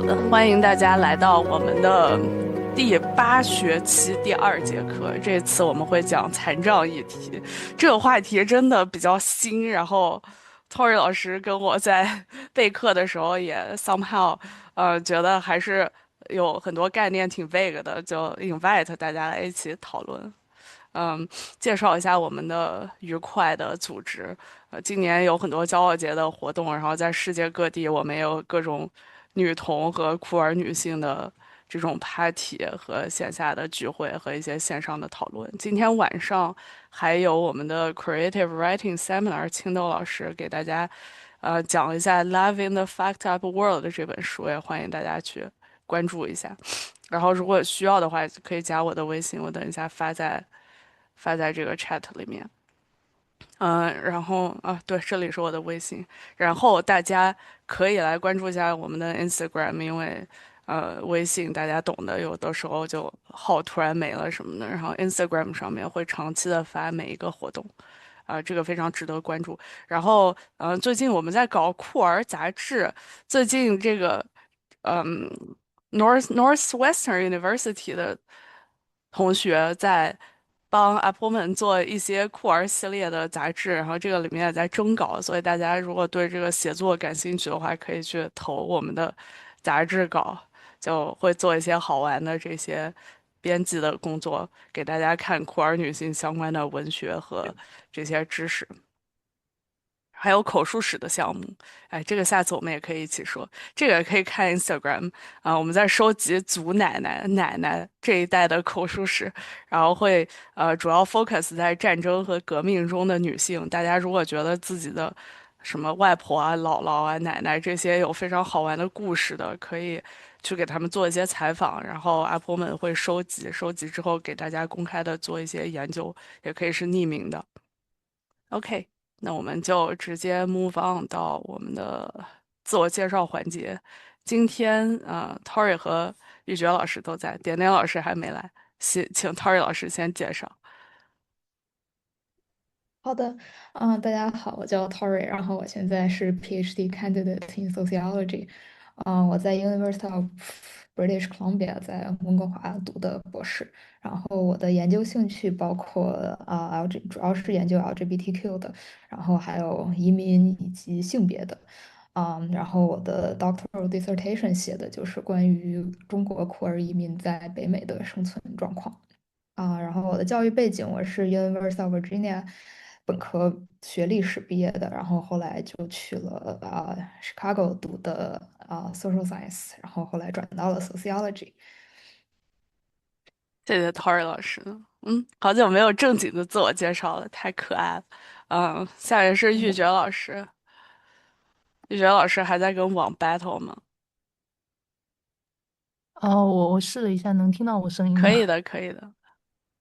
好的，欢迎大家来到我们的第8学期第2节课。这次我们会讲残障议题，这个话题真的比较新。然后，Tory 老师跟我在备课的时候也 somehow，觉得还是有很多概念挺 vague 的，就 invite 大家来一起讨论。嗯，介绍一下我们的愉快的组织。今年有很多骄傲节的活动，然后在世界各地，我们也有各种女童和酷儿女性的这种 party 和线下的聚会和一些线上的讨论。今天晚上还有我们的 Creative Writing Seminar，青豆老师给大家讲一下《Love in the Fact Up World》这本书，也欢迎大家去关注一下。然后如果需要的话，可以加我的微信，我等一下发在这个 chat 里面。然后对，这里是我的微信，然后大家可以来关注一下我们的 Instagram，因为微信大家懂的，有的时候就号突然没了什么的，然后 Instagram 上面会长期的发每一个活动，这个非常值得关注。然后最近我们在搞酷儿杂志，最近这个嗯Northwestern University 的同学在帮 Apple 们做一些酷儿系列的杂志，然后这个里面也在征稿，所以大家如果对这个写作感兴趣的话，可以去投我们的杂志稿，就会做一些好玩的这些编辑的工作，给大家看酷儿女性相关的文学和这些知识。还有口述史的项目，哎，这个下次我们也可以一起说。这个也可以看 Instagram 我们在收集祖奶奶、奶奶这一代的口述史，然后会主要 focus 在战争和革命中的女性。大家如果觉得自己的什么外婆啊、姥姥啊、奶奶这些有非常好玩的故事的，可以去给他们做一些采访，然后 Apple 们会收集，收集之后给大家公开的做一些研究，也可以是匿名的。OK，那我们就直接 move on 到我们的自我介绍环节。今天Tori 和玉珏老师都在，点点老师还没来，请 Tori 老师先介绍。好的，大家好，我叫 Tori，然后我现在是 PhD candidate in sociology，我在 University of British Columbia 在温哥华读的博士，然后我的研究兴趣包括主要是研究 LGBTQ 的，然后还有移民以及性别的，然后我的 doctoral dissertation 写的就是关于中国酷儿移民在北美的生存状况。然后我的教育背景，我是 University of Virginia 本科学历史毕业的，然后后来就去了Chicago 读的social science，然后后来转到了 sociology。谢谢 Tori 老师。好久没有正经的自我介绍了，太可爱了。下面是玉珏老师，玉珏老师还在跟网 battle 吗？哦，我试了一下，能听到我声音吗？可以的，可以的。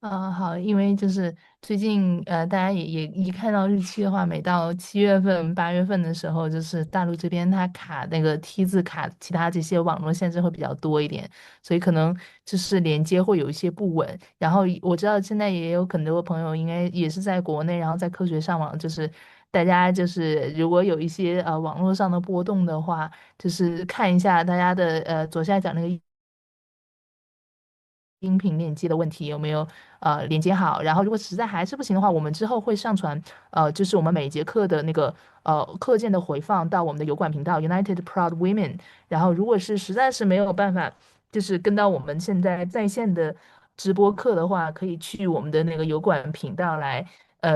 好，因为就是最近大家也一看到日期的话，每到7月份、8月份的时候，就是大陆这边它卡那个 T 字卡，其他这些网络限制会比较多一点，所以可能就是连接会有一些不稳。然后我知道现在也有很多朋友应该也是在国内，然后在科学上网，就是大家就是如果有一些网络上的波动的话，就是看一下大家的左下角那个音频链接的问题有没有连接好？然后如果实在还是不行的话，我们之后会上传就是我们每一节课的那个课件的回放到我们的油管频道 United Proud Women。然后如果是实在是没有办法，就是跟到我们现在在线的直播课的话，可以去我们的那个油管频道来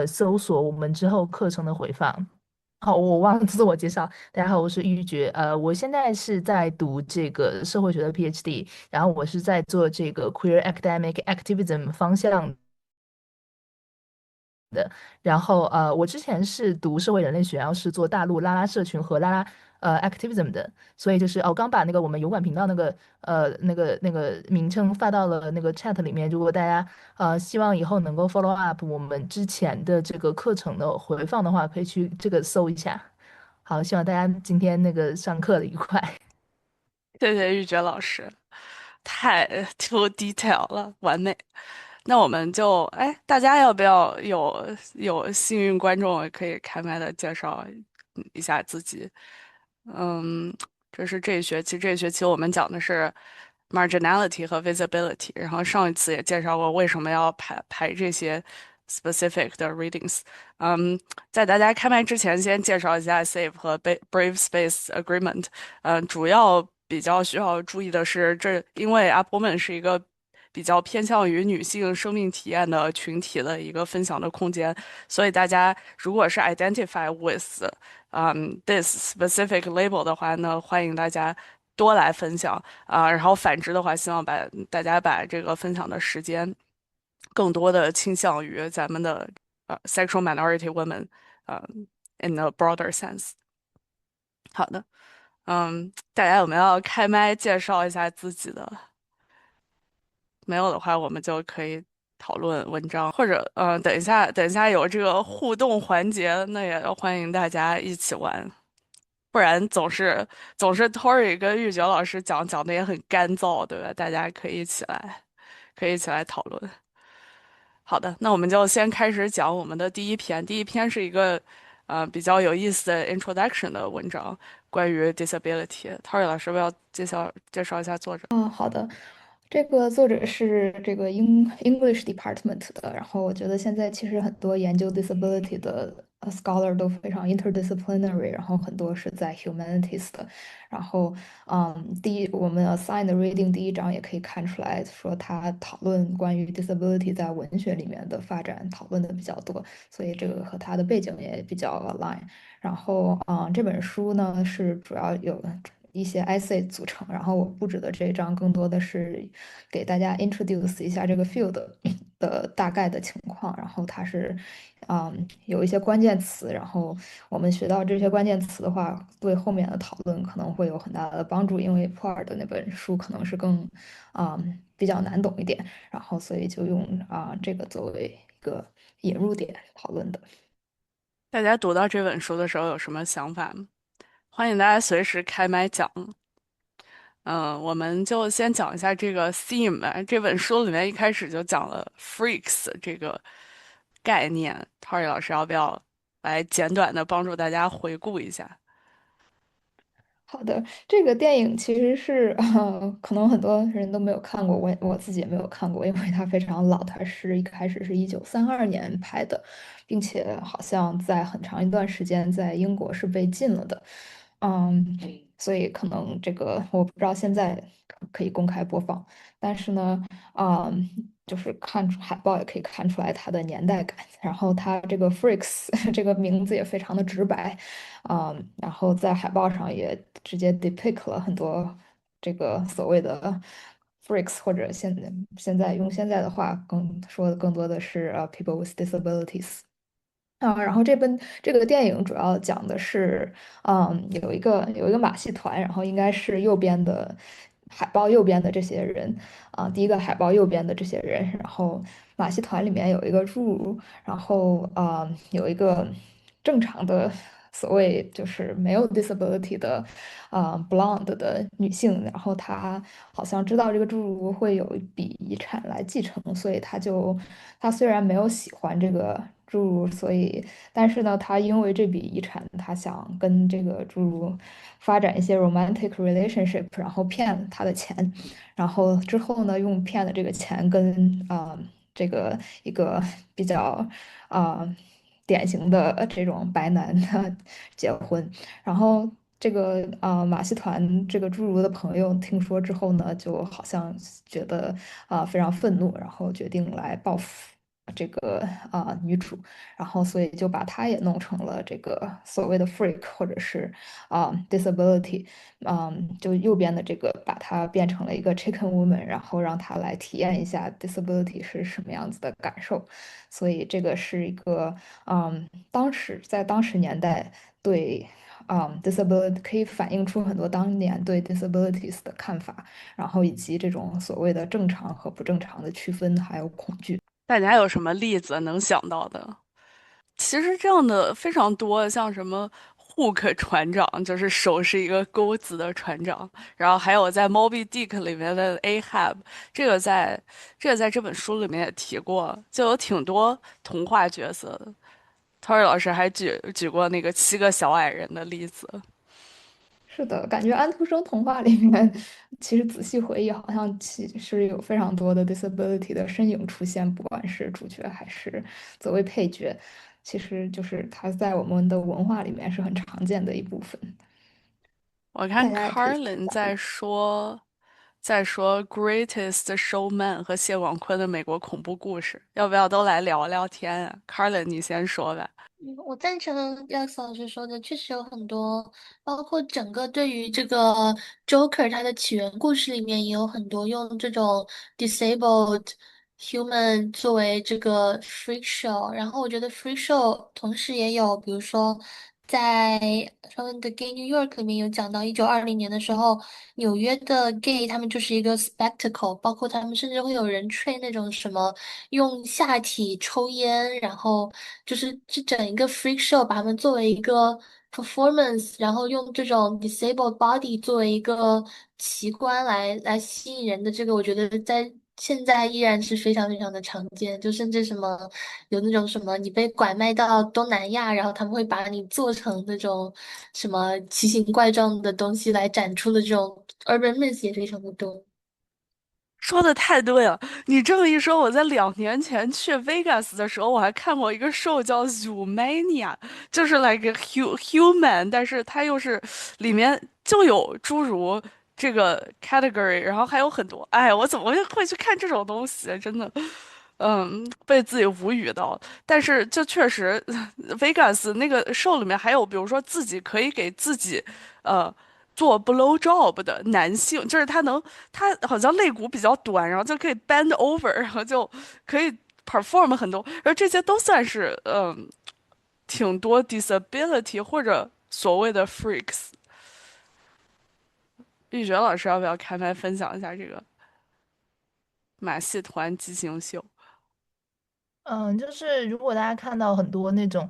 搜索我们之后课程的回放。好，我忘了自我介绍。大家好，我是玉珏。我现在是在读这个社会学的 PhD，然后我是在做这个 Queer Academic Activism 方向。然后我之前是读社会人类学，然后是做大陆拉拉社群和拉拉activism 的，所以就是我刚把那个我们油管频道那个名称发到了那个 chat 里面，如果大家希望以后能够 follow up 我们之前的这个课程的回放的话，可以去这个搜一下。好，希望大家今天那个上课的愉快。谢谢玉珏老师，太 too detail 了，完美。那我们就，哎，大家要不要有幸运观众也可以开麦的介绍一下自己？嗯，这是这一学期。这一学期我们讲的是 marginality 和 visibility，然后上一次也介绍过为什么要排这些 specific 的 readings。嗯，在大家开麦之前，先介绍一下 SAFE 和 Brave Space Agreement。主要比较需要注意的是，因为 Up Woman 是一个比较偏向于女性生命体验的群体的一个分享的空间，所以大家如果是 identify with this specific label 的话呢，欢迎大家多来分享然后反之的话，希望大家把这个分享的时间更多的倾向于咱们的sexual minority women，in a broader sense。好的，大家有没有要开麦介绍一下自己的？没有的话，我们就可以讨论文章，或者等一下有这个互动环节，那也欢迎大家一起玩。不然总是 Tory 跟玉珏老师讲的也很干燥，对吧？大家可以一起来讨论。好的，那我们就先开始讲我们的第一篇。第一篇是一个比较有意思的 introduction 的文章，关于 disability。Tory 老师要不要介绍一下作者？好的，这个作者是这个English Department 的，然后我觉得现在其实很多研究 disability 的scholar 都非常 interdisciplinary，然后很多是在 humanities 的，然后我们 assign 的 reading 第一章也可以看出来说他讨论关于 disability 在文学里面的发展讨论的比较多，所以这个和他的背景也比较 align。然后这本书呢是主要有一些 essay 组成，然后我布置的这一章更多的是给大家 introduce 一下这个 field 的大概的情况，然后它是有一些关键词，然后我们学到这些关键词的话，对后面的讨论可能会有很大的帮助，因为普尔的那本书可能是更比较难懂一点，然后所以就用这个作为一个引入点讨论的。大家读到这本书的时候有什么想法吗？欢迎大家随时开麦讲。我们就先讲一下这个 theme 吧。这本书里面一开始就讲了 freaks 这个概念。Tori 老师要不要来简短的帮助大家回顾一下？好的，这个电影其实是可能很多人都没有看过，我自己也没有看过，因为它非常老，它是一开始是1932年拍的，并且好像在很长一段时间在英国是被禁了的，嗯，所以可能这个我不知道现在可以公开播放，但是呢，就是看出海报也可以看出来它的年代感，然后它这个 Freaks 这个名字也非常的直白。然后在海报上也直接 depict 了很多这个所谓的 freaks，或者现在用现在的话说的更多的是people with disabilities。然后这个电影主要讲的是，有一个马戏团，然后应该是右边的海报右边的这些人，第一个海报右边的这些人，然后马戏团里面有一个侏儒，然后有一个正常的所谓就是没有 disability 的blonde 的女性，然后她好像知道这个侏儒会有一笔遗产来继承，所以她虽然没有喜欢这个侏儒，但是呢，她因为这笔遗产，她想跟这个侏儒发展一些 romantic relationship，然后骗他的钱，然后之后呢，用骗的这个钱跟这个一个比较啊、典型的这种白男的结婚，然后这个马戏团这个侏儒的朋友听说之后呢，就好像觉得非常愤怒，然后决定来报复这个女主，然后所以就把她也弄成了这个所谓的 freak 或者是disability。就右边的这个把它变成了一个 chicken woman，然后让她来体验一下 disability 是什么样子的感受。所以这个是一个当时年代对disability 可以反映出很多当年对 disabilities 的看法，然后以及这种所谓的正常和不正常的区分，还有恐惧。大家有什么例子能想到的？其实这样的非常多，像什么 Hook 船长，就是手是一个钩子的船长，然后还有在《Moby Dick》里面的 Ahab，这个在这本书里面也提过，就有挺多童话角色的。Tori 老师还举过那个7个小矮人的例子。是的，感觉安徒生童话里面，其实仔细回忆，好像其实有非常多的 disability 的身影出现，不管是主角还是作为配角，其实就是他在我们的文化里面是很常见的一部分，我看 大家也可以去 Carlin 找一在说《Greatest Showman》和谢广坤的美国恐怖故事，要不要都来聊聊天啊？Carlin，你先说吧。我赞成 Yax 老师说的，确实有很多，包括整个对于这个 Joker 它的起源故事里面也有很多用这种 disabled human 作为这个 freak show，然后我觉得 freak show 同时也有，比如说在他们的 Gay New York 里面有讲到1920年的时候，纽约的 gay 他们就是一个 spectacle，包括他们甚至会有人吹那种什么用下体抽烟，然后就是这整一个 freak show，把他们作为一个 performance，然后用这种 disabled body 作为一个奇观来吸引人的这个，我觉得在现在依然是非常非常的常见，就甚至什么有那种什么你被拐卖到东南亚，然后他们会把你做成那种什么奇形怪状的东西来展出的这种 urban myth 也非常的多。说的太对了，你这么一说，我在2年前去 Vegas 的时候，我还看过一个 show 叫 Zoomania，就是 like a human，但是它又是里面就有诸如这个 category，然后还有很多，哎，我怎么会去看这种东西？真的，被自己无语到。但是就确实，Vegas 那个 show 里面还有，比如说自己可以给自己，呃。做 blow job 的男性，就是他好像肋骨比较短，然后就可以 bend over，然后就可以 perform 很多，而这些都算是挺多 disability 或者所谓的 freaks。玉珏老师要不要开麦分享一下这个马戏团畸形秀？就是如果大家看到很多那种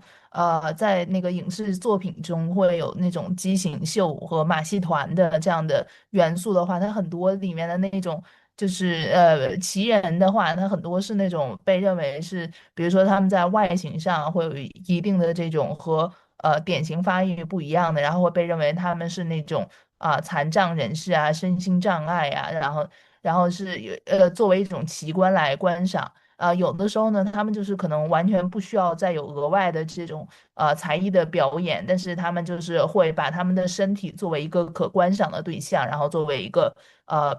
在那个影视作品中会有那种畸形秀和马戏团的这样的元素的话，它很多里面的那种就是奇人的话，它很多是那种被认为是，比如说他们在外形上会有一定的这种和典型发育不一样的，然后会被认为他们是那种残障人士啊、身心障碍啊，然后是作为一种奇观来观赏。有的时候呢，他们就是可能完全不需要再有额外的这种才艺的表演，但是他们就是会把他们的身体作为一个可观赏的对象，然后作为一个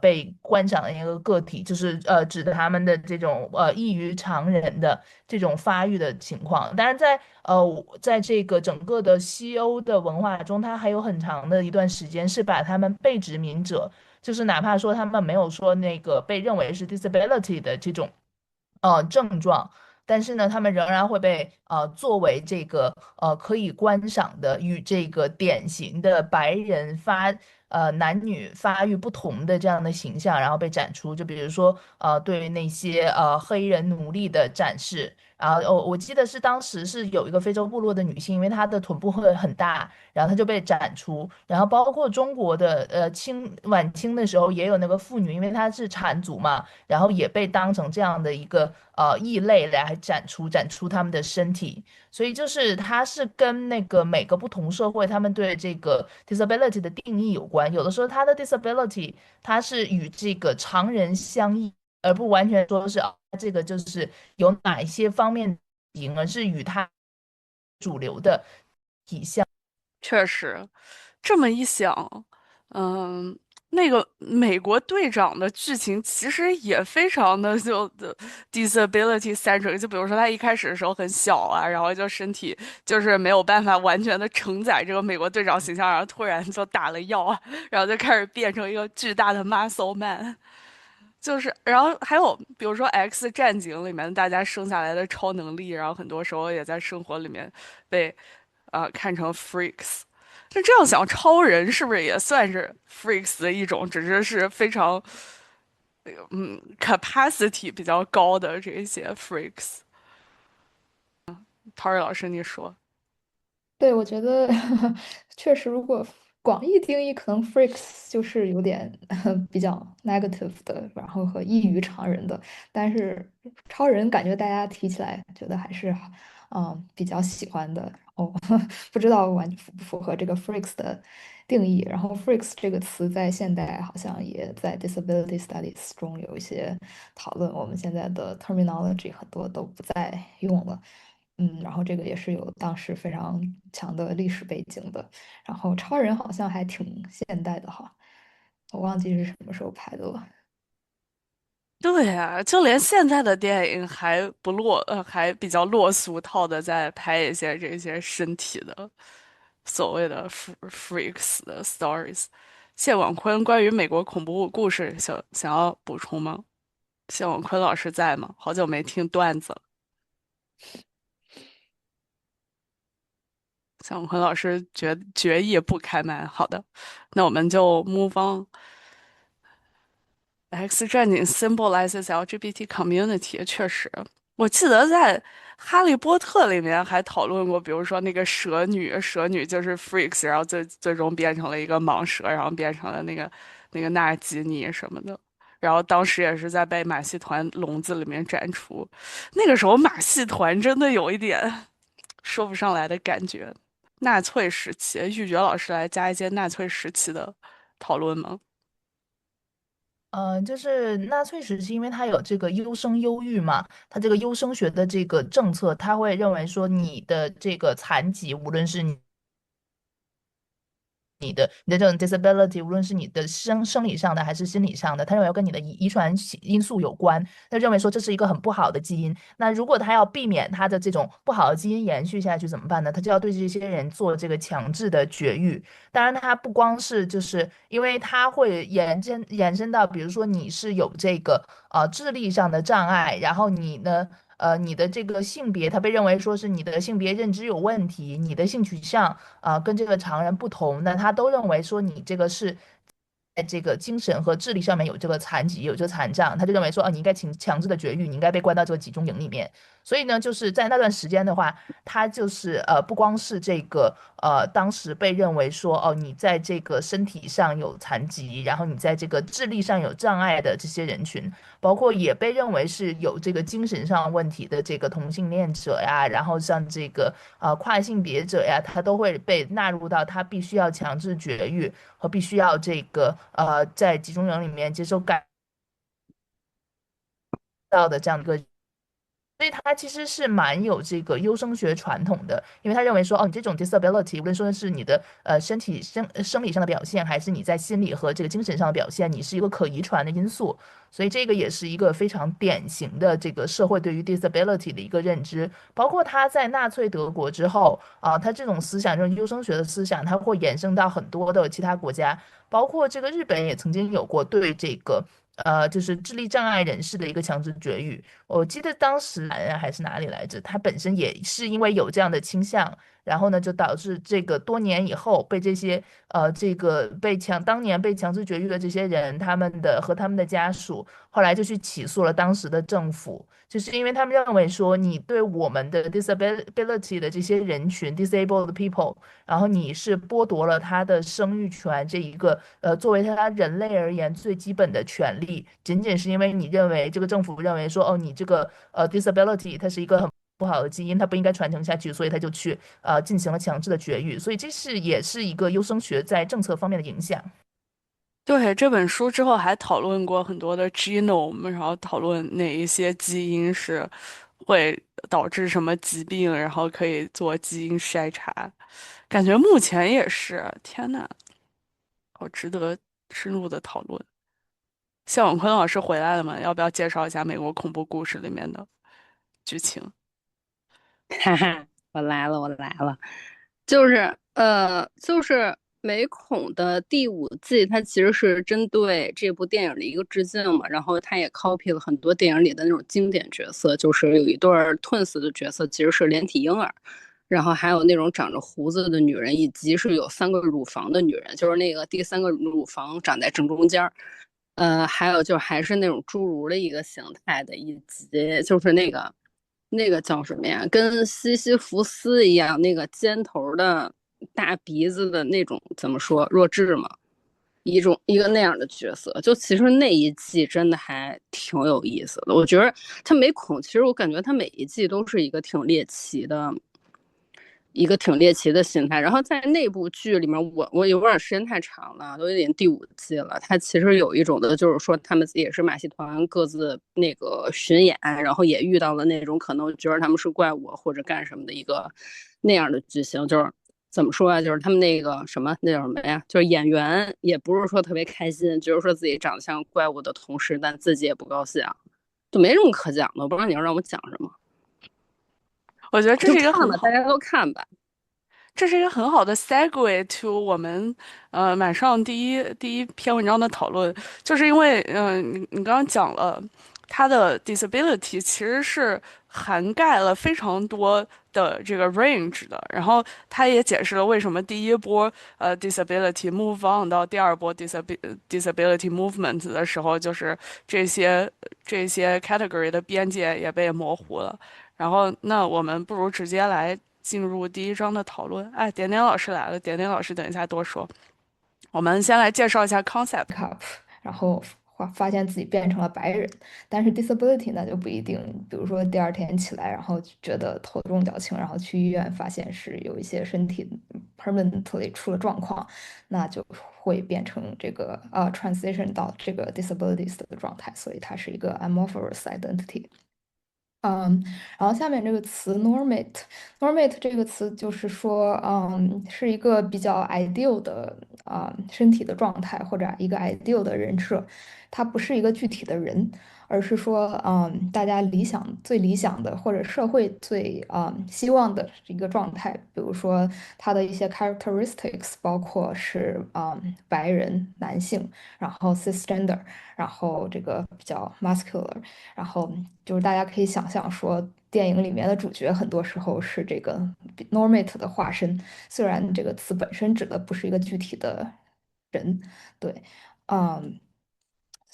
被观赏的一个个体，就是指的他们的这种异于常人的这种发育的情况。当然在这个整个的西欧的文化中，它还有很长的一段时间是把他们被殖民者。就是哪怕说他们没有说那个被认为是 disability 的这种症状，但是呢，他们仍然会被作为这个可以观赏的与这个典型的白人男女发育不同的这样的形象，然后被展出。就比如说对于那些黑人奴隶的展示。然后我记得是当时是有一个非洲部落的女性，因为她的臀部会很大，然后她就被展出。然后包括中国的晚清的时候也有那个妇女，因为她是产族嘛。然后也被当成这样的一个异类来展出他们的身体，所以就是它是跟那个每个不同社会他们对这个 disability 的定义有关，有的时候它的 disability 它是与这个常人相异，而不完全说是这个就是有哪一些方面赢，而是与它主流的体现。确实，这么一想，嗯，那个美国队长的剧情其实也非常的就 disability centric，就比如说他一开始的时候很小啊，然后就身体就是没有办法完全的承载这个美国队长形象，然后突然就打了药啊，然后就开始变成一个巨大的 muscle man。就是，然后还有比如说《X 战警》里面大家生下来的超能力，然后很多时候也在生活里面被看成 freaks。那这样想，超人是不是也算是 freaks 的一种？只是非常capacity 比较高的这些 freaks。陶瑞老师，你说？对，我觉得确实，如果广义定义，可能 freaks 就是有点比较 negative 的，然后和异于常人的。但是超人感觉大家提起来觉得还是比较喜欢的。然后不知道符不符合这个 freaks 的定义。然后 freaks 这个词在现代好像也在 disability studies 中有一些讨论，我们现在的 terminology 很多都不再用了。然后这个也是有当时非常强的历史背景的。然后超人好像还挺现代的哈，我忘记是什么时候拍的了。对呀，就连现在的电影还比较落俗套的在拍一些这些身体的所谓的 freaks 的 stories。谢广坤关于美国恐怖故事想要补充吗？谢广坤老师在吗？好久没听段子了。谢广坤老师决议不开麦。好的，那我们就 move on。X 战警 symbolizes LGBT community，确实，我记得在《哈利波特》里面还讨论过，比如说那个蛇女就是 freaks，然后最终变成了一个蟒蛇，然后变成了那个纳吉尼什么的，然后当时也是在被马戏团笼子里面展出，那个时候马戏团真的有一点说不上来的感觉。纳粹时期，玉珏老师来加一些纳粹时期的讨论吗？就是纳粹时期，因为它有这个优生优育嘛，它这个优生学的这个政策，他会认为说你的这个残疾，无论是你的这种 disability，无论是你的生理上的还是心理上的，他认为要跟你的遗传因素有关，他认为说这是一个很不好的基因。那如果他要避免他的这种不好的基因延续下去怎么办呢？他就要对这些人做这个强制的绝育。当然，他不光是就是因为他会延伸到，比如说你是有这个智力上的障碍，然后你呢。你的这个性别，他被认为说是你的性别认知有问题，你的性取向跟这个常人不同，那他都认为说你这个是在这个精神和智力上面有这个残疾，有这个残障，他就认为说你应该强制的绝育，你应该被关到这个集中营里面。所以呢，就是在那段时间的话，他就是不光是这个当时被认为说你在这个身体上有残疾，然后你在这个智力上有障碍的这些人群。包括也被认为是有这个精神上问题的这个同性恋者呀，然后像这个跨性别者呀，他都会被纳入到他必须要强制绝育和必须要这个在集中营里面接受改造的这样一个。所以他其实是蛮有这个优生学传统的，因为他认为说，你这种 disability，无论说是你的身体生理上的表现，还是你在心理和这个精神上的表现，你是一个可遗传的因素，所以这个也是一个非常典型的这个社会对于 disability 的一个认知。包括他在纳粹德国之后他这种思想，这种优生学的思想，它会延伸到很多的其他国家，包括这个日本也曾经有过对这个。就是智力障碍人士的一个强制绝育，我记得当时还是哪里来着，他本身也是因为有这样的倾向，然后呢，就导致这个多年以后被这些这个当年被强制绝育的这些人，他们的家属，后来就去起诉了当时的政府，就是因为他们认为说你对我们的 disability 的这些人群 disabled people，然后你是剥夺了他的生育权这一个作为他人类而言最基本的权利，仅仅是因为你认为这个政府认为说你这个disability 它是一个很不好的基因，它不应该传承下去，所以他就去进行了强制的绝育，所以也是一个优生学在政策方面的影响。对，这本书之后还讨论过很多的 genome，然后讨论哪一些基因是会导致什么疾病，然后可以做基因筛查。感觉目前也是，天呐，好值得深入的讨论。谢永坤老师回来了吗？要不要介绍一下美国恐怖故事里面的剧情？哈哈，我来了，我来了，就是美恐的第5季，它其实是针对这部电影的一个致敬嘛，然后它也 copy 了很多电影里的那种经典角色，就是有一对 twins 的角色其实是连体婴儿，然后还有那种长着胡子的女人，以及是有3个乳房的女人，就是那个第3个乳房长在正中间。还有就还是那种侏儒的一个形态的，以及就是那个叫什么呀？跟西西弗斯一样，那个尖头的大鼻子的那种，怎么说弱智嘛？一个那样的角色。就其实那一季真的还挺有意思的，我觉得他没孔，其实我感觉他每一季都是一个挺猎奇的心态。然后在那部剧里面，我有点时间太长了，都有点第5季了。它其实有一种的，就是说他们也是马戏团各自那个巡演，然后也遇到了那种可能觉得他们是怪物或者干什么的一个那样的剧情。就是怎么说啊？就是他们那个什么那叫什么呀？就是演员也不是说特别开心，就是说自己长得像怪物的同时，但自己也不高兴，就没什么可讲的。我不知道你要让我讲什么，我觉得这是一个就看吧，大很好。家都看吧。这是一个很好的 segue to 我们马上第一篇文章的讨论，就是因为你刚刚讲了它的 disability 其实是涵盖了非常多的这个 range 的，然后它也解释了为什么第一波disability move on 到第二波 disability movement 的时候，就是这些 category 的边界也被模糊了。然后，那我们不如直接来进入第一章的讨论。哎，点点老师来了，点点老师等一下多说。我们先来介绍一下 concept。然后发现自己变成了白人，但是 disability 那就不一定，比如说第二天起来，然后觉得头重脚轻，然后去医院发现是有一些身体 permanently 出了状况，那就会变成这个transition 到这个 disabilities 的状态，所以它是一个 amorphous identity。然后下面这个词 normate 这个词就是说，是一个比较 ideal 的身体的状态或者一个 ideal 的人设，它不是一个具体的人，而是说，大家最理想的或者社会最希望的一个状态，比如说它的一些 characteristics，包括是白人男性，然后 cisgender，然后这个比较 muscular。然后就是大家可以想象说，电影里面的主角很多时候是这个 normate 的化身，虽然这个词本身指的不是一个具体的人，对，嗯，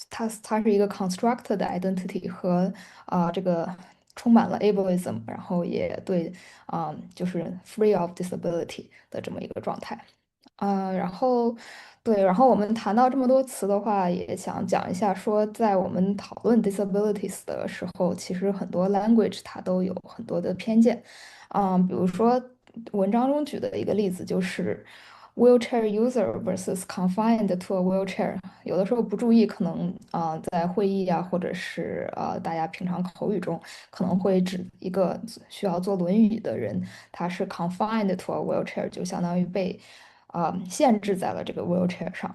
它是一个 constructed identity 和这个充满了 ableism，然后也对就是 free of disability 的这么一个状态。然后对，然后我们谈到这么多词的话，也想讲一下，说在我们讨论 disabilities 的时候，其实很多 language 它都有很多的偏见，比如说文章中举的一个例子就是 wheelchair user versus confined to a wheelchair，有的时候不注意，可能在会议啊，或者是大家平常口语中可能会指一个需要坐轮椅的人，他是 confined to a wheelchair，就相当于被限制在了这个 wheelchair 上。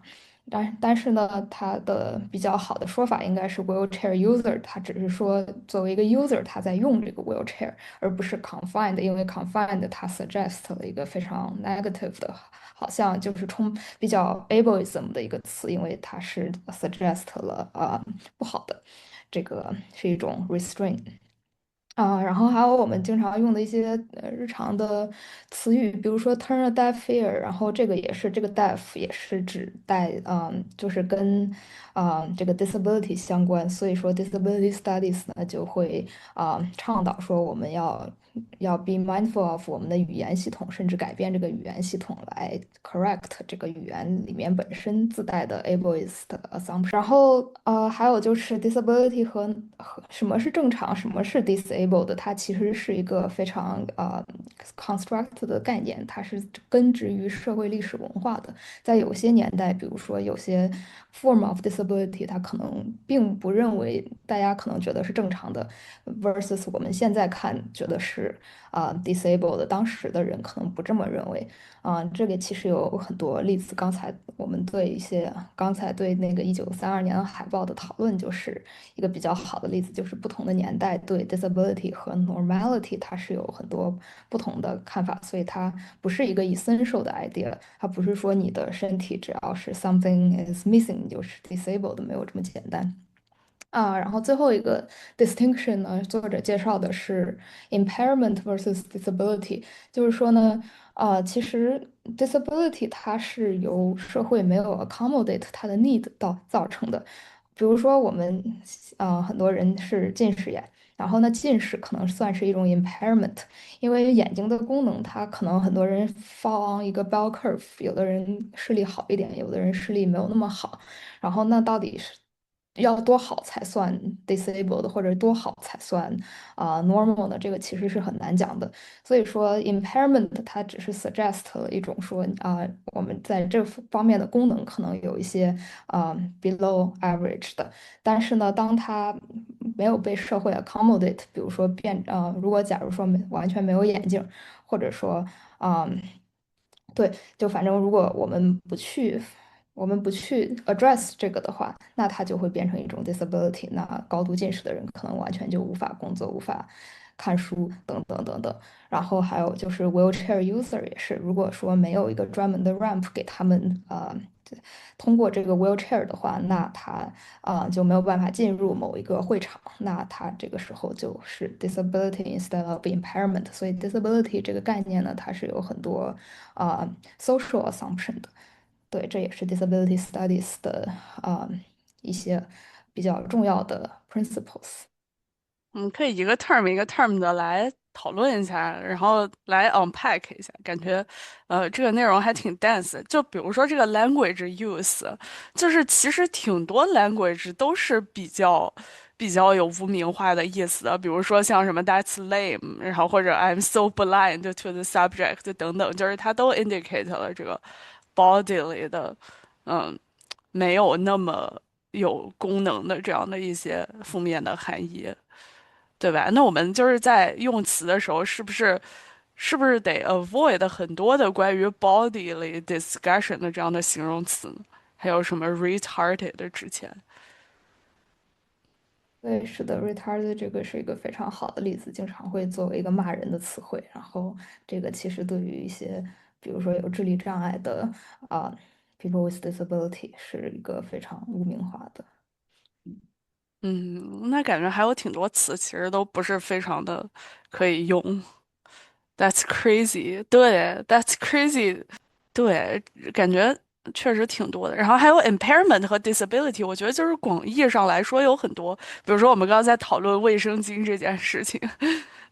但是呢，它的比较好的说法应该是 wheelchair user，它只是说作为一个 user，他在用这个 wheelchair，而不是 confined，因为 confined 它 suggest 了一个非常 negative 的，好像就是比较 ableism 的一个词，因为它是 suggest 了不好的，这个是一种 restraint。然后还有我们经常用的一些日常的词语，比如说 turn a deaf ear，然后这个也是这个 deaf 也是指就是跟这个 disability 相关，所以说 disability studies 呢就会倡导说我们要 be mindful of 我们的语言系统，甚至改变这个语言系统来 correct 这个语言里面本身自带的 ableist assumption。然后还有就是 disability 和什么是正常，什么是 disabled，它其实是一个非常construct 的概念，它是根植于社会历史文化的。在有些年代，比如说有些 form of disability，它可能并不认为大家可能觉得是正常的，versus 我们现在看觉得是disabled 的，当时的人可能不这么认为。这个其实有很多例子。刚才对那个1932年海报的讨论，就是一个比较好的例子，就是不同的年代对 disability 和 normality 它是有很多不同的看法，所以它不是一个 essential 的 idea，它不是说你的身体只要是 something is missing 你就是 disabled，没有这么简单。然后最后一个 distinction 呢，作者介绍的是 impairment versus disability，就是说呢，其实 disability 它是由社会没有 accommodate 它的 need 造成的。比如说我们很多人是近视眼，然后呢，近视可能算是一种 impairment，因为眼睛的功能，它可能很多人 fall on 一个 bell curve，有的人视力好一点，有的人视力没有那么好。然后那到底是要多好才算 disabled，或者多好才算normal 呢？这个其实是很难讲的。所以说 impairment 它只是 suggest 了一种说我们在这方面的功能可能有一些below average 的。但是呢，当它没有被社会 accommodate，比如说如果假如说完全没有眼镜，或者说啊、对，就反正如果我们不去 address 这个的话，那它就会变成一种 disability。那高度近视的人可能完全就无法工作、无法看书等等等等。然后还有就是 wheelchair user 也是，如果说没有一个专门的 ramp 给他们通过这个 wheelchair 的话，那他就没有办法进入某一个会场，那他这个时候就是 disability instead of impairment。所以 disability 这个概念呢，它是有很多social assumption 的。对，这也是 disability studies 的一些比较重要的 principles。可以一个 term 一个 term 的来讨论一下，然后来 unpack 一下，感觉这个内容还挺 dense。就比如说这个 language use，就是其实挺多 language 都是比较有污名化的意思的，比如说像什么 that's lame，然后或者 I'm so blind to the subject 等等，就是它都 indicate 了这个 bodily 的，嗯，没有那么有功能的这样的一些负面的含义。对吧？那我们就是在用词的时候，是不是得 avoid 很多的关于 bodily discussion 的这样的形容词呢？还有什么 retarded 之前，对，是的，retard 这个是一个非常好的例子，经常会作为一个骂人的词汇。然后这个其实对于一些，比如说有智力障碍的people with disability 是一个非常污名化的。那感觉还有挺多词其实都不是非常的可以用。That's crazy，对，That's crazy，对，感觉确实挺多的。然后还有 impairment 和 disability，我觉得就是广义上来说有很多，比如说我们刚刚在讨论卫生巾这件事情，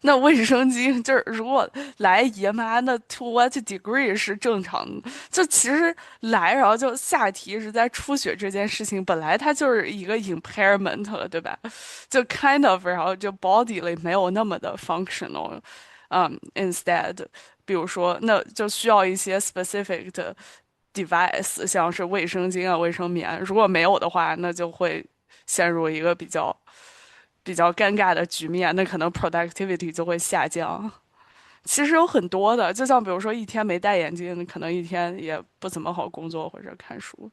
那卫生巾就是如果来姨妈，那 to what degree 是正常的？就其实来，然后就下体一直在出血这件事情，本来它就是一个 impairment 了，对吧？就 kind of，然后就 body 里没有那么的 functional。instead，比如说，那就需要一些 specific 的 device，像是卫生巾啊、卫生棉。如果没有的话，那就会陷入一个比较尴尬的局面，那可能 productivity 就会下降。其实有很多的，就像比如说一天没戴眼镜，可能一天也不怎么好工作或者看书。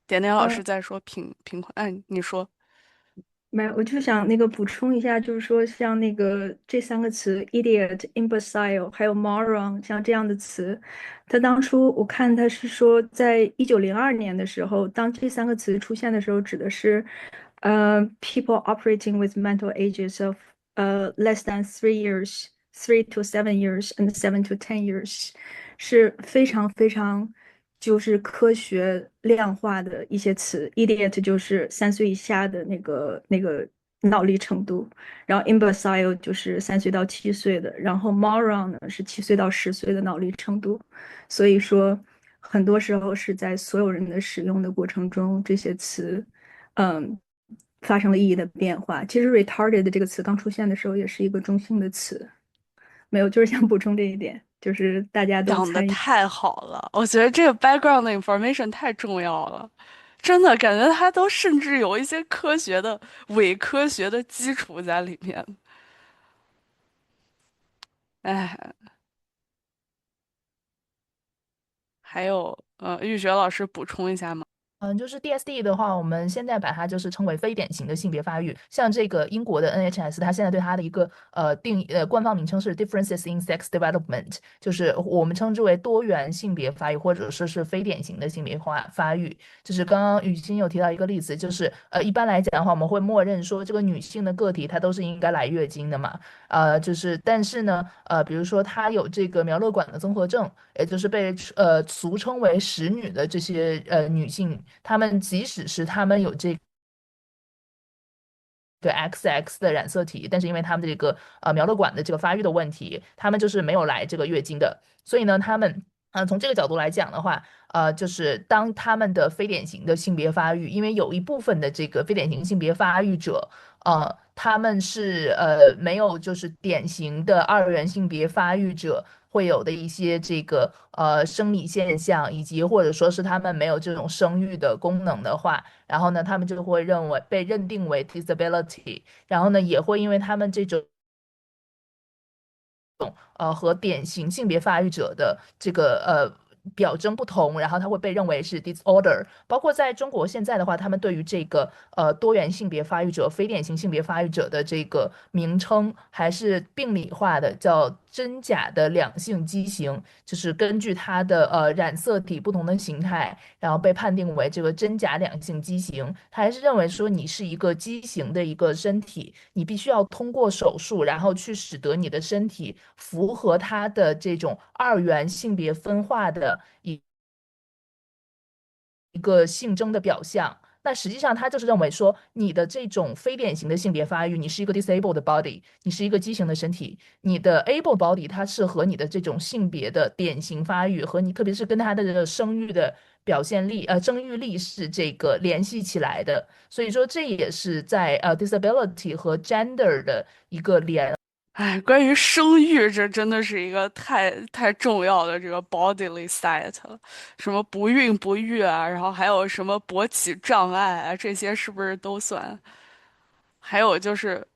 点点老师呃，在说贫困，哎，你说。没有，我就想那个补充一下，就是说像那个这三个词 idiot、imbecile 还有 moron，像这样的词，他当初我看他是说，在1902年的时候，当这三个词出现的时候，指的是people operating with mental ages of less than 3 years, 3 to 7 years and 7 to 10 years，是非常非常就是科学量化的一些词。idiot 就是3岁以下的那个脑力程度，然后 imbecile 就是3岁到7岁的，然后 moron 呢是7岁到10岁的脑力程度。所以说，很多时候是在所有人的使用的过程中，这些词，嗯，发生了意义的变化。其实 retarded 这个词刚出现的时候，也是一个中性的词。没有，就是想补充这一点，就是大家都讲的参与。太好了，我觉得这个 background 的 information 太重要了，真的感觉它都甚至有一些科学的伪科学的基础在里面。哎，还有玉雪老师补充一下吗？就是 DSD 的话，我们现在把它就是称为非典型的性别发育。像这个英国的 NHS，它现在对它的一个官方名称是 Differences in Sex Development，就是我们称之为多元性别发育，或者说是非典型的性别发育。就是刚刚雨欣有提到一个例子，就是一般来讲的话，我们会默认说这个女性的个体她都是应该来月经的嘛，但是呢，比如说她有这个苗勒管的综合症，也就是被俗称为使女的这些女性，她们即使是她们有这对 XX 的染色体，但是因为他们这个苗勒管的这个发育的问题，他们就是没有来这个月经的，所以呢，他们从这个角度来讲的话，就是当他们的非典型的性别发育，因为有一部分的这个非典型性别发育者，他们是没有就是典型的二元性别发育者会有的一些这个生理现象，以及或者说是他们没有这种生育的功能的话，然后呢，他们就会被认定为 disability，然后呢，也会因为他们这种和典型性别发育者的这个表征不同，然后它会被认为是 disorder。包括在中国现在的话，他们对于这个多元性别发育者、非典型性别发育者的这个名称还是病理化的，叫真假的两性畸形，就是根据它的染色体不同的形态，然后被判定为这个真假两性畸形。他还是认为说你是一个畸形的一个身体，你必须要通过手术，然后去使得你的身体符合它的这种二元性别分化的一个性征的表象。那实际上，他就是认为说，你的这种非典型的性别发育，你是一个 disabled body，你是一个畸形的身体；你的 able body，它是和你的这种性别的典型发育和你，特别是跟他的这个生育的表现力，生育力是这个联系起来的。所以说，这也是在disability 和 gender 的一个联。哎，关于生育，这真的是一个太重要的这个 bodily site 了，什么不孕不育啊，然后还有什么勃起障碍啊，这些是不是都算？还有就是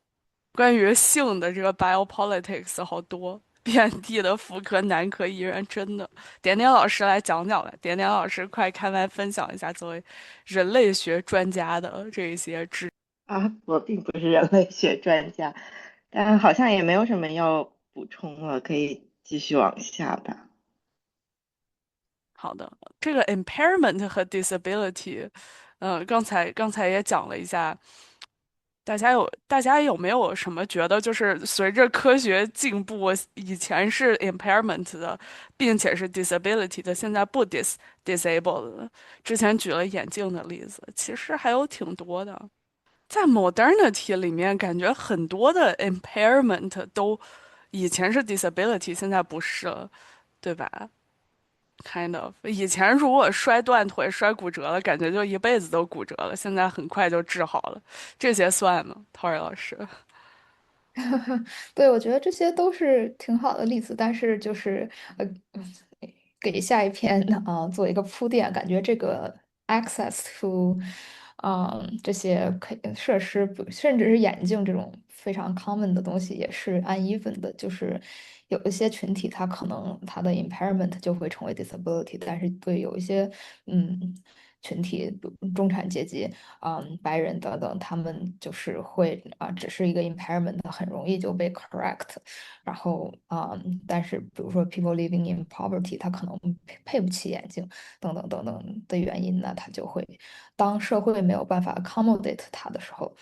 关于性的这个 biopolitics 好多，遍地的妇科男科医院，真的。点点老师来讲讲呗，点点老师快开麦分享一下作为人类学专家的这一些知。啊，我并不是人类学专家，但好像也没有什么要补充了，可以继续往下吧。好的，这个 impairment 和 disability，刚才也讲了一下，大家有没有什么觉得，就是随着科学进步，以前是 impairment 的，并且是 disability 的，现在不 disabled 了。之前举了眼镜的例子，其实还有挺多的。在 modernity 里面，感觉很多的 impairment 都以前是 disability，现在不是了，对吧？Kind of，以前如果摔断腿、摔骨折了，感觉就一辈子都骨折了，现在很快就治好了，这些算吗？Tori 老师，对，我觉得这些都是挺好的例子，但是就是呃，给下一篇做一个铺垫，感觉这个 access to，这些设施，甚至是眼镜这种非常 common 的东西，也是 uneven 的，就是有一些群体，他可能他的 impairment 就会成为 disability，但是对有一些群体，比如中产阶级。白人等等，他们就是会只是一个 impairment，很容易就被 correct。然后但是比如说 people living in poverty，他可能配不起眼镜等等等等的原因呢，他就会当社会没有办法 accommodate 他的时候，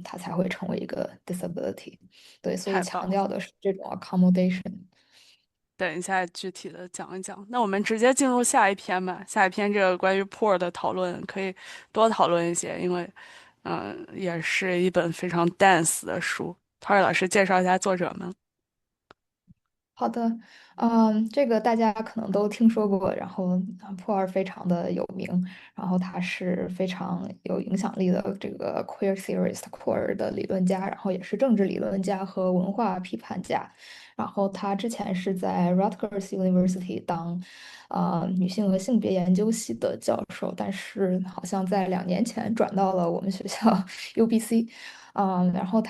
他才会成为一个 disability。对，所以太棒了！强调的是这种 accommodation。等一下具体的讲一讲。那我们直接进入下一篇吧。下一篇这个关于 poor 的讨论可以多讨论一些，因为也是一本非常 dense 的书。Tori 老师介绍一下作者们。好的，这个大家可能都听说过，然后普洱非常的有名，然后他是非常有影响力的这个 queer theorist 库尔的理论家，然后也是政治理论家和文化批判家，然后他之前是在 Rutgers University 当女性和性别研究系的教授，但是好像在2年前转到了我们学校 UBC。然后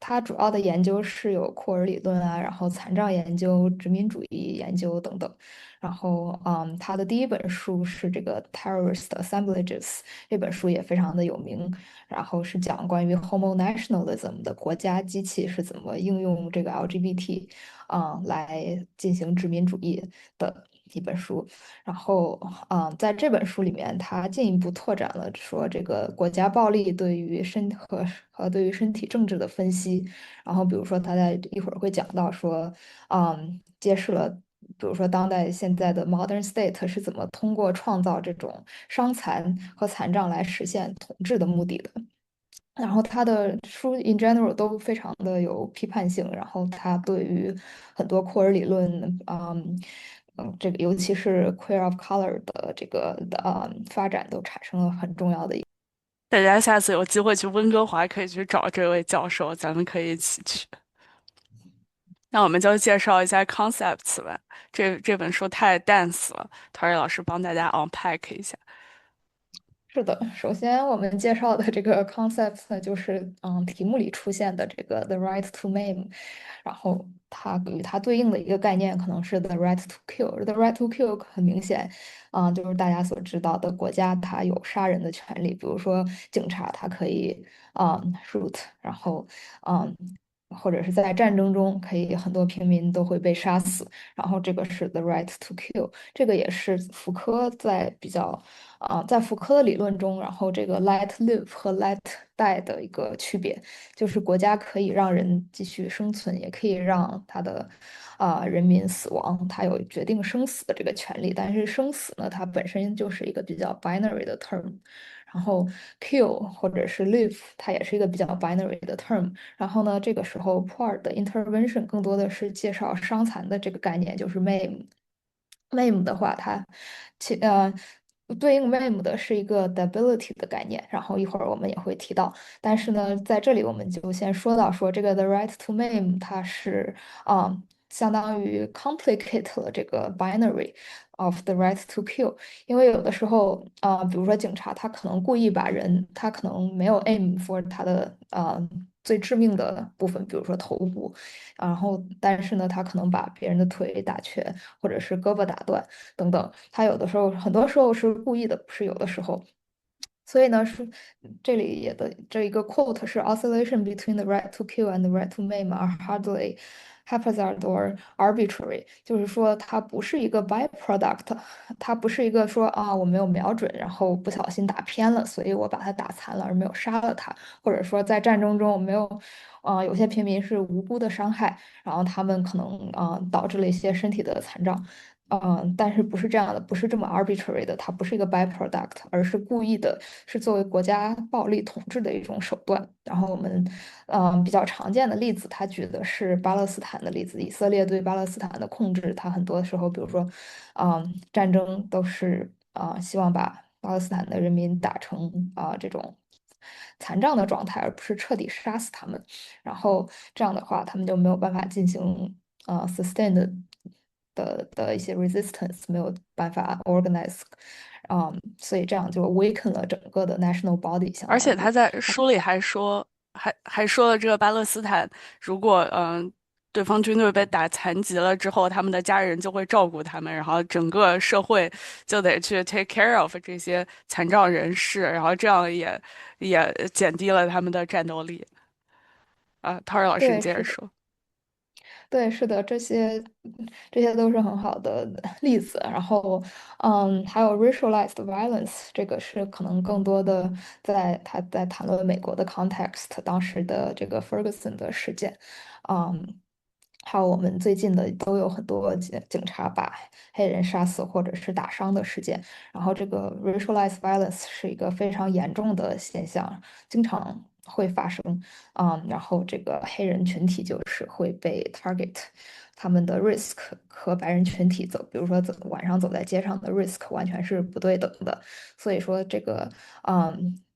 他主要的研究是有库尔理论啊，然后残障研究、殖民主义研究等等。然后他的第一本书是这个《Terrorist Assemblages》，这本书也非常的有名。然后是讲关于 Homo nationalism 的国家机器是怎么应用这个 LGBT 来进行殖民主义的一本书。然后，在这本书里面，他进一步拓展了说这个国家暴力对于对于身体政治的分析。然后，比如说他在一会儿会讲到说，揭示了，比如说当代现在的 modern state 是怎么通过创造这种伤残和残障来实现统治的目的的。然后他的书 in general 都非常的有批判性，然后他对于很多库尔理论，这个尤其是 queer of color 的这个发展都产生了很重要的。大家下次有机会去温哥华，可以去找这位教授，咱们可以一起去。那我们就介绍一下 concepts 吧。这本书太 dense 了，Tori 老师帮大家 unpack 一下。是的，首先我们介绍的这个 concept 呢，就是题目里出现的这个 the right to maim，然后它与它对应的一个概念可能是 the right to kill。the right to kill 很明显，就是大家所知道的国家它有杀人的权利，比如说警察他可以shoot，然后嗯。或者是在战争中，可以很多平民都会被杀死，然后这个是 the right to kill，这个也是福柯在在福柯的理论中，然后这个 let live 和 let die 的一个区别，就是国家可以让人继续生存，也可以让他的人民死亡，他有决定生死的这个权利。但是生死呢，它本身就是一个比较 binary 的 term，然后 kill 或者是 live，它也是一个比较 binary 的 term。然后呢，这个时候 Poor 的 intervention 更多的是介绍伤残的这个概念，就是 maim。MAME 的话，它其呃对应 MAME 的是一个 disability 的概念，然后一会儿我们也会提到。但是呢，在这里我们就先说到说这个 the right to MAME，它是相当于 complicate 了这个 binary of the right to kill，因为有的时候比如说警察他可能故意把人，他可能没有 aim for 他的最致命的部分，比如说头部，然后但是呢，他可能把别人的腿打瘸，或者是胳膊打断等等，他有的时候很多时候是故意的，不是有的时候。所以呢，是这里也的这一个 quote 是 oscillation between the right to kill and the right to maim are hardly haphazard or arbitrary，就是说它不是一个 byproduct，它不是一个说我没有瞄准，然后不小心打偏了，所以我把他打残了而没有杀了他，或者说在战争中我没有，有些平民是无辜的伤害，然后他们可能导致了一些身体的残障。但是不是这样的，不是这么 arbitrary 的，它不是一个 byproduct，而是故意的，是作为国家暴力统治的一种手段。然后我们，比较常见的例子，他举的是巴勒斯坦的例子，以色列对巴勒斯坦的控制，它很多时候，比如说，战争都是希望把巴勒斯坦的人民打成这种残障的状态，而不是彻底杀死他们。然后这样的话，他们就没有办法进行sustained 的一些 resistance，没有办法 organize，所以这样就 weaken 了整个的 national body，相而且他当于。在书里还说，还说了这个巴勒斯坦，如果对方军队被打残疾了之后，他们的家人就会照顾他们，然后整个社会就得去 take care of 这些残障人士，然后这样也减低了他们的战斗力。陶尔老师，你对，是的。接着说。对，是的，这些都是很好的例子。然后，还有 racialized violence，这个是可能更多的他在谈论美国的 context，当时的这个 Ferguson 的事件，嗯，还有我们最近的都有很多警察把黑人杀死或者是打伤的事件。然后，这个 racialized violence 是一个非常严重的现象，经常会发生。然后这个黑人群体就是会被 target，他们的 risk 和白人群体走，比如说晚上走在街上的 risk 完全是不对等的，所以说这个，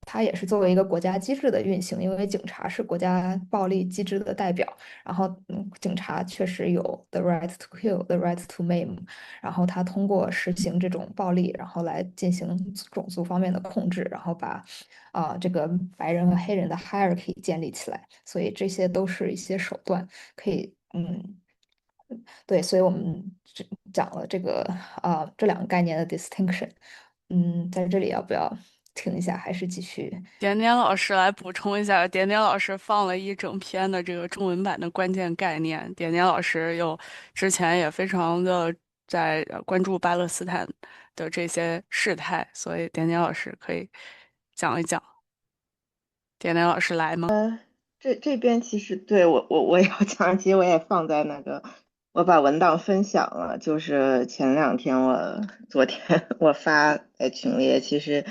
它也是作为一个国家机制的运行，因为警察是国家暴力机制的代表，然后警察确实有 the right to kill，the right to maim，然后他通过实行这种暴力，然后来进行种族方面的控制，然后把这个白人和黑人的 hierarchy 建立起来，所以这些都是一些手段，可以对，所以我们讲了这个这两个概念的 distinction，在这里要不要停一下，还是继续？点点老师来补充一下，点点老师放了一整篇的这个中文版的关键概念。点点老师之前也非常的在关注巴勒斯坦的这些事态，所以点点老师可以讲一讲。点点老师来吗？这边其实对我也要讲，其实我也放在那个，我把文档分享了，就是前2天昨天我发在群里，其实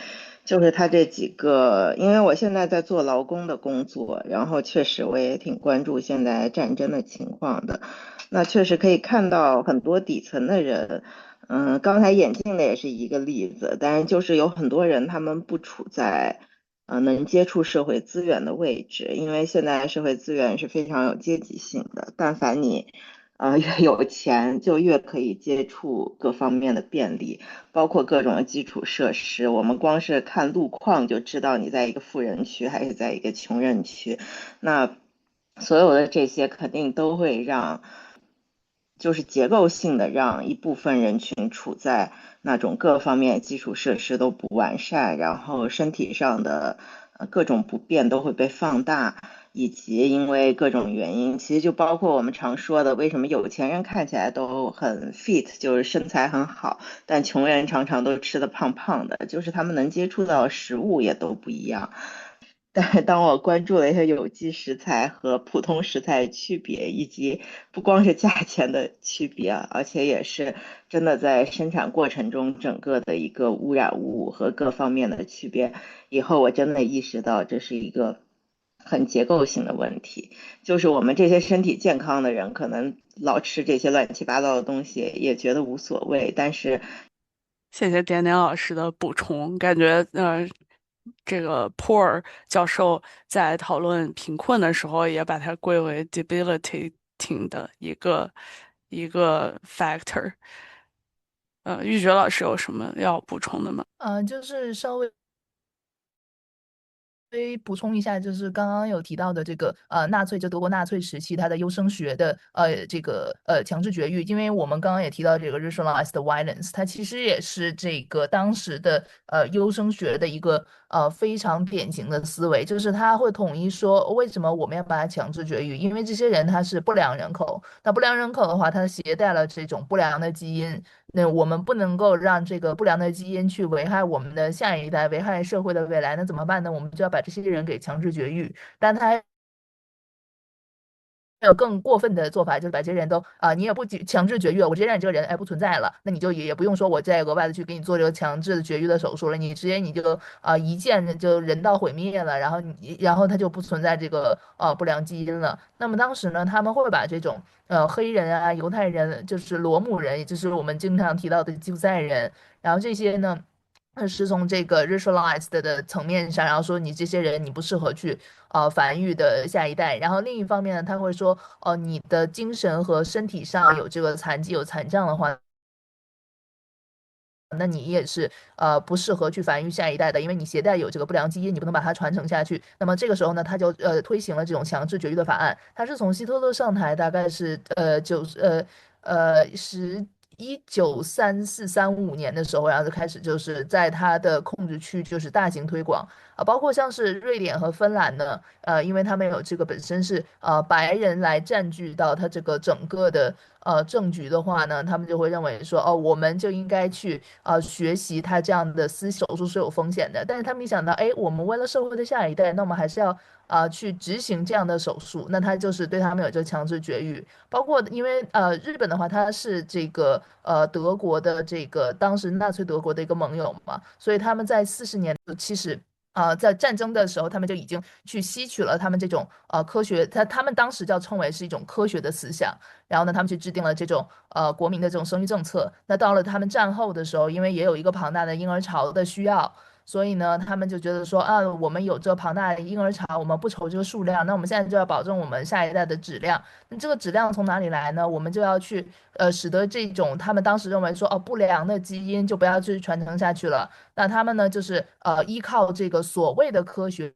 就是他这几个，因为我现在在做劳工的工作，然后确实我也挺关注现在战争的情况的。那确实可以看到很多底层的人，刚才眼镜的也是一个例子，但是就是有很多人他们不处在能接触社会资源的位置，因为现在社会资源是非常有阶级性的，但凡你越有钱，就越可以接触各方面的便利。包括各种的基础设施，我们光是看路况就知道你在一个富人区还是在一个穷人区。那所有的这些肯定都会让，就是结构性的让一部分人群处在那种各方面基础设施都不完善，然后身体上的各种不便都会被放大。以及因为各种原因，其实就包括我们常说的，为什么有钱人看起来都很 fit，就是身材很好，但穷人常常都吃得胖胖的，就是他们能接触到食物也都不一样。但是当我关注了一些有机食材和普通食材的区别，以及不光是价钱的区别，而且也是真的在生产过程中整个的一个污染物和各方面的区别，以后我真的意识到这是一个很结构性的问题，就是我们这些身体健康的人，可能老吃这些乱七八糟的东西也觉得无所谓，但是谢谢点点老师的补充，感觉这个 Poor 教授在讨论贫困的时候，也把它归为 debilitating 的一个 factor。玉珏老师有什么要补充的吗？就是稍微补充一下，就是刚刚有提到的这个纳粹，就德国纳粹时期它的优生学的这个强制绝育，因为我们刚刚也提到这个 racialized violence，它其实也是这个当时的优生学的一个非常典型的思维，就是他会统一说为什么我们要把它强制绝育，因为这些人他是不良人口，那不良人口的话，它携带了这种不良的基因，那我们不能够让这个不良的基因去危害我们的下一代，危害社会的未来，那怎么办呢？我们就要把这些人给强制绝育，但他还有更过分的做法，就是把这些人都你也不强制绝育，我直接让你这个人不存在了，那你就也不用说我再额外的去给你做这个强制的绝育的手术了，你直接你就一键就人道毁灭了，然后他就不存在这个不良基因了。那么当时呢，他们会把这种黑人啊、犹太人，就是罗姆人，也就是我们经常提到的吉普赛人，然后这些呢。是从这个 racialized 的层面上，然后说你这些人你不适合去繁育的下一代，然后另一方面呢，他会说你的精神和身体上有这个残疾有残障的话。那你也是不适合去繁育下一代的，因为你携带有这个不良基因，你不能把它传承下去。那么这个时候呢，他就推行了这种强制绝育的法案。他是从希特勒上台，大概是1934-35年的时候，然后就开始就是在他的控制区就是大型推广包括像是瑞典和芬兰呢，因为他们有这个本身是白人来占据到他这个整个的政局的话呢，他们就会认为说我们就应该去学习他这样的手术是有风险的，但是他没想到，哎，我们为了社会的下一代，那我们还是要去执行这样的手术，那他就是对他们有这个强制绝育，包括因为日本的话，它是这个德国的这个当时纳粹德国的一个盟友嘛，所以他们在40年其实。在战争的时候，他们就已经去吸取了他们这种科学，他们当时叫称为是一种科学的思想，然后呢，他们去制定了这种国民的这种生育政策。那到了他们战后的时候，因为也有一个庞大的婴儿潮的需要，所以呢，他们就觉得说我们有这庞大的婴儿潮，我们不愁这个数量，那我们现在就要保证我们下一代的质量。那这个质量从哪里来呢？我们就要去使得这种他们当时认为说不良的基因就不要去传承下去了。那他们呢，就是依靠这个所谓的科学。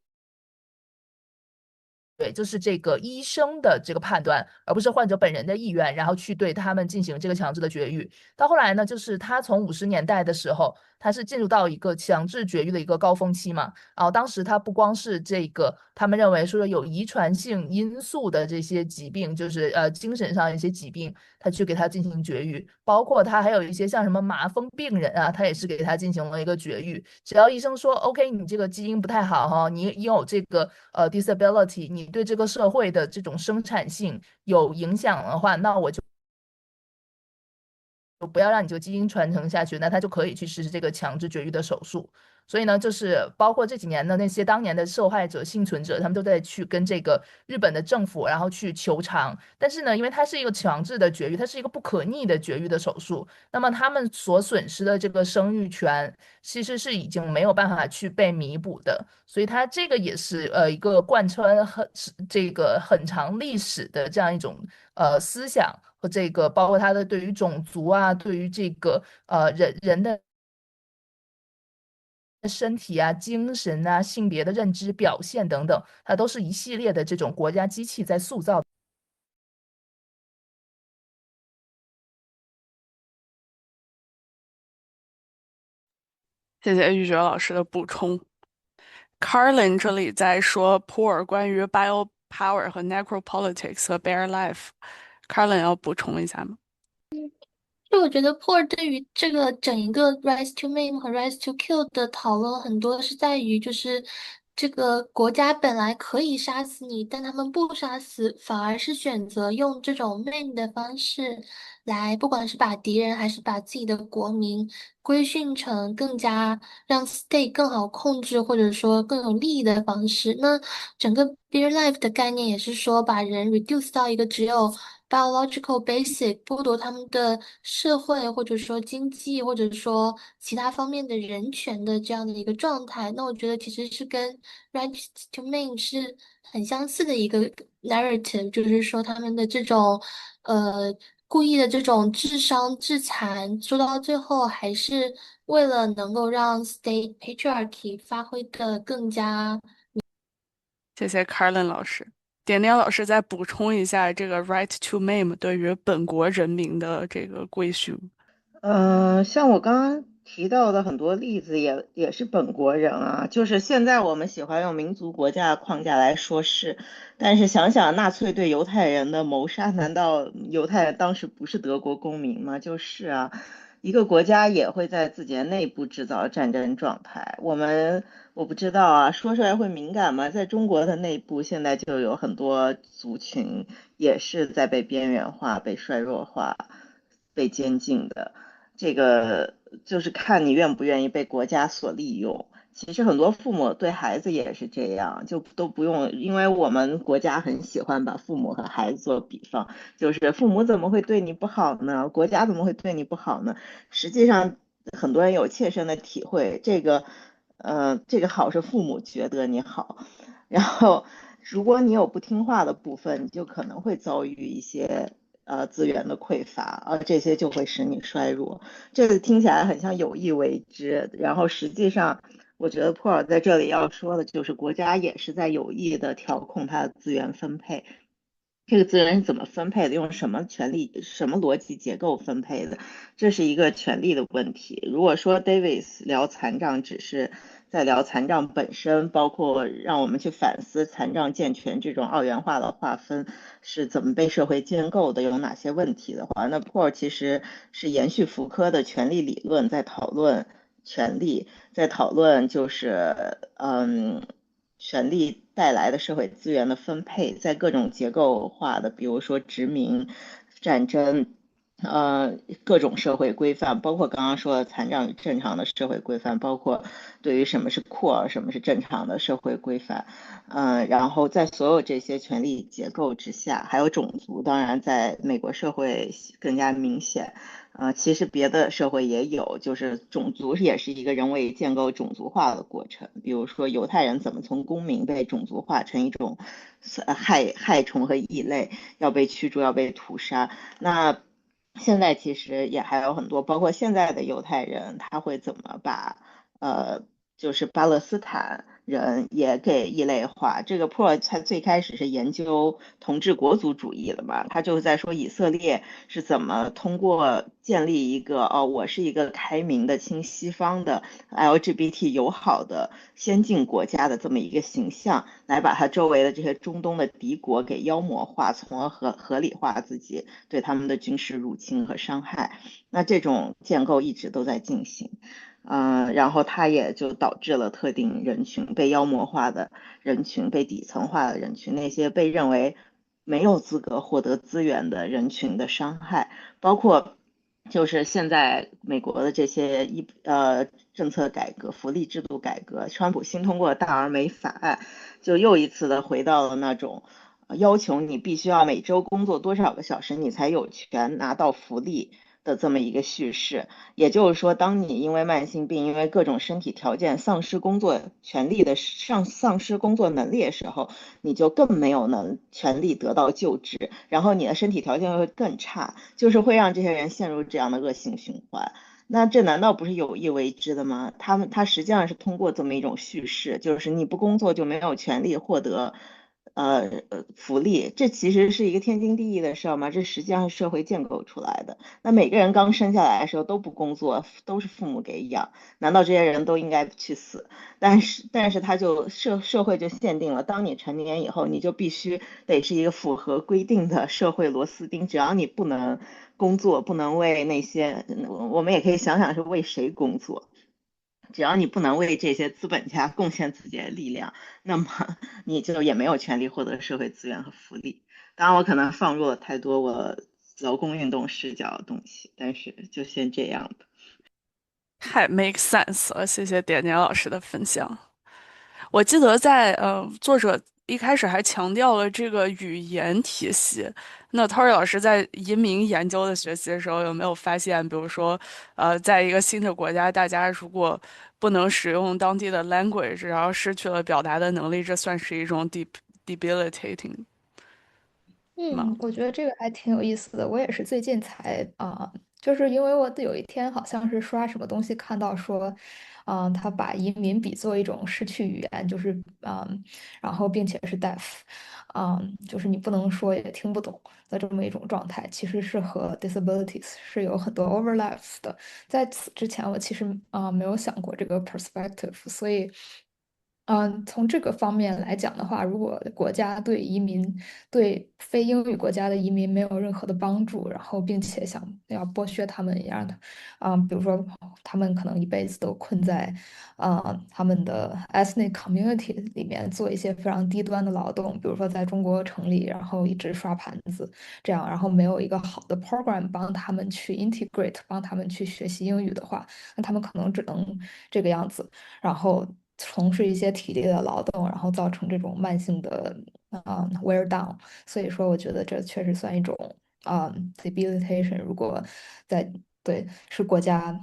对，就是这个医生的这个判断，而不是患者本人的意愿，然后去对他们进行这个强制的绝育。到后来呢，就是他从50年代的时候，他是进入到一个强制绝育的一个高峰期嘛。然后当时他不光是这个，他们认为说有遗传性因素的这些疾病，就是精神上一些疾病，他去给他进行绝育，包括他还有一些像什么麻风病人啊，他也是给他进行了一个绝育。只要医生说 OK，你这个基因不太好哈，你有这个disability，你对这个社会的这种生产性有影响的话，那我就不要让你这个基因传承下去，那他就可以去实施这个强制绝育的手术。所以呢，就是包括这几年的那些当年的受害者、幸存者，他们都在去跟这个日本的政府，然后去求偿。但是呢，因为它是一个强制的绝育，它是一个不可逆的绝育的手术，那么他们所损失的这个生育权，其实是已经没有办法去被弥补的。所以它这个也是一个贯穿这个很长历史的这样一种思想和这个包括它的对于种族啊，对于这个人的身体啊、精神啊、性别的认知表现等等，它都是一系列的这种国家机器在塑造。谢谢玉珏老师的补充。Carlin 这里在说普尔关于 biopower 和 necropolitics 和 bare life，Carlin 要补充一下吗？就我觉得 Poor 对于这个整一个 Rise to Maim 和 Rise to Kill 的讨论，很多是在于就是这个国家本来可以杀死你，但他们不杀死，反而是选择用这种 Maim 的方式来，不管是把敌人还是把自己的国民规训成更加让 State 更好控制，或者说更有利益的方式。那整个 Beer Life 的概念也是说把人 reduce 到一个只有biological basic 剥夺他们的社会或者说经济或者说其他方面的人权的这样的一个状态，那我觉得其实是跟 Right to Maim 是很相似的一个 narrative，就是说他们的这种故意的这种致伤致残，说到最后还是为了能够让 state patriarchy 发挥的更加。谢谢 Carlin 老师。点点老师再补充一下这个 right to maim 对于本国人民的这个规训。像我刚刚提到的很多例子也是本国人啊，就是现在我们喜欢用民族国家的框架来说事，但是想想纳粹对犹太人的谋杀，难道犹太人当时不是德国公民吗？就是啊，一个国家也会在自己的内部制造战争状态。我不知道啊，说出来会敏感吗？在中国的内部，现在就有很多族群也是在被边缘化、被衰弱化、被监禁的。这个就是看你愿不愿意被国家所利用。其实很多父母对孩子也是这样，就都不用，因为我们国家很喜欢把父母和孩子做比方，就是父母怎么会对你不好呢？国家怎么会对你不好呢？实际上，很多人有切身的体会，这个好是父母觉得你好，然后如果你有不听话的部分，你就可能会遭遇一些资源的匮乏，这些就会使你衰弱。这个听起来很像有意为之，然后实际上，我觉得普尔在这里要说的就是，国家也是在有意的调控它的资源分配。这个资源是怎么分配的？用什么权利、什么逻辑结构分配的？这是一个权利的问题。如果说 Davis 聊残障只是在聊残障本身，包括让我们去反思残障健全这种二元化的划分是怎么被社会建构的，有哪些问题的话，那 Paul 其实是延续福柯的权利理论，在讨论权利，在讨论权力带来的社会资源的分配，在各种结构化的，比如说殖民、战争，各种社会规范，包括刚刚说的残障与正常的社会规范，包括对于什么是酷儿、什么是正常的社会规范，然后在所有这些权力结构之下，还有种族，当然在美国社会更加明显。其实别的社会也有，就是种族也是一个人为建构种族化的过程。比如说犹太人怎么从公民被种族化成一种害虫和异类，要被驱逐，要被屠杀。那现在其实也还有很多，包括现在的犹太人，他会怎么把就是巴勒斯坦人也给异类化。这个 Pro 他最开始是研究同治国族主义的嘛，他就是在说以色列是怎么通过建立一个我是一个开明的亲西方的 LGBT 友好的先进国家的这么一个形象，来把他周围的这些中东的敌国给妖魔化，从而合理化自己对他们的军事入侵和伤害。那这种建构一直都在进行。然后它也就导致了特定人群被妖魔化的人群、被底层化的人群、那些被认为没有资格获得资源的人群的伤害，包括就是现在美国的这些政策改革、福利制度改革，川普新通过的大而美法案，就又一次的回到了那种要求你必须要每周工作多少个小时，你才有权拿到福利的这么一个叙事。也就是说，当你因为慢性病、因为各种身体条件丧失工作权利的丧失工作能力的时候，你就更没有权利得到救治，然后你的身体条件会更差，就是会让这些人陷入这样的恶性循环。那这难道不是有意为之的吗？他实际上是通过这么一种叙事，就是你不工作就没有权利获得福利，这其实是一个天经地义的事儿吗？这实际上是社会建构出来的。那每个人刚生下来的时候都不工作，都是父母给养，难道这些人都应该去死？但是他就社会就限定了，当你成年以后，你就必须得是一个符合规定的社会螺丝钉，只要你不能工作，不能为那些，我们也可以想想是为谁工作。只要你不能为这些资本家贡献自己的力量，那么你就也没有权利获得社会资源和福利。当然，我可能放入了太多我劳工运动视角的东西，但是就先这样吧。太 make sense 了，谢谢点点老师的分享。我记得在作者一开始还强调了这个语言体系。那 Tori 老师在移民研究的学习的时候，有没有发现，比如说，在一个新的国家，大家如果不能使用当地的 language，然后失去了表达的能力，这算是一种 debilitating 吗？我觉得这个还挺有意思的。我也是最近才就是因为我有一天好像是刷什么东西看到说，他把移民比作一种失去语言，就是然后并且是 deaf，就是你不能说也听不懂的这么一种状态，其实是和 disabilities 是有很多 overlaps 的。在此之前，我其实没有想过这个 perspective，所以。从这个方面来讲的话，如果国家对移民、对非英语国家的移民没有任何的帮助，然后并且想要剥削他们一样的，比如说他们可能一辈子都困在，他们的 ethnic community 里面做一些非常低端的劳动，比如说在中国城里，然后一直刷盘子这样，然后没有一个好的 program 帮他们去 integrate，帮他们去学习英语的话，那他们可能只能这个样子。然后从事一些体力的劳动，然后造成这种慢性的wear down。所以说，我觉得这确实算一种debilitation。如果在对是国家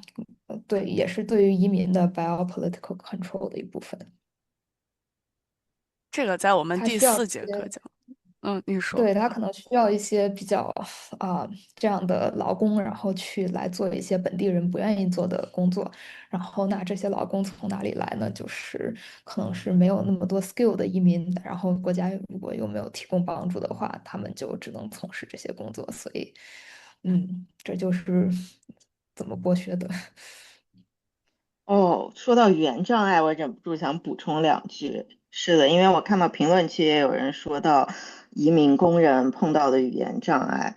对也是对于移民的 biopolitical control 的一部分，这个在我们第它需要一四节课些讲。你说。对，他可能需要一些比较这样的劳工，然后去来做一些本地人不愿意做的工作。然后那这些劳工从哪里来呢？就是可能是没有那么多 skill 的移民，然后国家如果又没有提供帮助的话，他们就只能从事这些工作。所以，这就是怎么剥削的。哦，说到语言障碍，我忍不住想补充两句。是的，因为我看到评论区也有人说到移民工人碰到的语言障碍。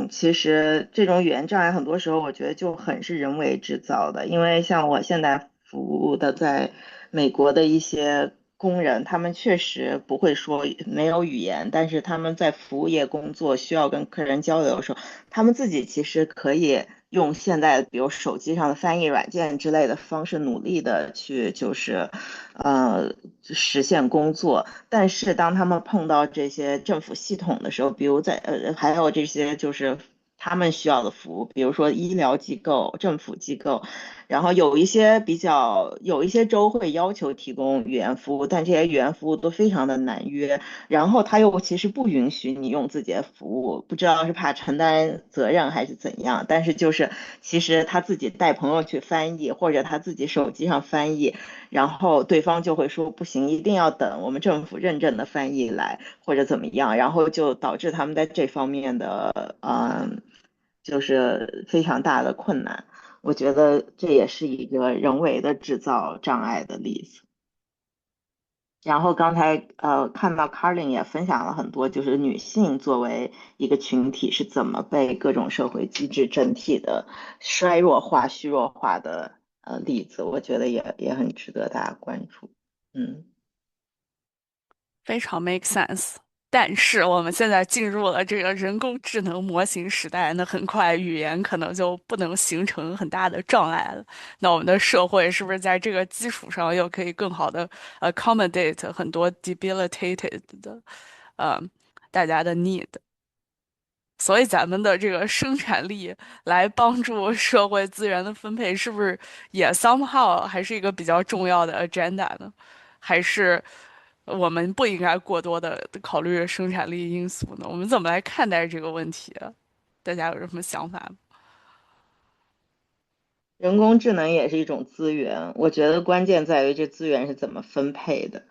其实这种语言障碍很多时候我觉得就很是人为制造的，因为像我现在服务的在美国的一些工人，他们确实不会说没有语言，但是他们在服务业工作需要跟客人交流的时候，他们自己其实可以用现在比如手机上的翻译软件之类的方式努力的去实现工作。但是当他们碰到这些政府系统的时候，比如还有这些就是他们需要的服务，比如说医疗机构、政府机构，然后有一些州会要求提供语言服务，但这些语言服务都非常的难约。然后他又其实不允许你用自己的服务，不知道是怕承担责任还是怎样，但是就是其实他自己带朋友去翻译，或者他自己手机上翻译，然后对方就会说不行，一定要等我们政府认证的翻译来，或者怎么样，然后就导致他们在这方面的就是非常大的困难。我觉得这也是一个人为的制造障碍的例子。然后刚才看到 Carlin 也分享了很多，就是女性作为一个群体是怎么被各种社会机制整体的衰弱化、虚弱化的例子，我觉得也很值得大家关注。嗯。非常 make sense。但是我们现在进入了这个人工智能模型时代，那很快语言可能就不能形成很大的障碍了。那我们的社会是不是在这个基础上又可以更好的accommodate 很多 debilitated 的呃大家的 need？所以咱们的这个生产力来帮助社会资源的分配，是不是也 somehow 还是一个比较重要的 agenda 呢？还是我们不应该过多的考虑生产力因素呢？我们怎么来看待这个问题啊？大家有什么想法吗？人工智能也是一种资源，我觉得关键在于这资源是怎么分配的，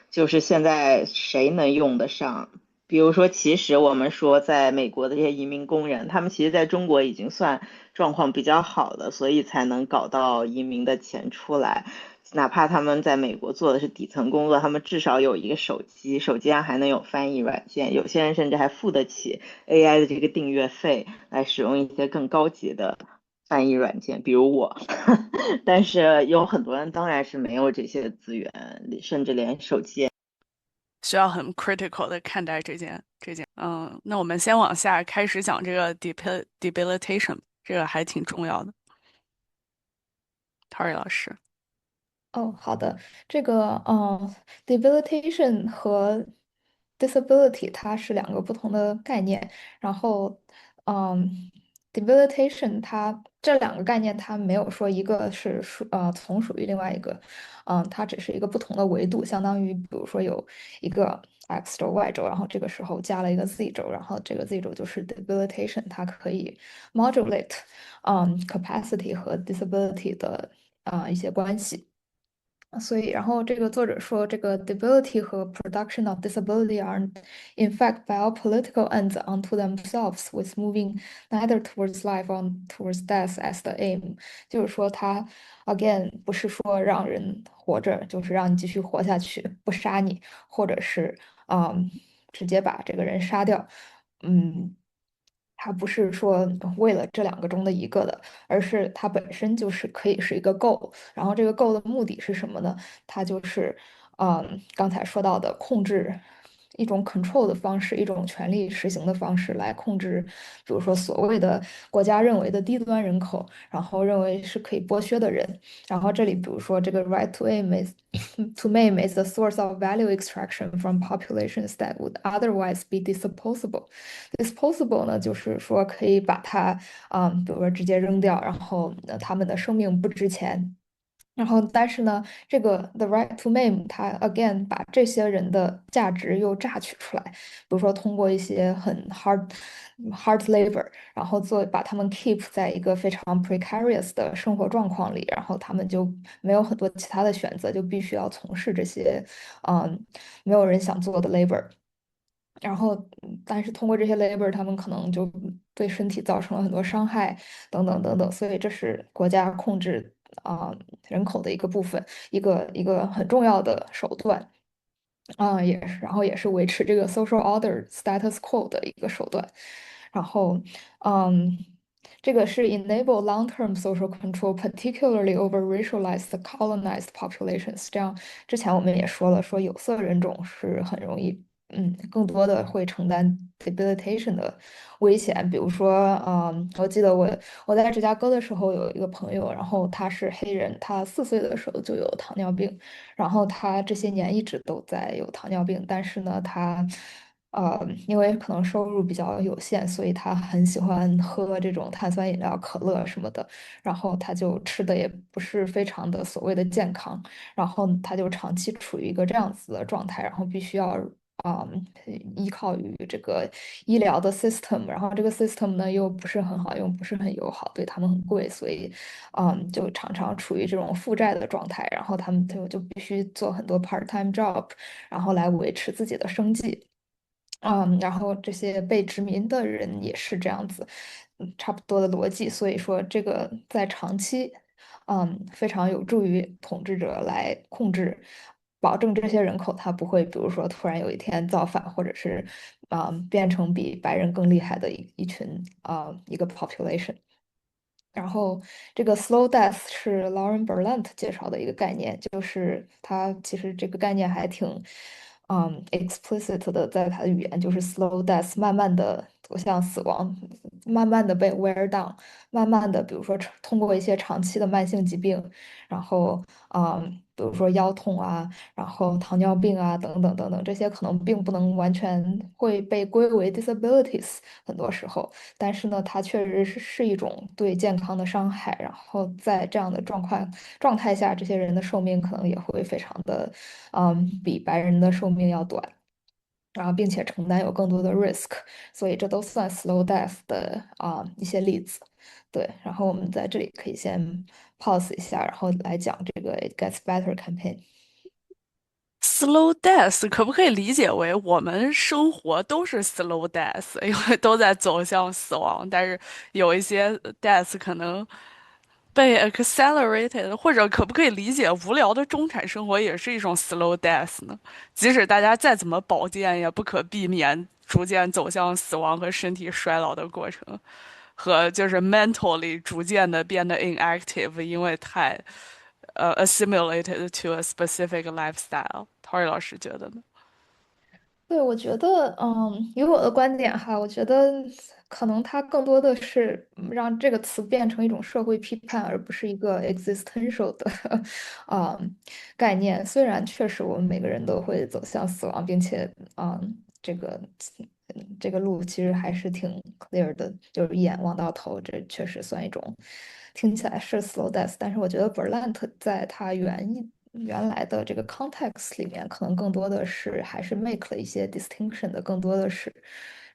就是现在谁能用得上。比如说，其实我们说在美国的这些移民工人，他们其实在中国已经算状况比较好的，所以才能搞到移民的钱出来。哪怕他们在美国做的是底层工作，他们至少有一个手机，手机上还能有翻译软件，有些人甚至还付得起 AI 的这个订阅费来使用一些更高级的翻译软件，比如我。但是有很多人当然是没有这些资源，甚至连手机。需要很 critical 的看待这件。那我们先往下开始讲这个 debilitation，这个还挺重要的。Tori 老师。哦，好的，这个debilitation 和 disability 它是两个不同的概念，然后debilitation 它这两个概念它没有说一个是从属于另外一个，它只是一个不同的维度，相当于比如说有一个 x 轴、y 轴，然后这个时候加了一个 z 轴，然后这个 z 轴就是 debilitation，它可以 modulate capacity 和 disability 的一些关系。所以，然后这个作者说，这个 debility 和 production of disability are in fact biopolitical ends unto themselves, with moving neither towards life or towards death as the aim。就是说，它 again 不是说让人活着，就是让你继续活下去，不杀你，或者是直接把这个人杀掉。嗯，它不是说为了这两个中的一个的，而是它本身就是可以是一个 goal。然后这个 goal 的目的是什么呢？它就是，刚才说到的控制一种 control 的方式，一种权力实行的方式来控制，比如说所谓的国家认为的低端人口，然后认为是可以剥削的人。然后这里比如说这个 right to aim is to maim is the source of value extraction from populations that would otherwise be disposable。disposable 呢，就是说可以把它，比如说直接扔掉，然后他们的生命不值钱。然后，但是呢，这个 the right to maim，它 again 把这些人的价值又榨取出来，比如说通过一些很 hard labor，然后把他们 keep 在一个非常 precarious 的生活状况里，然后他们就没有很多其他的选择，就必须要从事这些没有人想做的 labor。然后，但是通过这些 labor，他们可能就对身体造成了很多伤害，等等等等，所以这是国家控制人口的一个部分，一个很重要的手段。也是，然后也是维持这个 social order status quo 的一个手段。然后，嗯，这个是 enable long-term social control, particularly over racialized colonized populations。这样，之前我们也说了，说有色人种是很容易，更多的会承担 debilitation 的危险。比如说，我记得我在芝加哥的时候有一个朋友，然后他是黑人，他4岁的时候就有糖尿病。然后他这些年一直都在有糖尿病，但是呢，他因为可能收入比较有限，所以他很喜欢喝这种碳酸饮料、可乐什么的，然后他就吃的也不是非常的所谓的健康，然后他就长期处于一个这样子的状态，然后必须要。依靠于这个医疗的 system，然后这个 system 呢又不是很好用，不是很友好，对他们很贵，所以就常常处于这种负债的状态，然后他们就必须做很多 part-time job，然后来维持自己的生计。然后这些被殖民的人也是这样子，差不多的逻辑。所以说，这个在长期，非常有助于统治者来控制，保证这些人口他不会，比如说突然有一天造反，或者是，变成比白人更厉害的一群一个 population。然后这个 slow death 是 Lauren Berlant 介绍的一个概念，就是它其实这个概念还挺 explicit 的在他的语言就是 slow death，慢慢的走向死亡，慢慢的被 wear down，慢慢的，比如说通过一些长期的慢性疾病，然后比如说腰痛啊，然后糖尿病啊，等等等等，这些可能并不能完全会被归为 disabilities，很多时候。但是呢，它确实是一种对健康的伤害。然后在这样的状态下，这些人的寿命可能也会非常的，比白人的寿命要短，然后并且承担有更多的 risk，所以这都算 slow death 的一些例子。对，然后我们在这里可以先 pause 一下，然后来讲这个 It Gets Better campaign。Slow death 可不可以理解为我们生活都是 slow death，因为都在走向死亡，但是有一些death 可能被 accelerated，或者可不可以理解无聊的中产生活也是一种 slow death 呢？即使大家再怎么保健，也不可避免逐渐走向死亡和身体衰老的过程，和就是 mentally 逐渐的变得 inactive，因为太assimilated to a specific lifestyle。Tori 老师觉得呢？对，我觉得，以我的观点哈，我觉得可能它更多的是让这个词变成一种社会批判，而不是一个 existential 的，概念。虽然确实我们每个人都会走向死亡，并且，这个这个路其实还是挺 clear 的，就是一眼望到头，这确实算一种听起来是 slow death，但是我觉得 Berlant 在它原来的这个 context 里面，可能更多的是还是 make 了一些 distinction 的，更多的是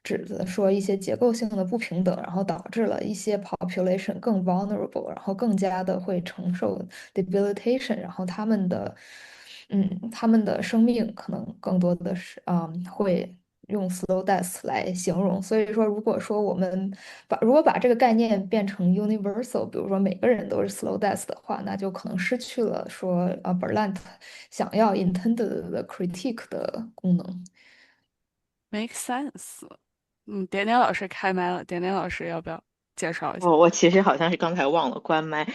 指的说一些结构性的不平等，然后导致了一些 population 更 vulnerable，然后更加的会承受 debilitation，然后他们的生命可能更多的是会用 slow death 来形容。所以说，如果说我们如果把这个概念变成 universal，比如说每个人都是 slow death 的话，那就可能失去了说Berlant 想要 intended 的 critique 的功能。Make sense。点点老师开麦了，点点老师要不要介绍一下？我其实好像是刚才忘了关麦，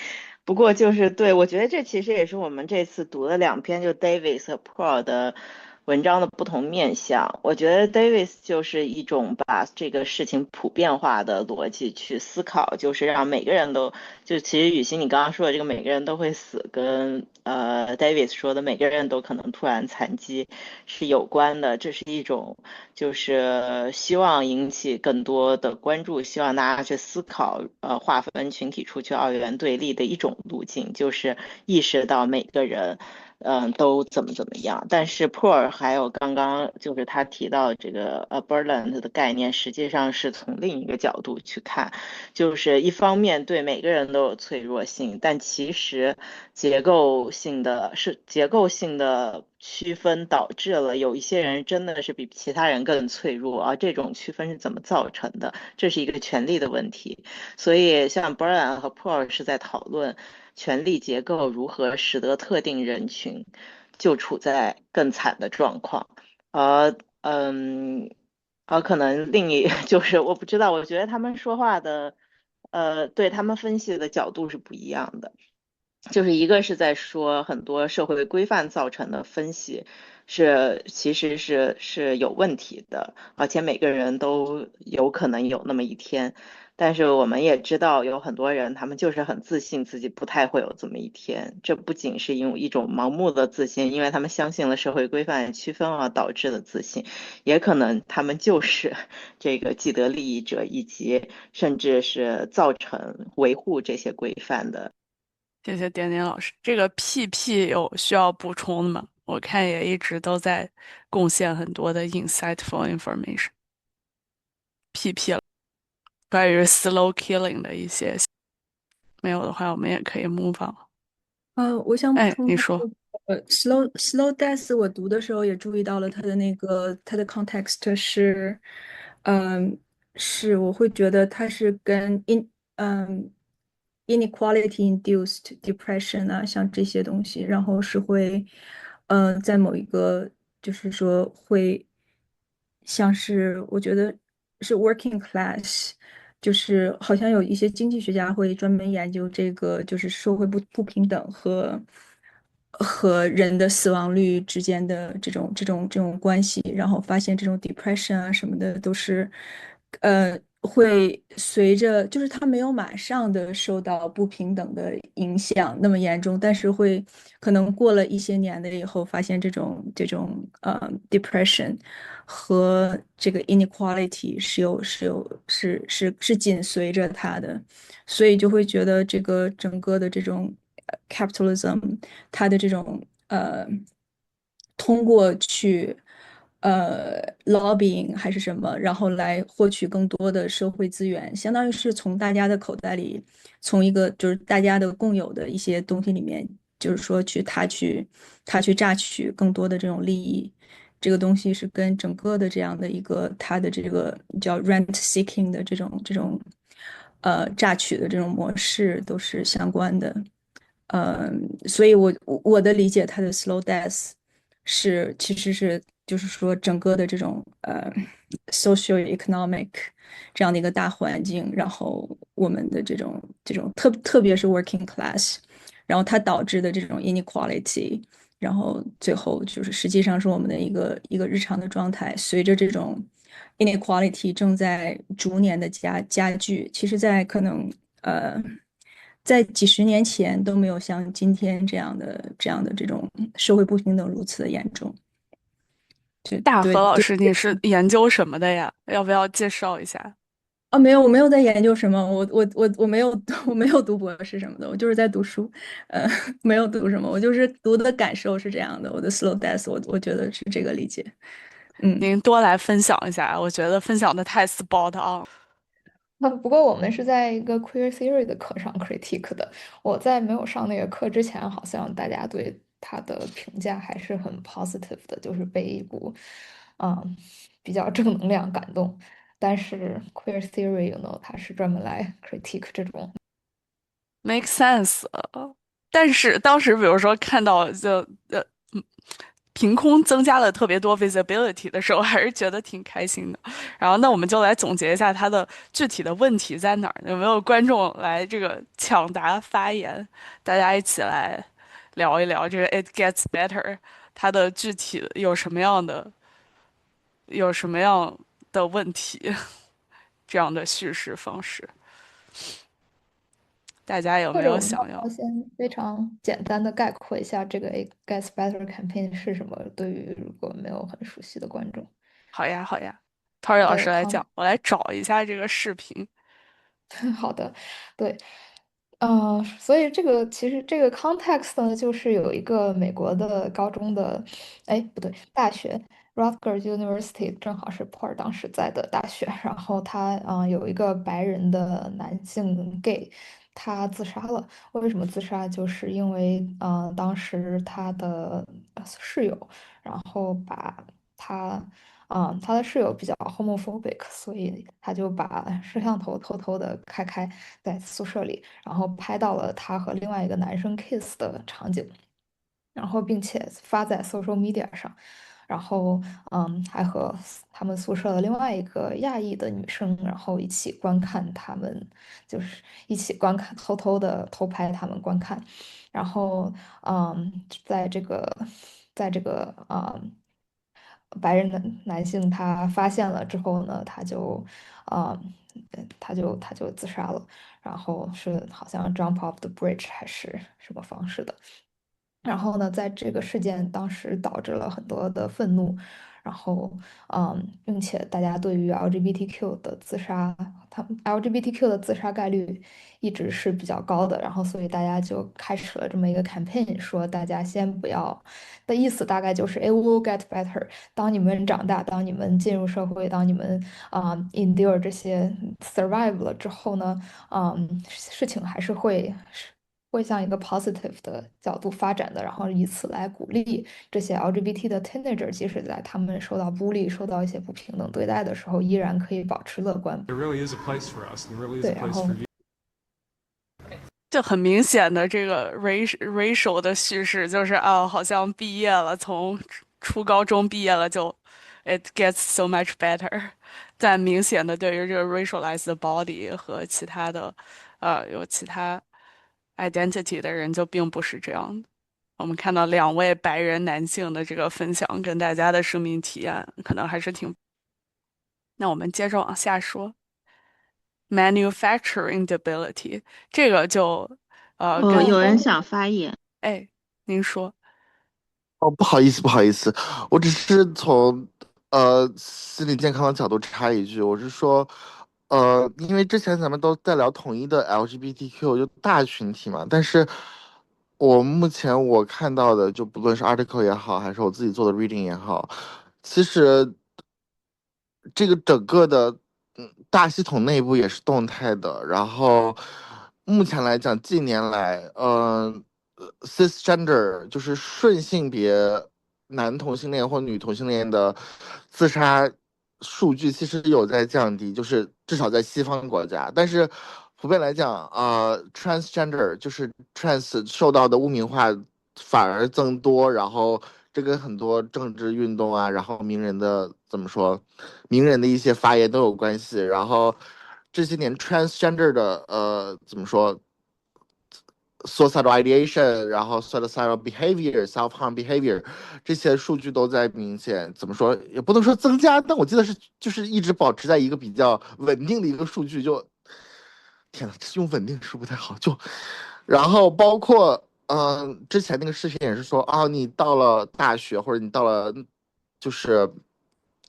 不过就是对，我觉得这其实也是我们这次读了2篇就 Davis 和 Pro 的文章的不同面向。我觉得 Davis 就是一种把这个事情普遍化的逻辑去思考，就是让每个人都，就其实雨欣你刚刚说的这个每个人都会死，跟Davis 说的每个人都可能突然残疾是有关的。这是一种就是希望引起更多的关注，希望大家去思考划分群体出去二元对立的一种路径，就是意识到每个人都怎么样。但是 Poor 还有刚刚就是他提到这个Berlant 的概念，实际上是从另一个角度去看，就是一方面对每个人都有脆弱性，但其实结构性的区分导致了有一些人真的是比其他人更脆弱，而这种区分是怎么造成的？这是一个权力的问题。所以像 Berlant 和 Poor 是在讨论权力结构如何使得特定人群就处在更惨的状况，而可能另一就是我不知道，我觉得他们说话的，对他们分析的角度是不一样的。就是一个是在说很多社会规范造成的分析其实是有问题的，而且每个人都有可能有那么一天。但是我们也知道有很多人，他们就是很自信自己不太会有这么一天。这不仅是因为一种盲目的自信，因为他们相信了社会规范区分而导致的自信，也可能他们就是这个既得利益者，以及甚至是造成维护这些规范的。谢谢点点老师。这个 PP 有需要补充的吗？我看也一直都在贡献很多的 insightful information。PP 了，关于 slow killing 的一些，没有的话，我们也可以 move on。我想补哎，充一下，你说。slow death，我读的时候也注意到了它的 context 是，嗯，是我会觉得它是跟inequality induced depression 啊，像这些东西，然后是会，在某一个就是说会像是我觉得是 working class。就是好像有一些经济学家会专门研究这个，就是社会不平等和和人的死亡率之间的这种关系，然后发现这种 depression 啊什么的都是，会随着就是他没有马上的受到不平等的影响那么严重，但是会可能过了一些年的以后，发现这种depression 和这个 inequality 是紧随着他的。所以就会觉得这个整个的这种capitalism，它的这种通过去lobbying 还是什么，然后来获取更多的社会资源，相当于是从大家的口袋里，从一个就是大家的共有的一些东西里面，就是说他去榨取更多的这种利益。这个东西是跟整个的这样的一个它的这个叫 rent seeking 的这种榨取的这种模式都是相关的。所以我的理解，它的 slow death 其实是就是说整个的这种socio-economic 这样的一个大环境，然后我们的这种特别是 working class，然后它导致的这种 inequality，然后最后就是实际上是我们的一个日常的状态，随着这种 inequality 正在逐年的加剧，其实在可能呃。在几十年前都没有像今天这样的这种社会不平等如此的严重。就大对对。何老师，你是研究什么的呀？要不要介绍一下？啊，没有，我没有在研究什么，我没有我没有读博士什么的，我就是在读书，呃，没有读什么，我就是读的感受是这样的，我的 slow death，我觉得是这个理解。嗯。您多来分享一下，我觉得分享的太 spot on 了。不过我们是在一个 queer theory 的课上 critique 的。我在没有上那个课之前，好像大家对他的评价还是很 positive 的，就是被一股比较正能量感动。但是 queer theory，它是专门来 critique 这种。make sense。但是当时比如说看到嗯凭空增加了特别多 visibility 的时候，还是觉得挺开心的。然后那我们就来总结一下它的具体的问题在哪儿，有没有观众来这个抢答发言，大家一起来聊一聊这个 It Gets Better 它的具体有什么样的问题，这样的叙事方式，大家有没或者我们要有想要？不要先非常简单的概括一下这个 It Gets Better campaign 是什么？对于如果没有很熟悉的观众好呀，好呀，Tori 老师的 来 con。讲，我来找一下这个视频。好的，对，所以其实这个 context 呢，就是有一个美国的高中的，哎，不对，大学 Rutgers University 正好是 Paul 当时在的大学，然后他有一个白人的男性 gay，他自杀了。为什么自杀？就是因为当时他的室友，然后把他。他的室友比较 homophobic，所以他就把摄像头偷偷的开在宿舍里，然后拍到了他和另外一个男生 kiss 的场景，然后并且发在 social media 上，然后还和他们宿舍的另外一个亚裔的女生，然后一起观看他们，就是一起观看，偷偷的偷拍他们观看，然后在这个白人的男性他发现了之后呢，啊、他就自杀了，然后是好像 jump off the bridge 还是什么方式的。然后呢，在这个事件当时导致了很多的愤怒，然后并且大家对于 LGBTQ 的自杀，LGBTQ 的自杀概率一直是比较高的，然后所以大家就开始了这么一个 campaign，说大家先不要，的意思大概就是 it will get better。当你们长大，当你们进入社会，当你们endure 这些 survive 了之后呢，事情还是会向一个 positive 的角度发展的，然后以此来鼓励这些 LGBT 的 teenager，即使在他们受到孤立、受到一些不平等对待的时候，依然可以保持乐观。There really is a place for us, and there really is 对，a 然 place 后 for you. 就很明显的这个 racial 的叙事，就是啊，好像毕业了，从初高中毕业了就 it gets so much better。但明显的对于这个 racialized body 和其他的有其他 identity 的人就并不是这样的。我们看到2位白人男性的这个分享，跟大家的生命体验，可能还是挺……那我们接着往下说，manufacturing debility 这个就哦，跟有人想发言。哎，您说。哦，不好意思，不好意思，我只是从心理健康的角度插一句，我是说，因为之前咱们都在聊统一的 LGBTQ 就大群体嘛，但是我目前我看到的，就不论是 article 也好，还是我自己做的 reading 也好，其实这个整个的大系统内部也是动态的，然后目前来讲，近年来，cisgender 就是顺性别男同性恋或女同性恋的自杀数据其实有在降低，就是至少在西方国家，但是普遍来讲，transgender 就是 trans 受到的污名化反而增多，然后这跟很多政治运动啊，然后名人的怎么说，名人的一些发言都有关系，然后这些年 transgender 的怎么说？suicidal ideation，然后 suicidal behavior、self harm behavior 这些数据都在明显，怎么说也不能说增加，但我记得是就是一直保持在一个比较稳定的一个数据，就天呐，用稳定是不太好，就然后包括之前那个视频也是说啊，你到了大学或者你到了就是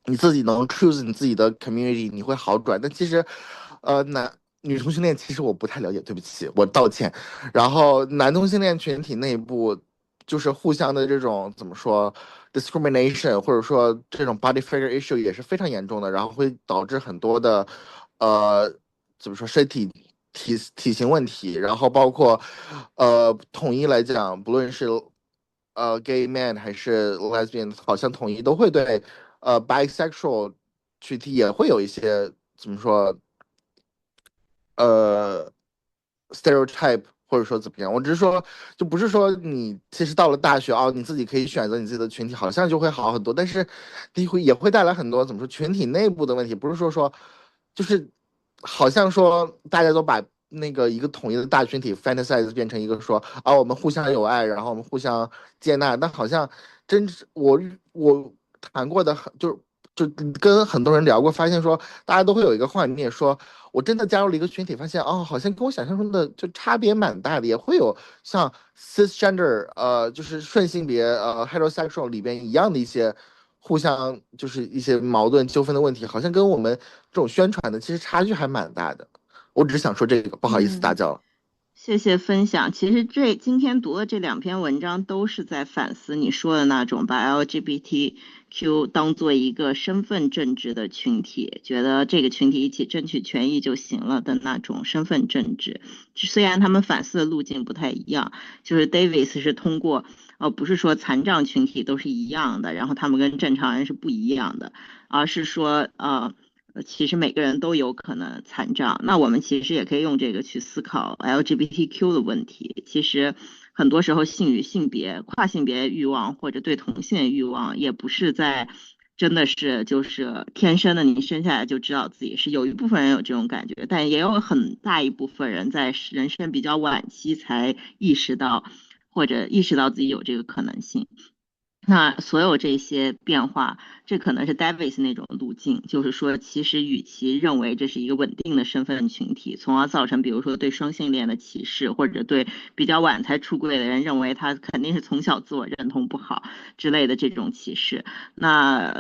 你自己能 choose 你自己的 community，你会好转。但其实，女同性恋其实我不太了解，对不起，我道歉。然后男同性恋群体内部就是互相的这种怎么说 discrimination，或者说这种 body figure issue 也是非常严重的，然后会导致很多的呃怎么说身体体型问题，然后包括统一来讲，不论是gay man 还是 lesbian，好像统一都会对bisexual 群体也会有一些怎么说呃 stereotype，或者说怎么样。我只是说，就不是说你其实到了大学哦，你自己可以选择你自己的群体，好像就会好很多。但是也会带来很多怎么说群体内部的问题，不是说就是好像说大家都把那个一个统一的大群体 fantasize 变成一个说啊，我们互相有爱，然后我们互相接纳，但好像真我谈过的就跟很多人聊过，发现说大家都会有一个幻灭，说我真的加入了一个群体，发现哦，好像跟我想象中的就差别蛮大的，也会有像 cisgender 就是顺性别heterosexual 里边一样的一些互相就是一些矛盾纠纷的问题，好像跟我们这种宣传的其实差距还蛮大的。我只是想说这个，不好意思打搅了。谢谢分享。其实今天读的这2篇文章都是在反思你说的那种把 LGBTQ 当做一个身份政治的群体，觉得这个群体一起争取权益就行了的那种身份政治。虽然他们反思的路径不太一样，就是 Davis 是通过不是说残障群体都是一样的，然后他们跟正常人是不一样的，而是说其实每个人都有可能残障，那我们其实也可以用这个去思考 LGBTQ 的问题。其实很多时候性与性别、跨性别欲望或者对同性欲望，也不是在真的是就是天生的，你生下来就知道自己是。有一部分人有这种感觉，但也有很大一部分人在人生比较晚期才意识到或者意识到自己有这个可能性。那所有这些变化，这可能是 Davis 那种路径，就是说，其实与其认为这是一个稳定的身份群体，从而造成比如说对双性恋的歧视，或者对比较晚才出柜的人认为他肯定是从小自我认同不好之类的这种歧视，那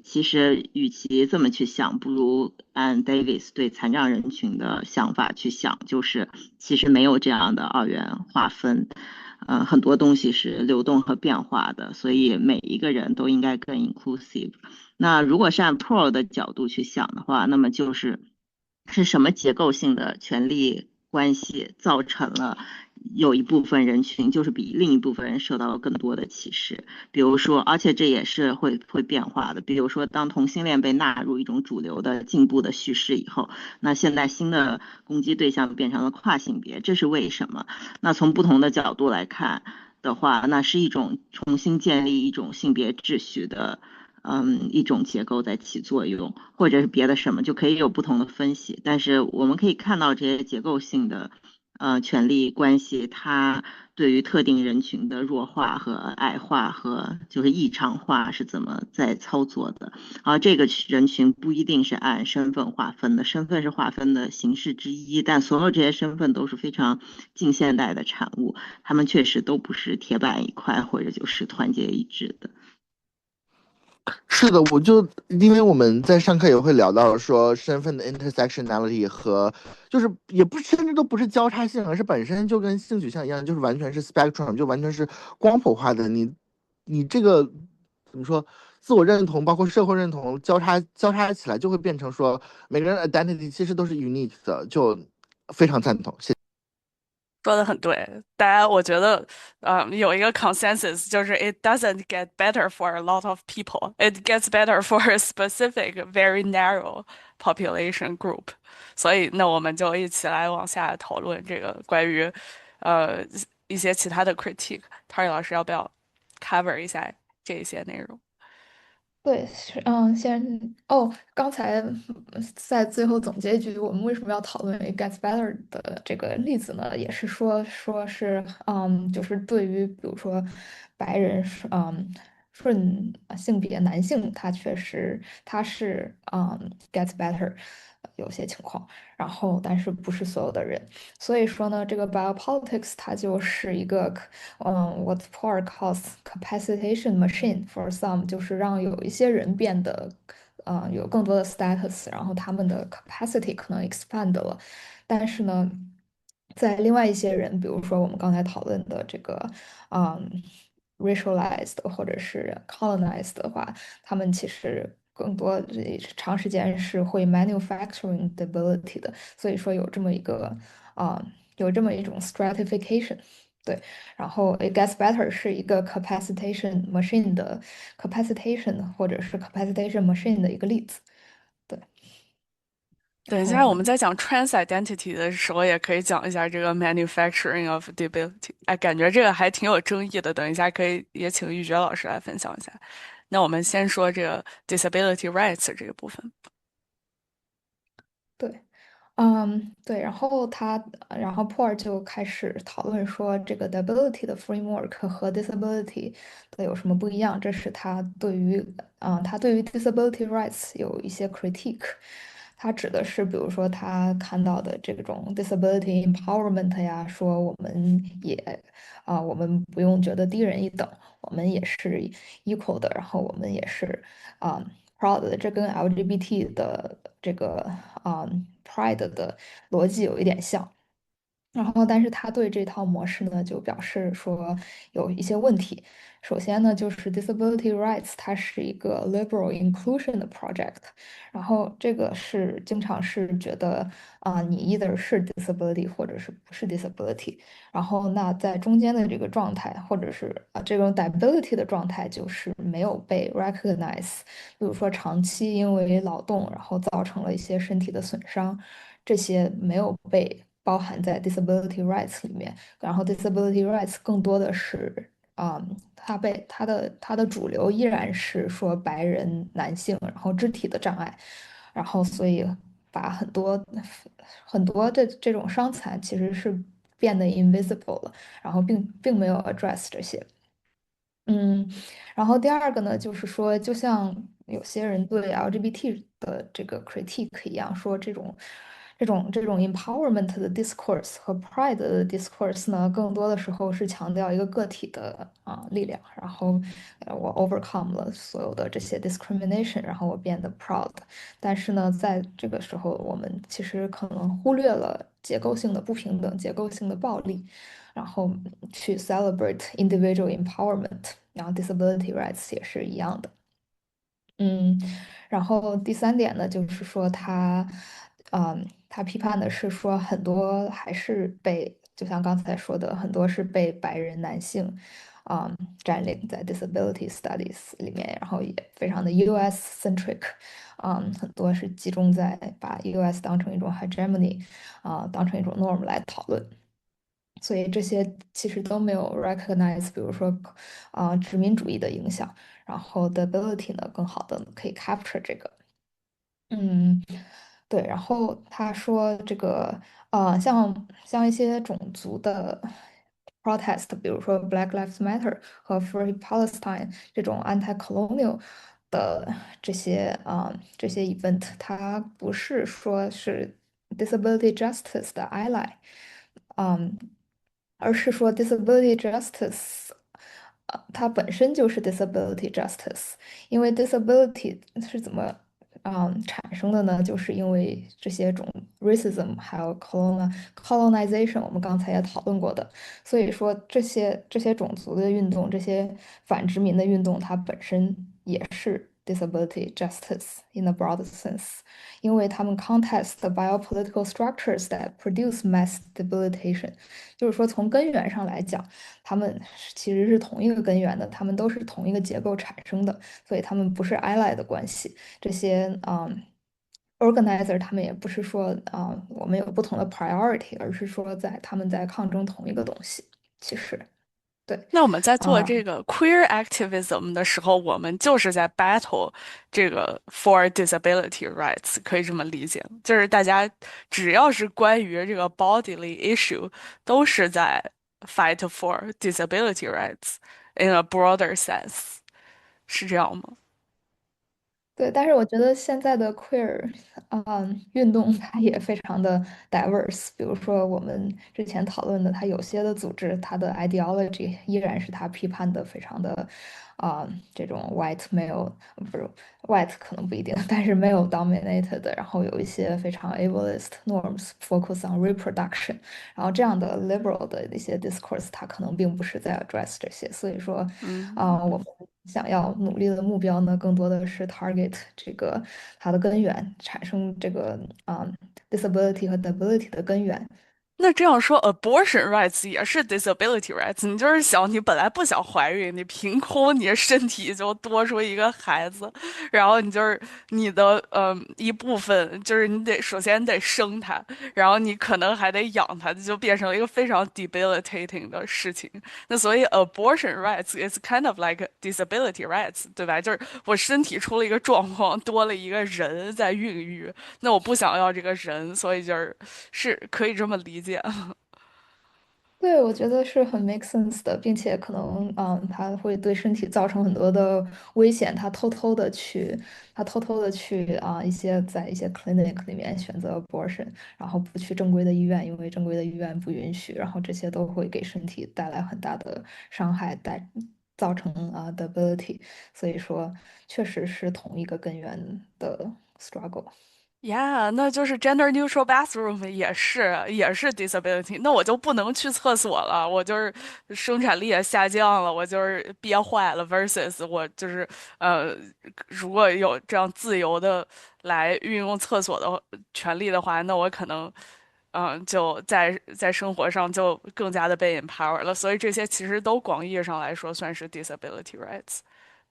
其实与其这么去想，不如按 Davis 对残障人群的想法去想，就是其实没有这样的二元划分。很多东西是流动和变化的，所以每一个人都应该更 inclusive。那如果是按 Pro 的角度去想的话，那么是什么结构性的权利关系造成了有一部分人群就是比另一部分人受到了更多的歧视？比如说，而且这也是会变化的。比如说，当同性恋被纳入一种主流的进步的叙事以后，那现在新的攻击对象变成了跨性别，这是为什么？那从不同的角度来看的话，那是一种重新建立一种性别秩序的一种结构在起作用，或者是别的什么，就可以有不同的分析。但是我们可以看到这些结构性的权力关系，它对于特定人群的弱化和矮化和就是异常化是怎么在操作的。这个人群不一定是按身份划分的，身份是划分的形式之一，但所有这些身份都是非常近现代的产物，他们确实都不是铁板一块或者就是团结一致的。是的，因为我们在上课也会聊到说身份的 intersectionality 和就是也不甚至都不是交叉性，而是本身就跟性取向一样，就是完全是 spectrum，就完全是光谱化的。你这个怎么说？自我认同包括社会认同交叉起来，就会变成说每个人 identity 其实都是 unique 的，就非常赞同。谢谢。说的很对，大家我觉得，有一个 consensus 就是 it doesn't get better for a lot of people, it gets better for a specific very narrow population group。所以，那我们就一起来往下讨论这个关于，呃，一些其他的 critique。Tari 老师要不要 cover 一下这一些内容？对，是刚才在最后总结一句，我们为什么要讨论 "It Gets Better" 的这个例子呢？也是说是，就是对于比如说白人顺性别男性，他确实他是gets better，有些情况，然后但是不是所有的人。所以说呢，这个 biopolitics 它就是一个what Paul calls capacitation machine for some，就是让有一些人变得有更多的 status，然后他们的 capacity 可能 expand 了，但是呢，在另外一些人，比如说我们刚才讨论的这个racialized 或者是 colonized 的话，他们其实更多长时间是会 manufacturing the ability 的，所以说啊、有这么一种 stratification。对，然后 it gets better 是一个 capacitation machine 的 capacitation 或者是 capacitation machine 的一个例子。对，然等一下，后我们在讲 trans identity 的时候，也可以讲一下这个 manufacturing of disability。哎，感觉这个还挺有争议的。等一下可以也请玉珏老师来分享一下。那我们先说这个 disability rights 这个部分。对。对，然后 Paul 就开始讨论说，这个 disability 的 framework 和 disability 的有什么不一样？这是他对于 disability rights 有一些 critique。他指的是，比如说他看到的这种 disability empowerment 呀，说我们不用觉得低人一等，我们也是 equal 的，然后我们也是啊、proud 的，这跟 LGBT 的这个pride 的逻辑有一点像。然后，但是他对这套模式呢，就表示说有一些问题。首先呢，就是 disability rights，它是一个 liberal inclusion 的 project，然后这个是经常是觉得你 either 是 disability 或者是不是 disability，然后那在中间的这个状态，或者是这种 disability 的状态，就是没有被 recognize，比如说长期因为劳动，然后造成了一些身体的损伤。这些没有被包含在 disability rights 里面，然后 disability rights 更多的是它的主流依然是说白人男性，然后肢体的障碍，然后所以把很多的这种伤残其实是变得 invisible 了，然后并没有 address 这些。嗯，然后第二个呢，就是说，就像有些人对 LGBT 的这个 critique 一样，说这种 empowerment 的 discourse 和 pride 的 discourse 呢，更多的时候是强调一个个体的力量，然后我 overcome 了所有的这些 discrimination，然后我变得 proud。但是呢，在这个时候，我们其实可能忽略了结构性的不平等、结构性的暴力。然后去 celebrate individual empowerment，然后 disability rights 也是一样的。嗯，然后第三点呢，就是说他批判的是说很多还是被，就像刚才说的，很多是被白人男性，占领在 disability studies 里面，然后也非常的 US centric，很多是集中在把 US 当成一种 hegemony，当成一种 norm 来讨论。所以这些其实都没有 recognize，比如说，殖民主义的影响，然后 the ability 呢更好的可以 capture 这个。嗯，对，然后他说这个像一些种族的 protest，比如说 Black Lives Matter 和 Free Palestine 这种 anti-colonial 的这些 event，它不是说是 disability justice 的 ally，嗯，而是说 disability justice，它本身就是 disability justice。因为 disability 是怎么产生的呢？就是因为这些种 racism 还有 colonization，我们刚才也讨论过的。所以说这些种族的运动，这些反殖民的运动，它本身也是 disability justice in a broad sense，因为他们 contest the biopolitical structures that produce mass debilitation，就是说从根源上来讲。它们其实是同一个根源的，它们都是同一个结构产生的，所以它们不是 ally 的关系。这些organizer 他们也不是说我们有不同的 priority，而是说他们在抗争同一个东西。其实对那我们在做啊、这个 queer activism 的时候，我们就是在 battle 这个 for disability rights，可以这么理解，就是大家只要是关于这个 bodily issue，都是在 fight for disability rights in a broader sense，是这样吗？对，但是我觉得现在的 queer，运动它也非常的 diverse。比如说我们之前讨论的，它有些的组织，它的 ideology 依然是它批判的非常的，这种 white male，不是 white 可能不一定，但是 male dominated 的，然后有一些非常 ableist norms focus on reproduction，然后这样的 liberal 的一些 discourse，它可能并不是在 address 这些，所以说，我嗯。们想要努力的目标呢，更多的是 target 这个它的根源，产生这个disability 和 debility 的根源。那这样说，abortion rights 也是 disability rights。你就是想，你本来不想怀孕，你凭空你的身体就多出一个孩子，然后你就是你的一部分，就是你得首先得生他，然后你可能还得养他，这就变成了一个非常 debilitating 的事情。那所以 abortion rights is kind of like disability rights，对吧？就是我身体出了一个状况，多了一个人在孕育，那我不想要这个人，所以是可以这么理解。对，我觉得是很 make sense 的，并且可能，它会对身体造成很多的危险。他偷偷的去在一些 clinic 里面选择 abortion，然后不去正规的医院，因为正规的医院不允许，然后这些都会给身体带来很大的伤害，造成debility。所以说，确实是同一个根源的 struggle。呀，那就是 gender neutral bathroom 也是 disability，那我就不能去厕所了，我就是生产力也下降了，我就是憋坏了，versus 我就是如果有这样自由的来运用厕所的权利的话，那我可能就在生活上就更加的被 empower 了，所以这些其实都广义上来说算是 disability rights，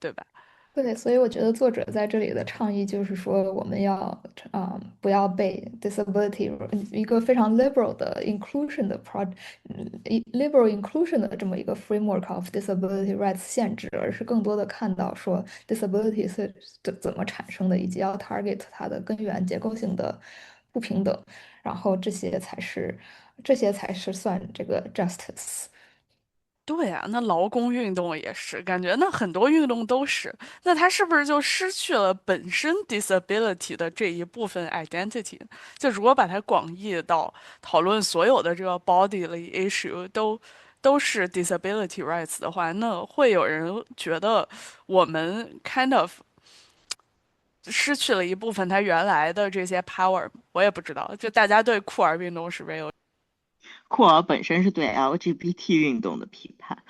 对吧？对，所以我觉得作者在这里的倡议就是说，我们要不要被 disability 一个非常 liberal 的 inclusion 的 liberal inclusion 的这么一个 framework of disability rights 限制，而是更多的看到说 disability 是怎么产生的，以及要 target 它的根源结构性的不平等，然后这些才是算这个 justice。对呀，那劳工运动也是，感觉那很多运动都是，那他是不是就失去了本身 disability 的这一部分 identity？就如果把它广义到讨论所有的这个 bodily issue都是 disability rights 的话，那会有人觉得我们 kind of 失去了一部分它原来的这些 power，我也不知道，就大家对酷儿运动是不是有？库尔本身是对 LGBT 运动的批判，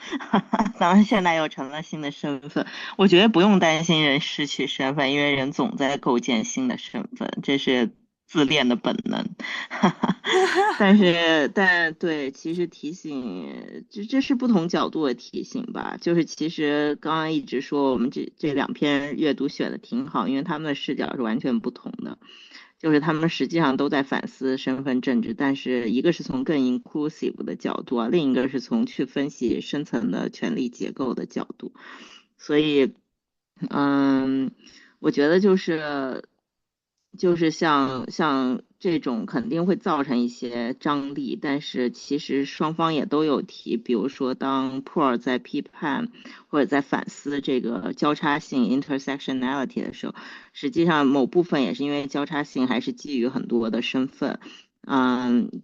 当然现在又成了新的身份。我觉得不用担心人失去身份，因为人总在构建新的身份，这是自恋的本能。但对，其实提醒，这是不同角度的提醒吧。就是其实刚刚一直说我们这两篇阅读选的挺好，因为他们的视角是完全不同的。就是他们实际上都在反思身份政治，但是一个是从更 inclusive 的角度啊，另一个是从去分析深层的权力结构的角度。所以，我觉得就是就是像这种肯定会造成一些张力，但是其实双方也都有提，比如说当 Paul 在批判或者在反思这个交叉性 intersectionality 的时候，实际上某部分也是因为交叉性还是基于很多的身份。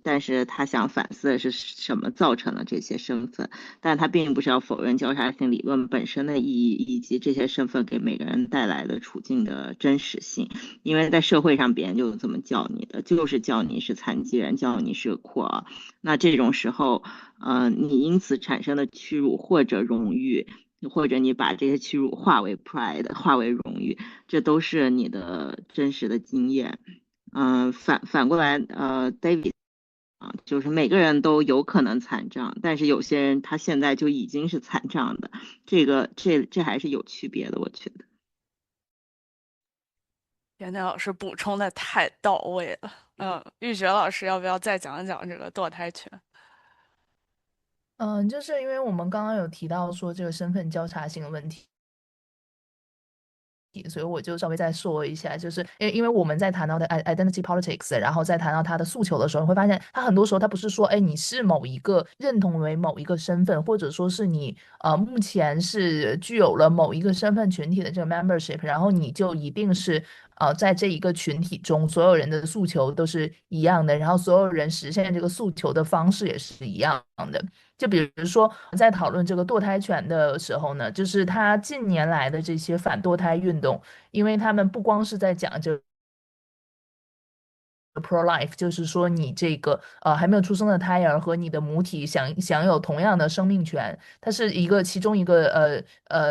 但是他想反思的是什么造成了这些身份，但他并不是要否认交叉性理论本身的意义，以及这些身份给每个人带来的处境的真实性。因为在社会上别人就这么叫你的，就是叫你是残疾人，叫你是阔儿。那这种时候，你因此产生的屈辱或者荣誉，或者你把这些屈辱化为 pride， 化为荣誉，这都是你的真实的经验。反过来，David 就是每个人都有可能残障，但是有些人他现在就已经是残障的，这还是有区别的，我觉得。甜甜老师补充的太到位了。玉雪老师要不要再讲一讲这个堕胎权？就是因为我们刚刚有提到说这个身份交叉性的问题。所以我就稍微再说一下，就是因为我们在谈到的 identity politics， 然后再谈到他的诉求的时候，你会发现他很多时候他不是说，你是某一个认同为某一个身份，或者说是你目前是具有了某一个身份群体的这个 membership， 然后你就一定是在这一个群体中，所有人的诉求都是一样的，然后所有人实现这个诉求的方式也是一样的。就比如说，在讨论这个堕胎权的时候呢，就是他近年来的这些反堕胎运动，因为他们不光是在讲这 pro life， 就是说你这个还没有出生的胎儿和你的母体享有同样的生命权，它是其中一个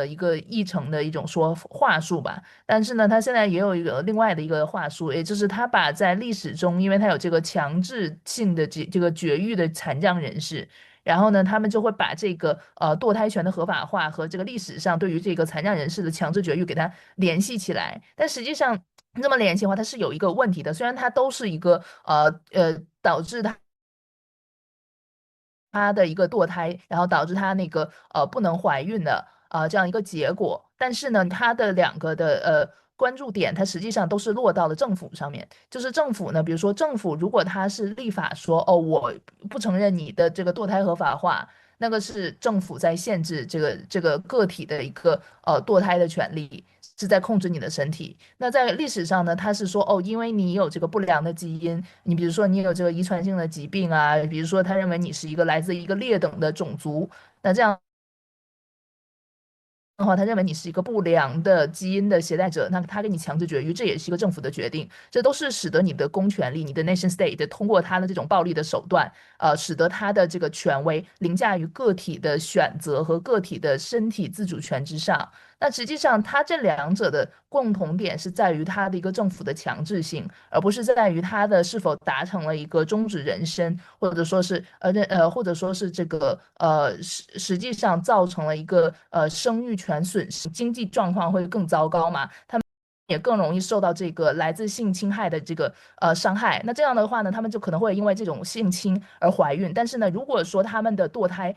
一个议程的一种话术吧。但是呢，它现在也有一个另外的一个话术，也就是它把在历史中，因为它有这个强制性的这个绝育的残障人士。然后呢，他们就会把这个堕胎权的合法化和这个历史上对于这个残障人士的强制绝育给它联系起来。但实际上这么联系的话，它是有一个问题的。虽然它都是一个导致他的一个堕胎，然后导致他那个不能怀孕的这样一个结果，但是呢，他的两个的关注点，它实际上都是落到了政府上面。就是政府呢，比如说政府如果他是立法说，我不承认你的这个堕胎合法化，那个是政府在限制这个个体的一个堕胎的权利，是在控制你的身体。那在历史上呢，他是说因为你有这个不良的基因，你比如说你有这个遗传性的疾病啊，比如说他认为你是一个来自一个劣等的种族，那这样的话，他认为你是一个不良的基因的携带者，那他给你强制绝育，这也是一个政府的决定，这都是使得你的公权力，你的 nation state 通过他的这种暴力的手段，使得他的这个权威凌驾于个体的选择和个体的身体自主权之上。那实际上，它这两者的共同点是在于它的一个政府的强制性，而不是在于它的是否达成了一个终止人生，或者说是或者说是这个实际上造成了一个生育权损失，经济状况会更糟糕嘛？他们也更容易受到这个来自性侵害的这个伤害。那这样的话呢，他们就可能会因为这种性侵而怀孕。但是呢，如果说他们的堕胎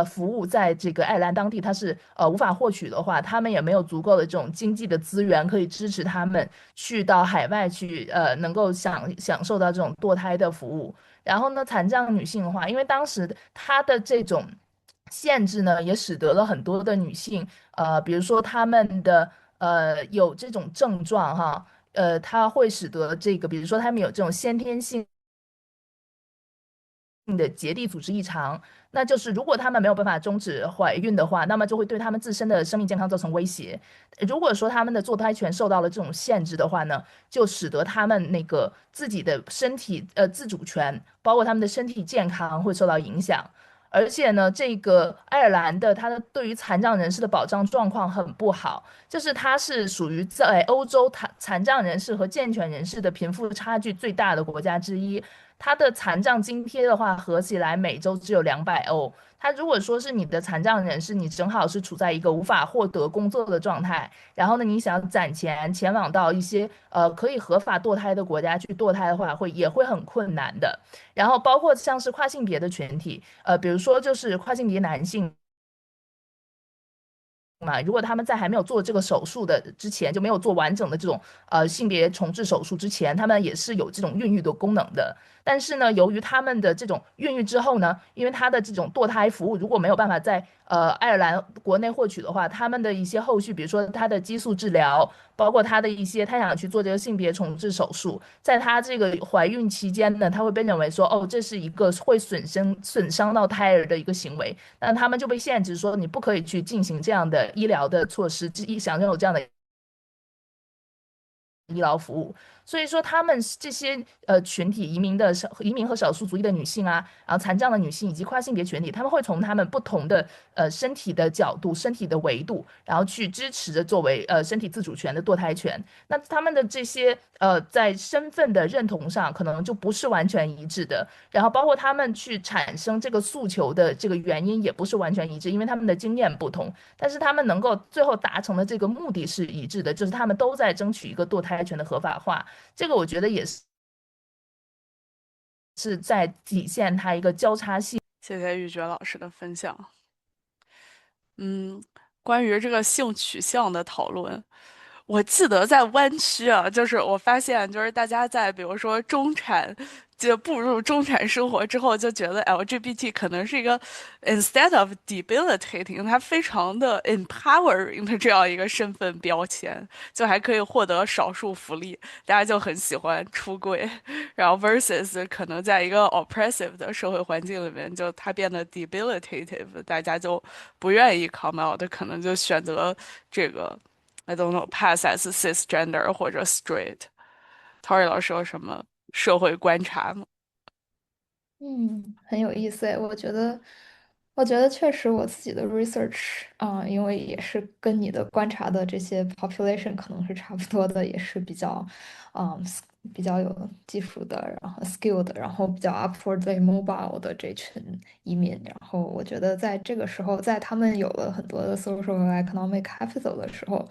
服务在这个爱尔兰当地它是无法获取的话，他们也没有足够的这种经济的资源可以支持他们去到海外去能够享受到这种堕胎的服务。然后呢，残障女性的话，因为当时她的这种限制呢，也使得了很多的女性，比如说她们的有这种症状哈，它会使得这个，比如说她们有这种先天性的结缔组织异常，那就是如果他们没有办法终止怀孕的话，那么就会对他们自身的生命健康造成威胁。如果说他们的堕胎权受到了这种限制的话呢，就使得他们那个自己的身体自主权，包括他们的身体健康会受到影响。而且呢，这个爱尔兰的它的对于残障人士的保障状况很不好，就是它是属于在欧洲残障人士和健全人士的贫富差距最大的国家之一。它的残障津贴的话，合起来每周只有200欧。它如果说是你的残障人士，你正好是处在一个无法获得工作的状态，然后呢，你想攒钱前往到一些可以合法堕胎的国家去堕胎的话，也会很困难的。然后包括像是跨性别的群体，比如说就是跨性别男性。嘛，如果他们在还没有做这个手术的之前，就没有做完整的这种性别重置手术之前，他们也是有这种孕育的功能的。但是呢，由于他们的这种孕育之后呢，因为他的这种堕胎服务如果没有办法在爱尔兰国内获取的话，他们的一些后续，比如说他的激素治疗，包括他的一些他想去做这个性别重置手术，在他这个怀孕期间呢，他会被认为说，哦，这是一个会损伤到胎儿的一个行为，那他们就被限制说，你不可以去进行这样的医疗的措施，想拥有这样的医疗服务。所以说，他们这些群体，移民和少数族裔的女性啊，然后残障的女性以及跨性别群体，他们会从他们不同的身体的角度、身体的维度，然后去支持着作为身体自主权的堕胎权。那他们的这些在身份的认同上，可能就不是完全一致的。然后包括他们去产生这个诉求的这个原因也不是完全一致，因为他们的经验不同。但是他们能够最后达成的这个目的是一致的，就是他们都在争取一个堕胎权的合法化。这个我觉得也是在体现它一个交叉性。谢谢玉珏老师的分享。关于这个性取向的讨论，我记得在湾区啊，就是我发现，就是大家在比如说就步入中产生活之后，就觉得 LGBT 可能是一个 instead of debilitating，它非常的 empowering 的这样一个身份标签，就还可以获得少数福利，大家就很喜欢出柜，然后 versus 可能在一个 oppressive 的社会环境里面，就它变得 debilitative，大家就不愿意 come out，可能就选择这个 I don't know pass as cisgender 或者 straight。Tori 老师有什么社会观察吗？很有意思诶，我觉得确实我自己的 research 因为也是跟你的观察的这些 population 可能是差不多的，也是嗯，比较有技术的，然后 skilled，然后比较 upwardly mobile 的这群移民。然后我觉得在这个时候，在他们有了很多的 social 和 economic capital 的时候，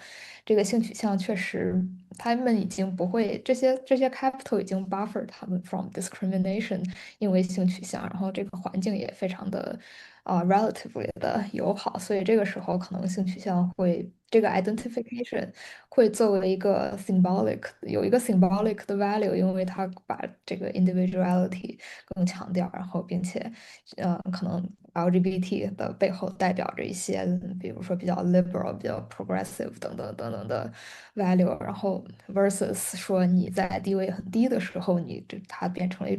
这个性取向确实，他们已经不会这些 capital 已经 buffer 他们 from discrimination。因为性取向，然后这个环境也非常的relatively 的友好，所以这个时候可能性取向这个 identification 会作为一个 symbolic 有一个 symbolic 的 value，因为它把这个 individuality 更强调，然后并且可能 LGBT 的背后代表着一些，比如说比较 liberal、比较 progressive 等等等等的 value，然后 versus 说你在地位很低的时候，它变成了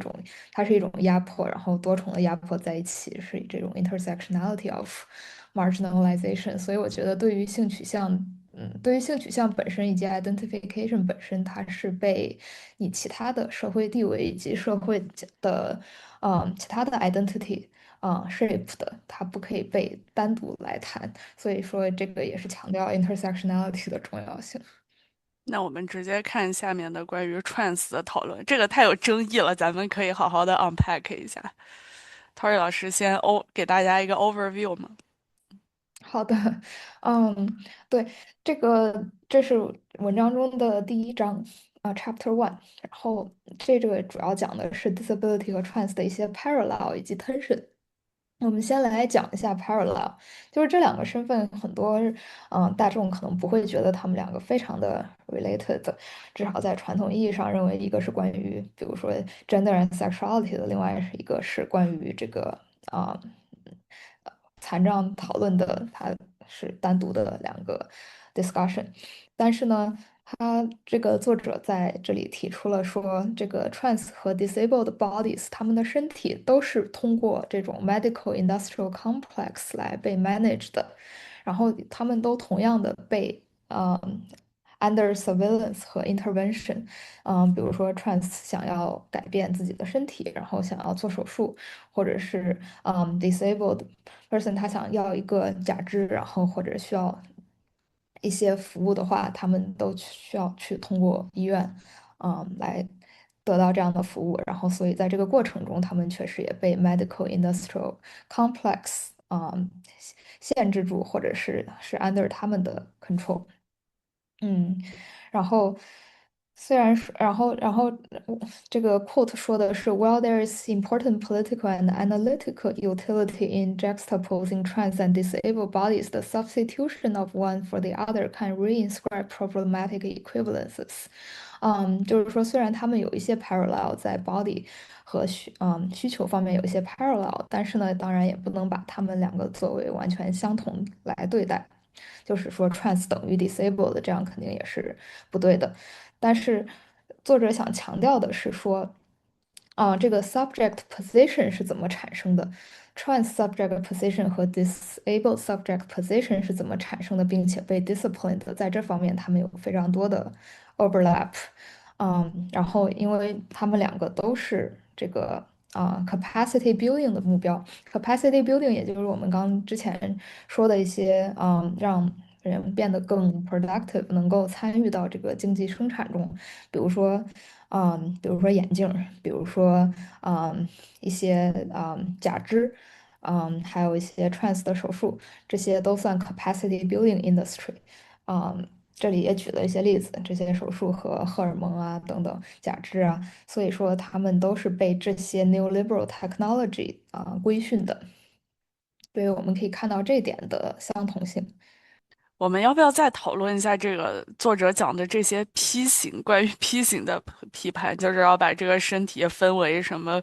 它是一种压迫，然后多重的压迫在一起，是这种 intersectionality of marginalization。所以我觉得对于性取向本身以及 identification 本身，它是被以其他的社会地位以及社会的其他的 identity shape 的，它不可以被单独来谈。所以说这个也是强调 intersectionality 的重要性。那我们直接看下面的关于 trans 的讨论，这个太有争议了，咱们可以好好的 unpack 一下。Tori 老师先给大家一个 overview 嘛。好的，嗯，对，这是文章中的第一章Chapter One，然后这个主要讲的是 disability 和 trans 的一些 parallel 以及 tension。我们先来讲一下 parallel，就是这两个身份，很多大众可能不会觉得他们两个非常的 related，至少在传统意义上认为一个是关于比如说 gender and sexuality 的，另外是一个是关于这个啊、残障讨论的，它是单独的两个 discussion。但是呢，他这个作者在这里提出了说，这个 trans 和 disabled bodies，他们的身体都是通过这种 medical industrial complex 来被 manage 的，然后他们都同样的被under surveillance 和 intervention。比如说 trans 想要改变自己的身体，然后想要做手术，或者是disabled person 他想要一个假肢，然后或者需要一些服务的话，他们都需要去通过医院，来得到这样的服务。然后，所以在这个过程中，他们确实也被 medical industrial complex 限制住，或者是 under 他们的 control。嗯，然后虽然是，这个 quote 说的是，While there is important political and analytical utility in juxtaposing trans and disabled bodies, the substitution of one for the other can reinscribe problematic equivalences。就是说，虽然他们有一些 parallel 在 body 和需求方面有一些 parallel，但是呢，当然也不能把他们两个作为完全相同来对待。就是说 trans 等于 disabled，这样肯定也是不对的。但是作者想强调的是说，这个 subject position 是怎么产生的？trans subject position 和 disabled subject position 是怎么产生的，并且被 disciplined 的，在这方面他们有非常多的 overlap。然后因为他们两个都是这个capacity building 的目标，capacity building 也就是我们刚之前说的一些让人变得更 productive，能够参与到这个经济生产中，比如说眼镜，比如说一些假肢，还有一些 trans 的手术，这些都算 capacity building industry。这里也举了一些例子，这些手术和荷尔蒙啊等等假肢啊，所以说他们都是被这些 neoliberal technology 规训的，所以我们可以看到这一点的相同性。我们要不要再讨论一下这个作者讲的这些批型，关于批型的批判，就是要把这个身体分为什么，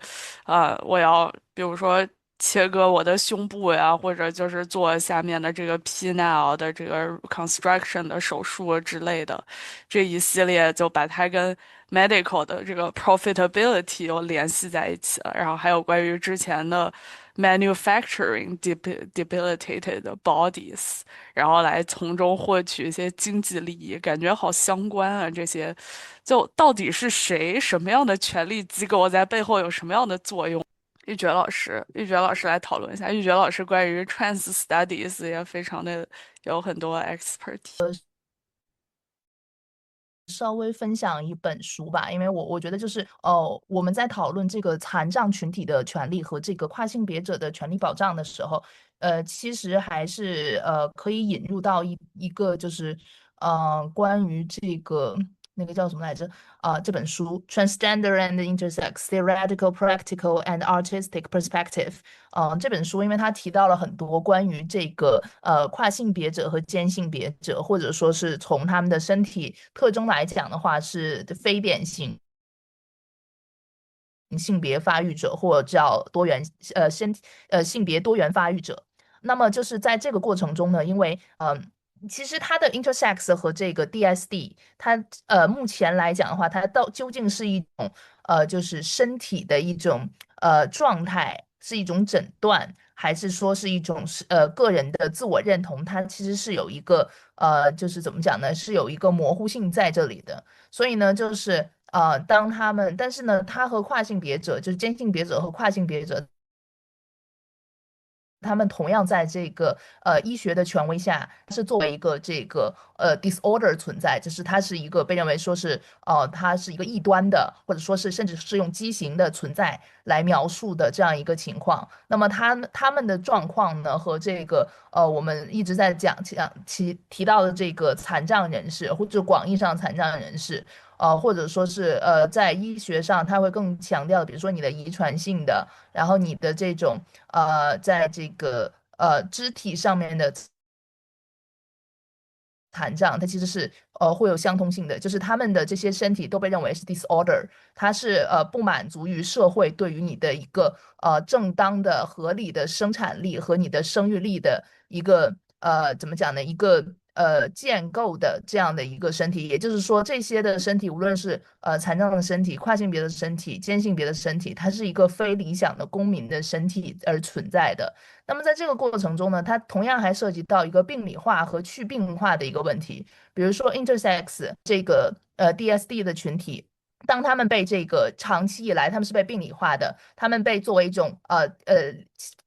我要比如说切割我的胸部呀，或者就是做下面的这个 penile 的这个 construction 的手术之类的，这一系列就把它跟 medical 的这个 profitability 又联系在一起了，然后还有关于之前的 manufacturing debilitated bodies。然后来从中获取一些经济利益，感觉好相关啊！这些，就到底是谁，什么样的权力机构在背后有什么样的作用？玉珏老师来讨论一下。玉珏老师关于 trans studies 也非常的有很多 expertise。稍微分享一本书吧，因为我觉得就是我们在讨论这个残障群体的权利和这个跨性别者的权利保障的时候，其实还是可以引入到一个就是关于这个那个叫什么来着这本书《Transgender and Intersex: Theoretical, Practical and Artistic Perspective》。这本书因为它提到了很多关于这个跨性别者和间性别者，或者说是从他们的身体特征来讲的话是非典型性别发育者，或者叫多元性别多元发育者。那么就是在这个过程中呢，因为其实它的 intersex 和这个 DSD，它目前来讲的话，它究竟是一种就是身体的一种状态，是一种诊断，还是说是一种个人的自我认同？它其实是有一个就是怎么讲呢？是有一个模糊性在这里的。所以呢，就是当他们，但是呢，他和跨性别者，就是间性别者和跨性别者。他们同样在这个医学的权威下，是作为一个这个disorder 存在，就是它是一个被认为说是它是一个异端的，或者说是甚至是用畸形的存在来描述的这样一个情况。那么他们的状况呢，和这个我们一直在提到的这个残障人士，或者广义上残障人士。或者说是在医学上，他会更强调，比如说你的遗传性的，然后你的这种在这个肢体上面的残障，它其实是会有相通性的，就是他们的这些身体都被认为是 disorder，它是不满足于社会对于你的一个正当的合理的生产力和你的生育力的一个怎么讲呢？一个建构的这样的一个身体，也就是说，这些的身体，无论是残障的身体、跨性别的身体、间性别的身体，它是一个非理想的公民的身体而存在的。那么在这个过程中呢，它同样还涉及到一个病理化和去病化的一个问题，比如说 intersex 这个DSD 的群体。当他们被这个长期以来，他们是被病理化的，他们被作为一种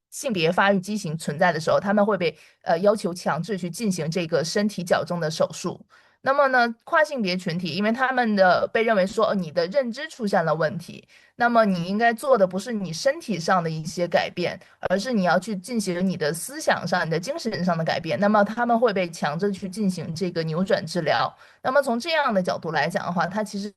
性别发育畸形存在的时候，他们会被要求强制去进行这个身体矫正的手术。那么呢，跨性别群体，因为他们的被认为说你的认知出现了问题，那么你应该做的不是你身体上的一些改变，而是你要去进行你的思想上、你的精神上的改变。那么他们会被强制去进行这个扭转治疗。那么从这样的角度来讲的话，它其实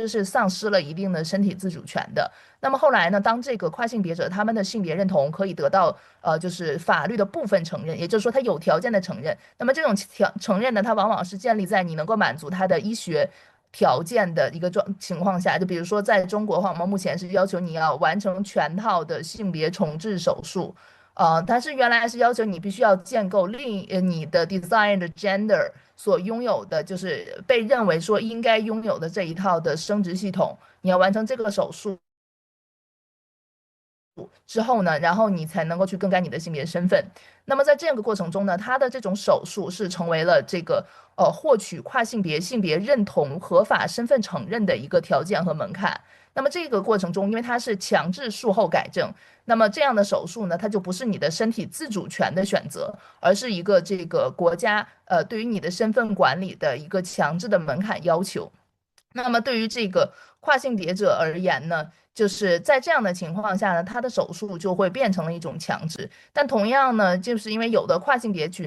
是丧失了一定的身体自主权的。那么后来呢，当这个跨性别者他们的性别认同可以得到就是法律的部分承认，也就是说他有条件的承认。那么这种承认呢，它往往是建立在你能够满足他的医学条件的一个情况下。就比如说在中国的话，我们目前是要求你要完成全套的性别重置手术。它是原来是要求你必须要建构你的 desired gender 所拥有的，就是被认为说应该拥有的这一套的生殖系统，你要完成这个手术之后呢，然后你才能够去更改你的性别身份。那么在这个过程中呢，他的这种手术是成为了这个获取跨性别性别认同合法身份承认的一个条件和门槛。那么这个过程中，因为它是强制术后改正，那么这样的手术呢，它就不是你的身体自主权的选择，而是一个这个国家对于你的身份管理的一个强制的门槛要求。那么对于这个跨性别者而言呢，就是在这样的情况下呢，他的手术就会变成了一种强制。但同样呢，就是因为有的跨性别者，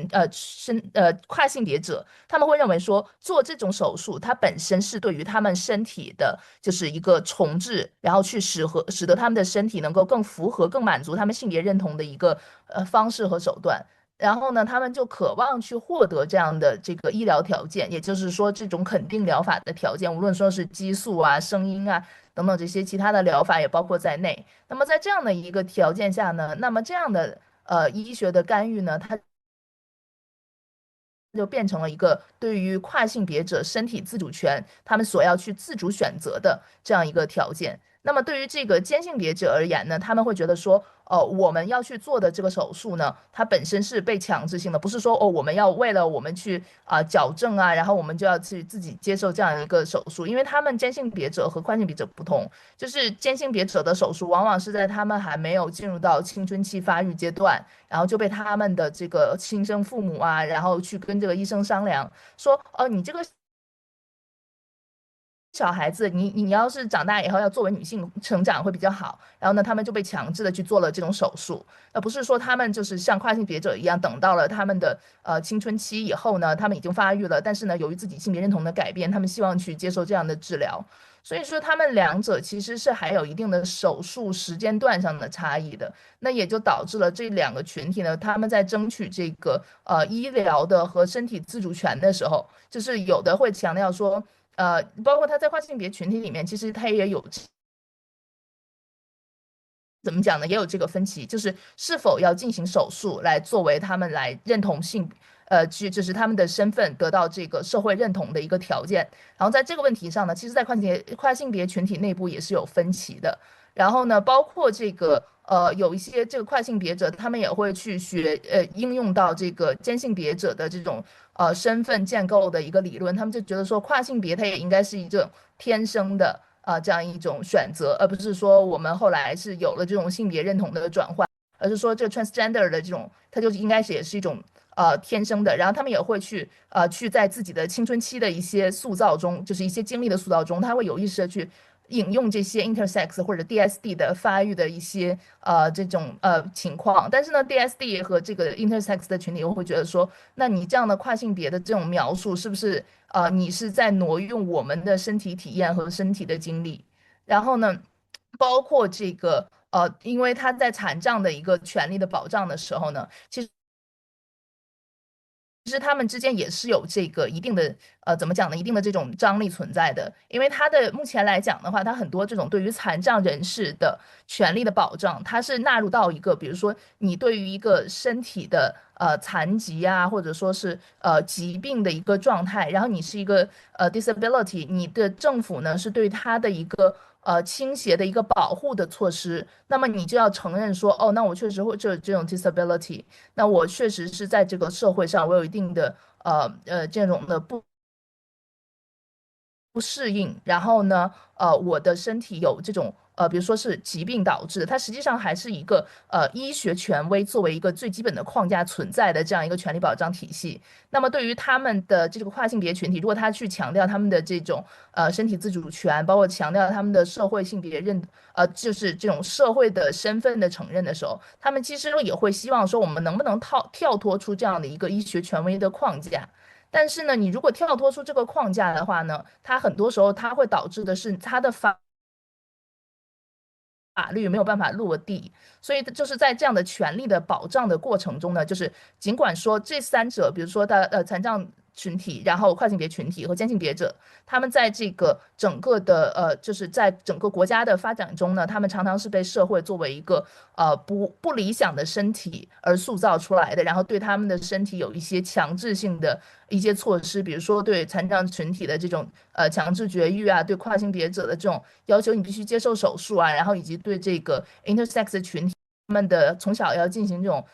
他们会认为说做这种手术，它本身是对于他们身体的就是一个重置，然后去使得他们的身体能够更符合、更满足他们性别认同的一个方式和手段。然后呢，他们就渴望去获得这样的这个医疗条件，也就是说这种肯定疗法的条件，无论说是激素啊、声音啊等等这些其他的疗法也包括在内。那么在这样的一个条件下呢，那么这样的医学的干预呢，它就变成了一个对于跨性别者身体自主权，他们所要去自主选择的这样一个条件。那么对于这个间性别者而言呢，他们会觉得说，我们要去做的这个手术呢，它本身是被强制性的，不是说我们要为了我们去矫正啊，然后我们就要去自己接受这样一个手术，因为他们间性别者和跨性别者不同，就是间性别者的手术往往是在他们还没有进入到青春期发育阶段，然后就被他们的这个亲生父母啊，然后去跟这个医生商量说，你这个小孩子，你要是长大以后要作为女性成长会比较好，然后呢，他们就被强制的去做了这种手术，而不是说他们就是像跨性别者一样，等到了他们的青春期以后呢，他们已经发育了，但是呢，由于自己性别认同的改变，他们希望去接受这样的治疗，所以说他们两者其实是还有一定的手术时间段上的差异的，那也就导致了这两个群体呢，他们在争取这个医疗的和身体自主权的时候，就是有的会强调说。包括他在跨性别群体里面，其实他也有怎么讲呢？也有这个分歧，就是是否要进行手术来作为他们来认同就是他们的身份得到这个社会认同的一个条件。然后在这个问题上呢，其实，在跨性别群体内部也是有分歧的。然后呢，包括这个有一些这个跨性别者，他们也会去应用到这个间性别者的这种身份建构的一个理论，他们就觉得说跨性别它也应该是一种天生的这样一种选择，而不是说我们后来是有了这种性别认同的转换，而是说这个 transgender 的这种，它就应该也是一种天生的。然后他们也会去在自己的青春期的一些塑造中，就是一些经历的塑造中，他会有意识的去引用这些 intersex 或者 DSD 的发育的一些这种情况，但是呢，DSD 和这个 intersex 的群体会觉得说，那你这样的跨性别的这种描述，是不是你是在挪用我们的身体体验和身体的经历？然后呢，包括这个因为他在残障的一个权利的保障的时候呢，其实他们之间也是有这个一定的怎么讲呢？一定的这种张力存在的。因为它的目前来讲的话，它很多这种对于残障人士的权利的保障，它是纳入到一个，比如说你对于一个身体的残疾啊，或者说是疾病的一个状态，然后你是一个disability，你的政府呢是对他的一个倾斜的一个保护的措施，那么你就要承认说，哦，那我确实会这种 disability。那我确实是在这个社会上，我有一定的这种的不适应，然后呢，我的身体有这种比如说是疾病导致的，它实际上还是一个医学权威作为一个最基本的框架存在的这样一个权利保障体系。那么对于他们的这个跨性别群体，如果他去强调他们的这种身体自主权，包括强调他们的社会性别就是这种社会的身份的承认的时候，他们其实也会希望说，我们能不能跳脱出这样的一个医学权威的框架。但是呢，你如果跳脱出这个框架的话呢，它很多时候它会导致的是它的法律没有办法落地，所以就是在这样的权利的保障的过程中呢，就是尽管说这三者，比如说残障群体，然后跨性别群体和间性别者，他们在这个整个的就是在整个国家的发展中呢，他们常常是被社会作为一个不理想的身体而塑造出来的，然后对他们的身体有一些强制性的一些措施，比如说对残障群体的这种强制绝育啊，对跨性别者的这种要求你必须接受手术啊，然后以及对这个 intersex 群体他们的从小要进行这种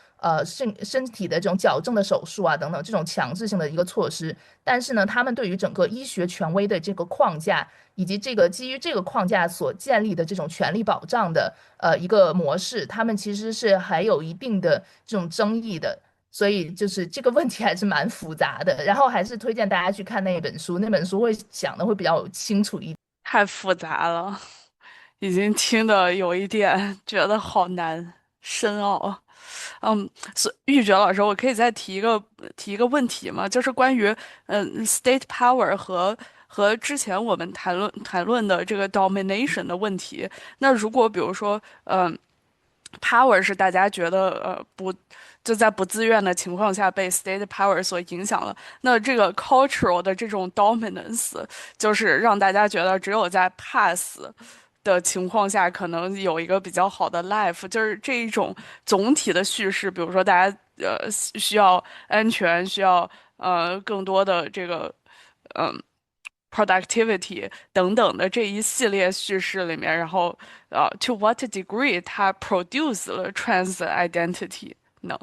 身体的这种矫正的手术啊等等这种强制性的一个措施，但是呢，他们对于整个医学权威的这个框架，以及这个基于这个框架所建立的这种权利保障的一个模式，他们其实是还有一定的这种争议的。所以就是这个问题还是蛮复杂的，然后还是推荐大家去看那本书，那本书会讲的会比较清楚一点。太复杂了，已经听得有一点觉得好难，深奥。玉珏老师，我可以再提一个问题吗？就是关于state power 和之前我们谈论的这个 domination 的问题。那如果比如说power 是大家觉得不就在不自愿的情况下被 state power 所影响了，那这个 cultural 的这种 dominance 就是让大家觉得只有在 pass 的情况下可能有一个比较好的 life，就是这一种总体的叙事，比如说大家需要安全，需要更多的这个嗯。productivity 等等的这一系列叙事里面，然后to what degree 它 produce 了 trans identity 呢？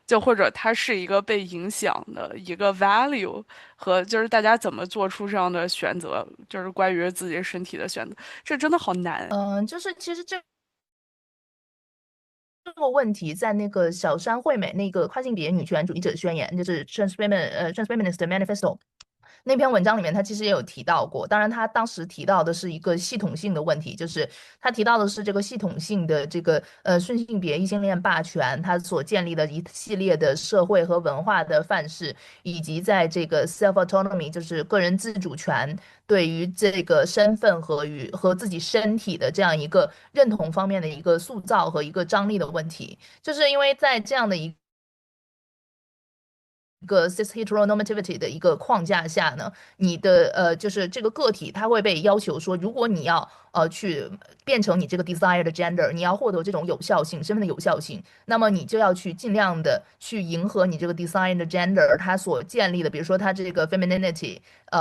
就或者它是一个被影响的一个 value 和就是大家怎么做出这样的选择，就是关于自己身体的选择，这真的好难。就是其实这个问题在那个小山惠美那个跨性别女权主义者宣言，就是 Transfeminist Manifesto 那篇文章里面，他其实也有提到过。当然，他当时提到的是一个系统性的问题，就是他提到的是这个系统性的这个顺性别异性恋霸权，它所建立的一系列的社会和文化的范式，以及在这个 self autonomy，就是个人自主权对于这个身份和自己身体的这样一个认同方面的一个塑造和一个张力的问题，就是因为在这样的一个 cis heteronormativity 的一个框架下呢，你的就是这个个体他会被要求说，如果你要去变成你这个 desired gender，你要获得这种有效性身份的有效性，那么你就要去尽量的去迎合你这个 desired gender 它所建立的，比如说它这个 femininity，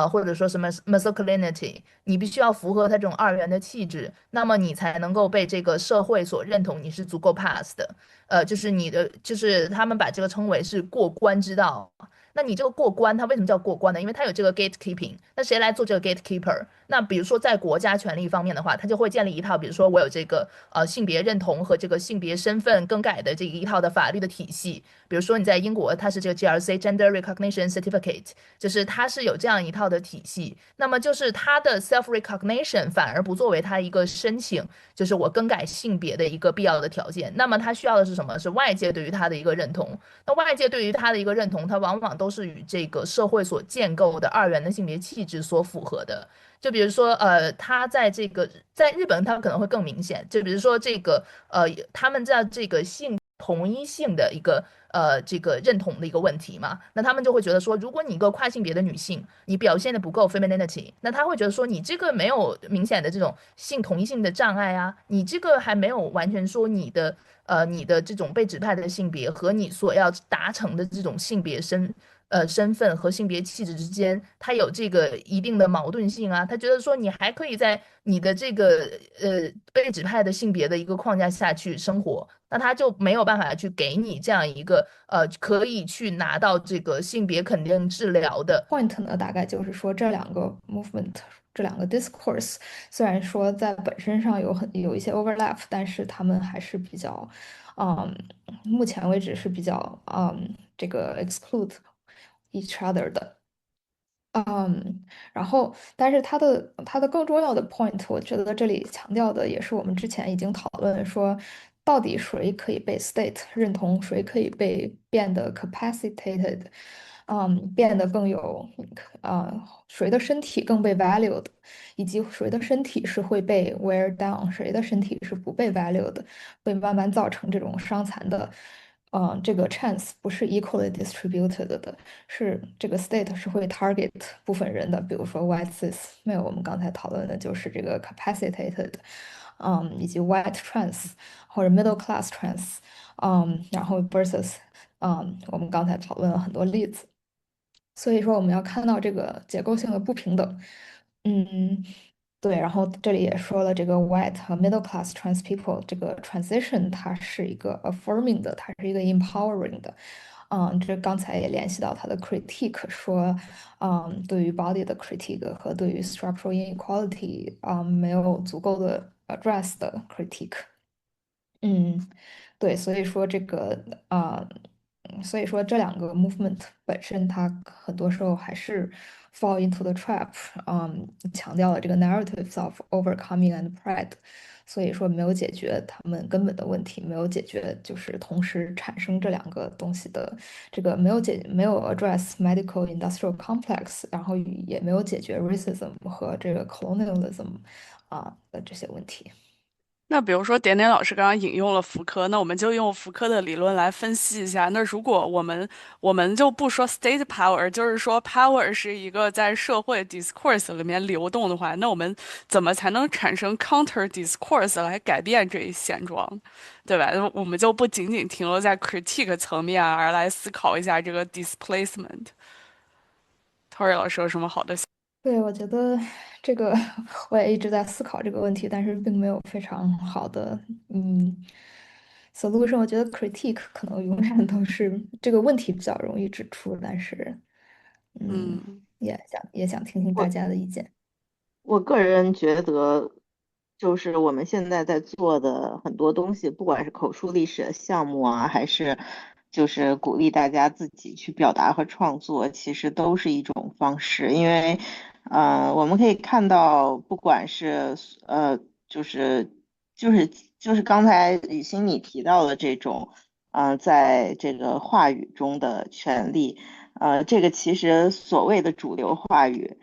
或者说什么 masculinity，你必须要符合它这种二元的气质，那么你才能够被这个社会所认同，你是足够 pass 的。就是你的，就是他们把这个称为是过关之道。那你这个过关，它为什么叫过关呢？因为它有这个 gatekeeping。那谁来做这个 gatekeeper？那比如说在国家权力方面的话，它就会建立一套，比如说我有这个性别认同和这个性别身份更改的这一套的法律的体系。比如说你在英国，它是这个 GRC Gender Recognition Certificate，就是它是有这样一套的体系。那么就是它的 self recognition 反而不作为它一个申请，就是我更改性别的一个必要的条件。那么它需要的是什么？是外界对于它的一个认同。那外界对于它的一个认同，它往往都是与这个社会所建构的二元的性别气质所符合的。就比如说，他在这个在日本，他可能会更明显。就比如说这个，他们在这个性同一性的一个这个认同的一个问题嘛，那他们就会觉得说，如果你一个跨性别的女性，你表现的不够 femininity，那他会觉得说你这个没有明显的这种性同一性的障碍啊，你这个还没有完全说你的这种被指派的性别和你所要达成的这种性别身份和性别气质之间，它有这个一定的矛盾性啊。他觉得说你还可以在你的这个被指派的性别的一个框架下去生活，那他就没有办法去给你这样一个可以去拿到这个性别肯定治疗的 point 呢，大概就是说这两个 movement。这两个 discourse 虽然说在本身上有一些 overlap，但是他们还是比较，目前为止是比较这个 exclude each other 的。然后，但是它的更重要的 point，我觉得这里强调的也是我们之前已经讨论说，到底谁可以被 state 认同，谁可以被变得 capacitated。变得更有谁的身体更被 valued，以及谁的身体是会被 wear down，谁的身体是不被 valued 的，会慢慢造成这种伤残的。这个 chance 不是 equally distributed 的，是这个 state 是会 target 部分人的，比如说 white cis male，我们刚才讨论的就是这个 capacitated，以及 white trans 或者 middle class trans，然后 versus，我们刚才讨论了很多例子，所以说我们要看到这个结构性的不平等，嗯，对，然后这里也说了，这个 white 和 middle class trans people 这个 transition 它是一个 affirming 的，它是一个 empowering 的，这刚才也联系到他的 critique，说，对于 body 的 critique 和对于 structural inequality，没有足够的 address 的 critique。对，所以说这个所以说这两个 movement 本身，它很多时候还是 fall into the trap，强调了这个 narratives of overcoming and pride，所以说没有解决他们根本的问题，没有解决就是同时产生这两个东西的这个没有 address medical industrial complex，然后也没有解决 racism 和这个 colonialism 的这些问题。那比如说，点点老师刚刚引用了福柯，那我们就用福柯的理论来分析一下。那如果我们就不说 state power，就是说 power 是一个在社会 discourse 里面流动的话，那我们怎么才能产生 counter discourse 来改变这一现状，对吧？我们就不仅仅停留在 critique 层面，而来思考一下这个 displacement。Tori 老师有什么好的想？对，我觉得这个我也一直在思考这个问题，但是并没有非常好的solution。我觉得 critique 可能永远都是这个问题比较容易指出，但是嗯。也想听听大我家的意见。我个人觉得，就是我们现在在做的很多东西，不管是口述历史的项目啊，还是就是鼓励大家自己去表达和创作，其实都是一种方式。因为，我们可以看到，不管是就是就是就是刚才雨欣你提到的这种，在这个话语中的权利，这个其实所谓的主流话语。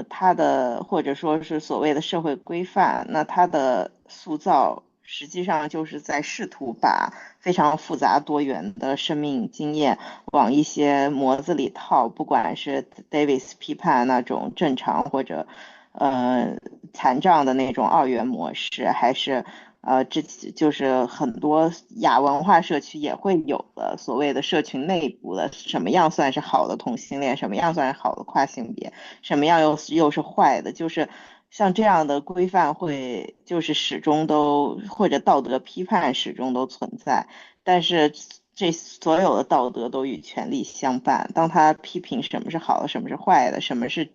它的或者说是所谓的社会规范，那它的塑造实际上就是在试图把非常复杂多元的生命经验往一些模子里套，不管是 Davis 批判那种正常或者残障的那种二元模式，还是这就是很多亚文化社区也会有的所谓的社群内部的什么样算是好的同性恋，什么样算是好的跨性别，什么样又是坏的，就是像这样的规范会就是始终都或者道德批判始终都存在，但是这所有的道德都与权力相伴。当他批评什么是好的，什么是坏的，什么是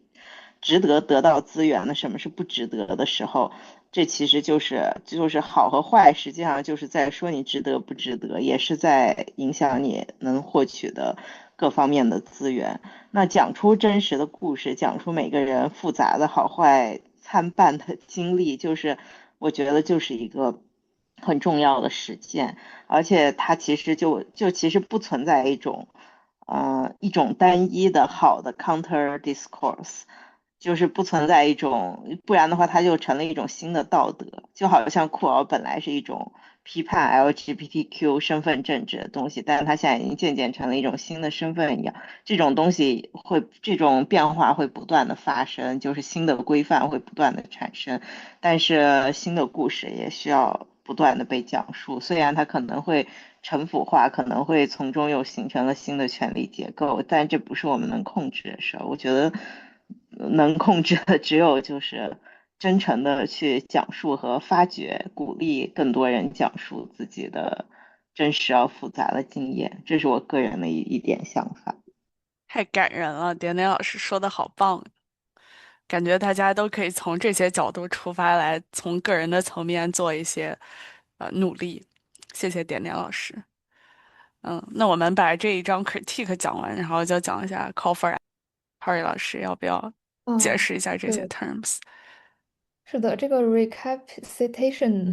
值得得到资源的，什么是不值得的时候，这其实就是好和坏，实际上就是在说你值得不值得，也是在影响你能获取的各方面的资源。那讲出真实的故事，讲出每个人复杂的好坏参半的经历，就是我觉得就是一个很重要的实践，而且它其实其实不存在一种单一的好的 counter discourse。就是不存在一种，不然的话，它就成了一种新的道德，就好像酷儿本来是一种批判 LGBTQ 身份政治的东西，但是它现在已经渐渐成了一种新的身份一样。这种东西这种变化会不断的发生，就是新的规范会不断的产生，但是新的故事也需要不断的被讲述，虽然它可能会城府化，可能会从中又形成了新的权力结构，但这不是我们能控制的事儿。我觉得能控制的只有就是真诚的去讲述和发掘，鼓励更多人讲述自己的真实而复杂的经验，这是我个人的一点想法。太感人了，点点老师说的好棒，感觉大家都可以从这些角度出发来，从个人的层面做一些努力。谢谢点点老师。那我们把这一章 critique 讲完，然后就讲一下 call for action。Harry 老师要不要解嗯，释一下这些 对，terms？是的，这个 recapacitation，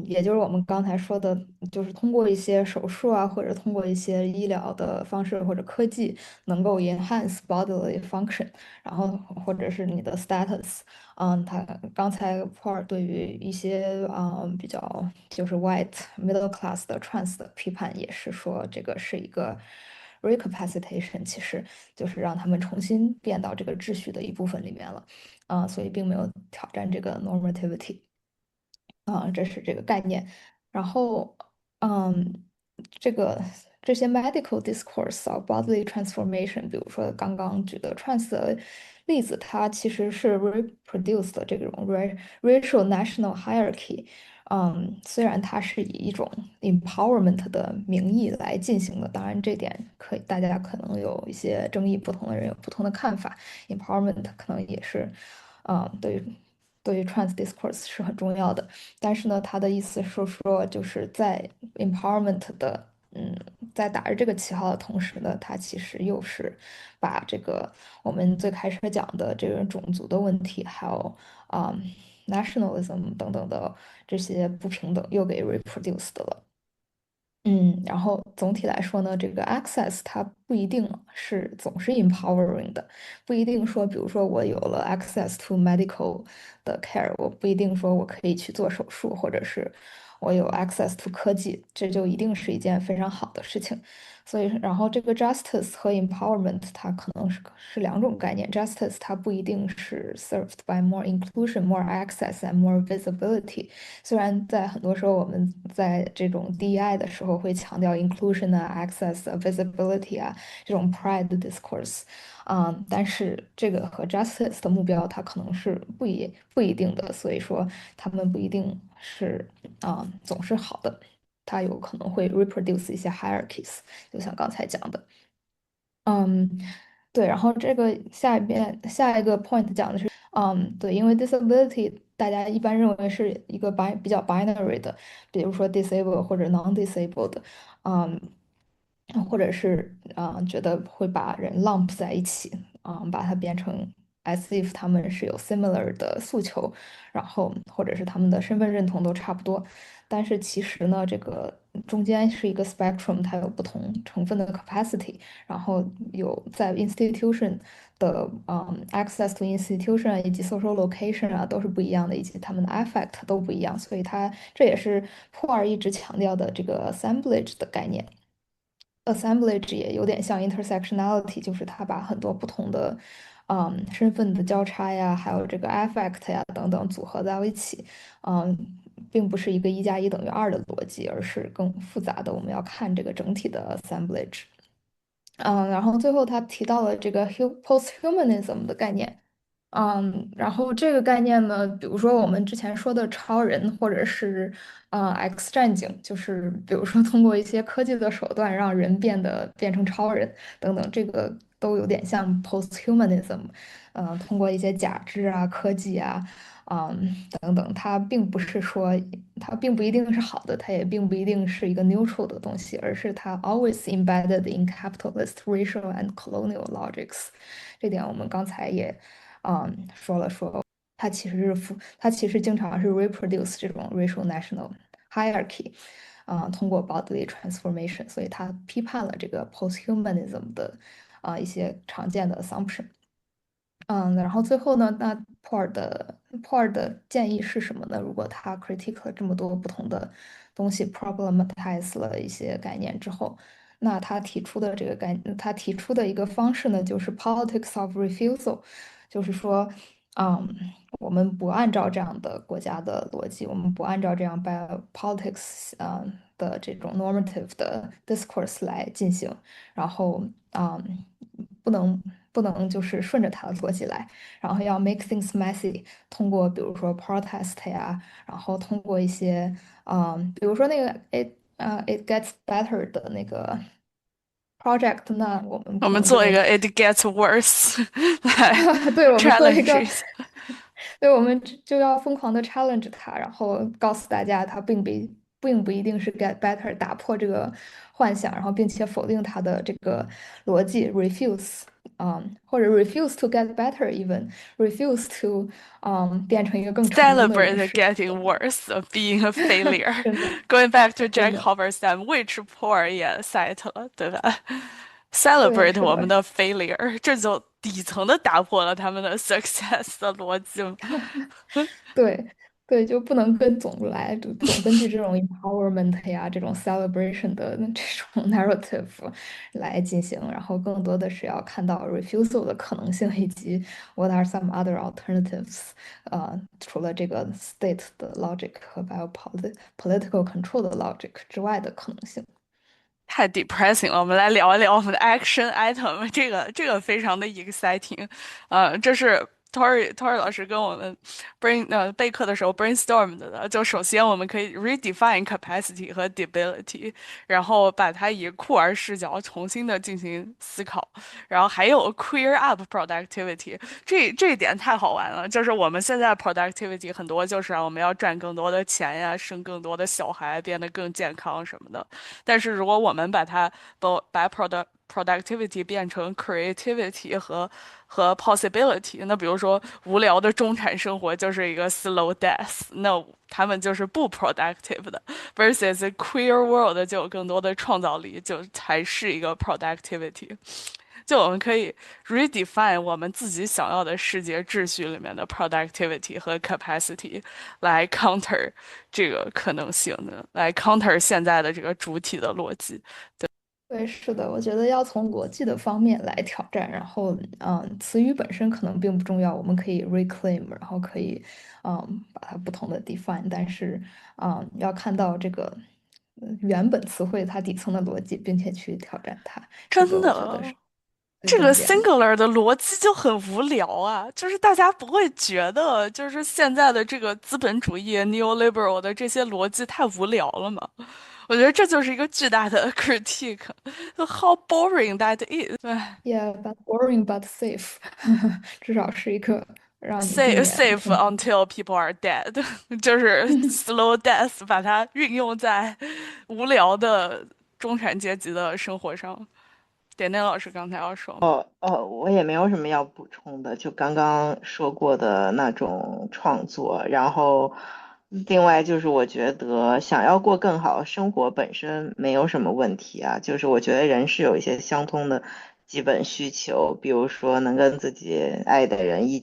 也就是我们刚才说的，就是通过一些手术啊，或者通过一些医疗的方式或者科技，能够 enhance bodily function，然后或者是你的 status。他刚才 Paul 对于一些比较就是 white middle class 的 trans 的批判，也是说这个是一个 recapacitation，其实就是让他们重新变到这个秩序的一部分里面了。所以并没有挑战这个 normativity。这是这个概念。然后，嗯，这个这些 medical discourse of bodily transformation，比如说刚刚举的 trans 的例子，它其实是 reproduce 的这种 racial national hierarchy。虽然它是以一种 empowerment 的名义来进行的，当然这点大家可能有一些争议，不同的人有不同的看法。empowerment 可能也是，对于 trans discourse 是很重要的。但是呢，他的意思是说，就是在 empowerment 的，在打着这个旗号的同时呢，他其实又是把这个我们最开始讲的这个种族的问题，还有啊、nationalism 等等的这些不平等又给 reproduced 了。然后总体来说呢，这个 access 它不一定是总是 empowering 的，不一定说，比如说我有了 access to medical 的 care，我不一定说我可以去做手术，或者是我有 access to 科技，这就一定是一件非常好的事情。所以，然后这个 justice 和 empowerment 它可能是两种概念。justice 它不一定是 served by more inclusion, more access and more visibility。虽然在很多时候我们在这种 DEI 的时候会强调 inclusion 啊、access 啊、visibility 啊这种 pride discourse，但是这个和 justice 的目标它可能是不一定的，所以说他们不一定是总是好的。它有可能会 reproduce 一些 hierarchies，就像刚才讲的。嗯，对，然后这个下一个 point 讲的是，对，因为 disability 大家一般认为是一个比较 binary 的，比如说 disabled 或者 non-disabled，嗯，或者是觉得会把人 lump 在一起，把它变成 as if 他们是有 similar 的诉求，然后或者是他们的身份认同都差不多。但是其实呢，这个中间是一个 spectrum，它有不同成分的 capacity，然后有在 institution 的access to institution 啊以及 social location 啊都是不一样的，以及他们的 affect 都不一样，所以这也是普尔一直强调的这个 assemblage 的概念。assemblage 也有点像 intersectionality，就是它把很多不同的身份的交叉呀，还有这个 affect 呀等等组合在一起，嗯，并不是一个1+1等于2的逻辑，而是更复杂的，我们要看这个整体的 assemblage。然后最后他提到了这个 posthumanism 的概念。然后这个概念呢，比如说我们之前说的超人，或者是X 战警，就是比如说通过一些科技的手段让人变成超人等等，这个都有点像 posthumanism。通过一些假肢啊、科技啊，等等，它并不一定是好的，它也并不一定是一个 neutral 的东西，而是它 always embedded in capitalist, racial and colonial logics。这点我们刚才也说，它其实经常是 reproduce 这种 racial national hierarchy，通过 bodily transformation，所以它批判了这个 posthumanism 的一些常见的 assumption。然后最后呢，那 Paul 的建议是什么呢？如果他 critique 了这么多不同的东西，problematize 了一些概念之后，那他提出的一个方式呢，就是 politics of refusal，就是说，嗯，我们不按照这样的国家的逻辑，我们不按照这样 politics 的这种 normative 的 discourse 来进行，然后不能不能就是顺着他的逻辑来，然后要 make things messy，通过比如说 protest 呀，然后通过一些比如说那个it gets better 的那个 project，那我们我可能就 们做一个 it gets worse 来 对，我们做一 challenge 个，一下。对，我们就要疯狂的 challenge 它，然后告诉大家它并不一定是 get better，打破这个幻想，然后并且否定它的这个逻辑，refuse 或者 refuse to get better even refuse to 变成一个更成功的人 Celebrate 是 getting worse, being a failure. 真的 Going back to 真 Jack 的 Halberstam, which poor 也 cite 了，对吧对，？Celebrate 是的。我们的 failure，这就底层的打破了他们的 success 的逻辑。对对，就不能跟总根据这种 empowerment 呀，这种 celebration 的这种 narrative 来进行，然后更多的是要看到 refusal 的可能性，以及 what are some other alternatives，除了这个 state 的 logic 和 political control 的 logic 之外的可能性。太 depressing 了，我们来聊一聊我们的 action item，这个非常的 exciting，这是 Tori 老师跟我们备课的时候 brainstorm 的，就首先我们可以 redefine capacity 和 debility，然后把它以酷儿视角重新的进行思考，然后还有 queer up productivity，这一点太好玩了，就是我们现在 productivity 很多就是我们要赚更多的钱呀，生更多的小孩，变得更健康什么的。但是如果我们把 productivity 变成 creativity 和 possibility，那比如说无聊的中产生活就是一个 slow death，那他们就是不 productive 的，versus queer world 就有更多的创造力，就才是一个 productivity。就我们可以 redefine 我们自己想要的世界秩序里面的 productivity 和 capacity，来 counter 这个可能性的，来 counter 现在的这个主体的逻辑。对，是的，我觉得要从逻辑的方面来挑战，然后，词语本身可能并不重要，我们可以 reclaim，然后可以，把它不同的 define，但是，要看到这个原本词汇它底层的逻辑，并且去挑战它，这真个我觉得是的，最这个 关键的。singular 的逻辑就很无聊啊，就是大家不会觉得，就是现在的这个资本主义 neoliberal 的这些逻辑太无聊了吗？我觉得这就是一个巨大的 critique，how boring that is。对 Yeah, but boring but safe，至少是一个让你避，safe 免 safe 冲突。until people are dead，就是 slow death，把它运用在无聊的中产阶级的生活上。点点老师刚才要说吗？我也没有什么要补充的，就刚刚说过的那种创作，然后另外就是我觉得想要过更好的生活本身没有什么问题啊，就是我觉得人是有一些相通的基本需求，比如说能跟自己爱的人一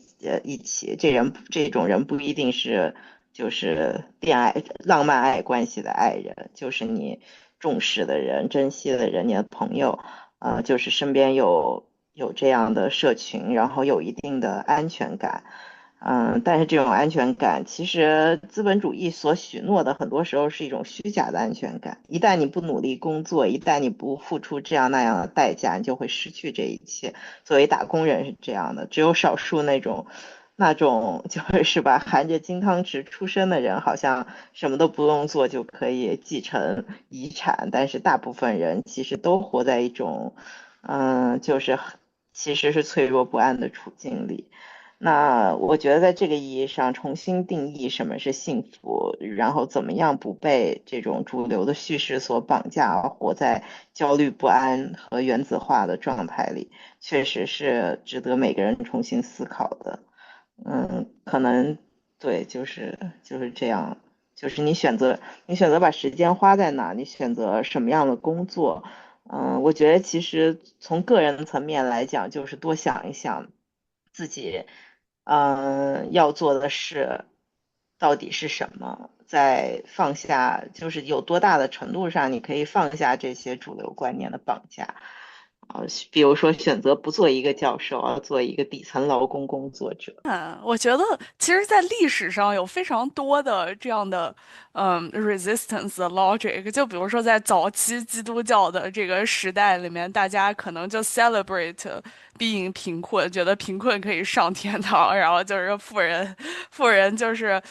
起，这种人不一定是就是恋爱浪漫爱关系的爱人，就是你重视的人、珍惜的人，你的朋友。就是身边有这样的社群，然后有一定的安全感。但是这种安全感，其实资本主义所许诺的很多时候是一种虚假的安全感。一旦你不努力工作，一旦你不付出这样那样的代价，你就会失去这一切。作为打工人是这样的，只有少数那种就是吧，含着金汤匙出生的人，好像什么都不用做就可以继承遗产，但是大部分人其实都活在一种，就是其实是脆弱不安的处境里。那我觉得在这个意义上，重新定义什么是幸福，然后怎么样不被这种主流的叙事所绑架，活在焦虑不安和原子化的状态里，确实是值得每个人重新思考的。可能对，就是这样，就是你选择把时间花在哪，你选择什么样的工作，我觉得其实从个人层面来讲，就是多想一想自己，要做的事到底是什么，在放下，就是有多大的程度上你可以放下这些主流观念的绑架。比如说选择不做一个教授，而做一个底层劳工工作者。我觉得其实，在历史上有非常多的这样的resistance 的 logic，就比如说在早期基督教的这个时代里面，大家可能就 celebrate being 贫困，觉得贫困可以上天堂，然后就是富人就是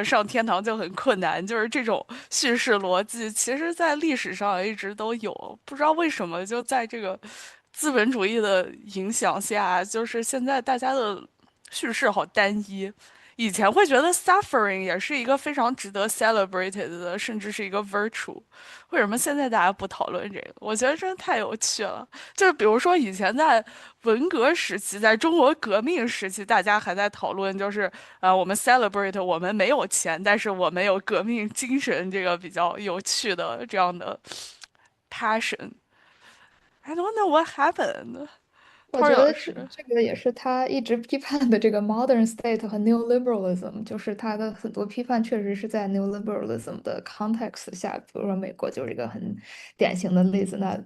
上天堂就很困难，就是这种叙事逻辑，其实在历史上一直都有，不知道为什么就在这个资本主义的影响下，就是现在大家的叙事好单一，以前会觉得 suffering 也是一个非常值得 celebrated 的，甚至是一个 virtue。为什么现在大家不讨论这个？我觉得真的太有趣了。就是比如说以前在文革时期，在中国革命时期，大家还在讨论，就是我们 celebrate 我们没有钱，但是我们有革命精神，这个比较有趣的这样的 passion。I don't know what happened。我 Tori 觉得老师，这个也是他一直批判的这个 modern state 和 neoliberalism，就是他的很多批判确实是在 neoliberalism 的 context 下，比如说美国就是一个很典型的例子。那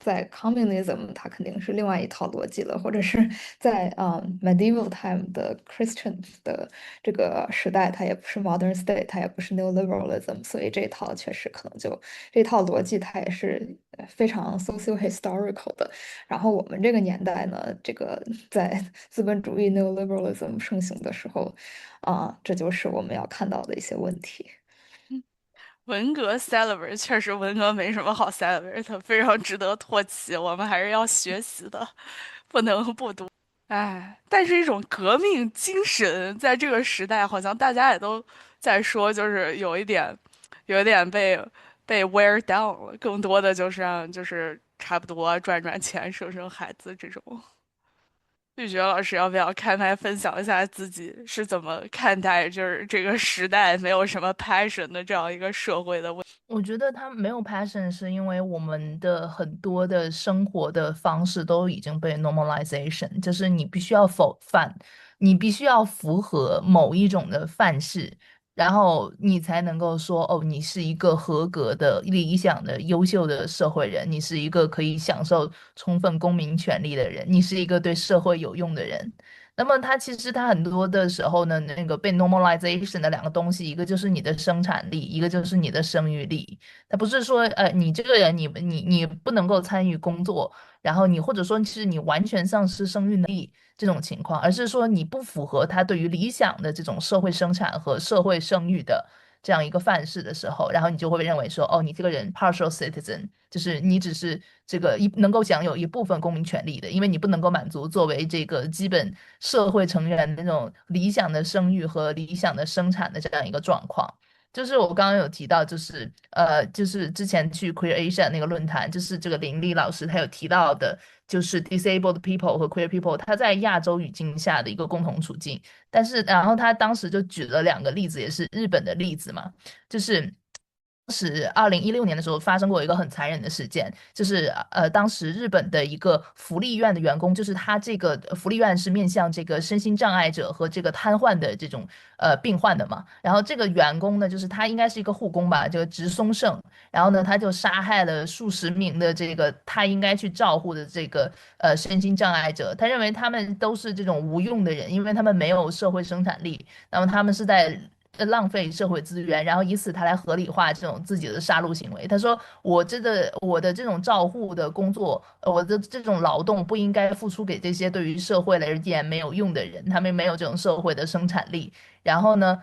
在 communism，它肯定是另外一套逻辑了，或者是在medieval time 的 Christian 的这个时代，它也不是 modern state，它也不是 neoliberalism，所以这一套确实可能就这套逻辑它也是非常 socio historical 的。然后我们这个年代呢，这个在资本主义 neoliberalism 盛行的时候，这就是我们要看到的一些问题。文革 celebrate 确实文革没什么好 celebrate，非常值得唾弃，我们还是要学习的，不能不读。哎，但是一种革命精神，在这个时代，好像大家也都在说，就是有一点被 wear down 了，更多的就是让就是差不多赚赚钱、生生孩子这种。玉珏老师要不要开麦分享一下自己是怎么看待就是这个时代没有什么 passion 的这样一个社会的问题？我觉得他没有 passion，是因为我们的很多的生活的方式都已经被 normalization，就是你必须要否范，你必须要符合某一种的范式，然后你才能够说，哦，你是一个合格的、理想的、优秀的社会人，你是一个可以享受充分公民权利的人，你是一个对社会有用的人。那么它其实它很多的时候呢，那个被 normalization 的两个东西，一个就是你的生产力，一个就是你的生育力。它不是说你这个人你不能够参与工作，然后你或者说是你完全丧失生育能力这种情况，而是说你不符合他对于理想的这种社会生产和社会生育的这样一个范式的时候，然后你就会被认为说，哦，你这个人 partial citizen，就是你只是这个能够享有一部分公民权利的，因为你不能够满足作为这个基本社会成员的那种理想的生育和理想的生产的这样一个状况。就是我刚刚有提到，就是之前去 Queer Asia 那个论坛，就是这个林丽老师他有提到的，就是 disabled people 和 queer people 他在亚洲语境下的一个共同处境。但是然后他当时就举了两个例子，也是日本的例子嘛，就是当时2016年的时候发生过一个很残忍的事件，就是当时日本的一个福利院的员工，就是他这个福利院是面向这个身心障碍者和这个瘫痪的这种病患的嘛，然后这个员工呢，就是他应该是一个护工吧，这个植松胜，然后呢他就杀害了数十名的这个他应该去照顾的这个身心障碍者，他认为他们都是这种无用的人，因为他们没有社会生产力，那么他们是在浪费社会资源，然后以此他来合理化这种自己的杀戮行为。他说：我的这种照护的工作，我的这种劳动不应该付出给这些对于社会而言没有用的人，他们没有这种社会的生产力。然后呢，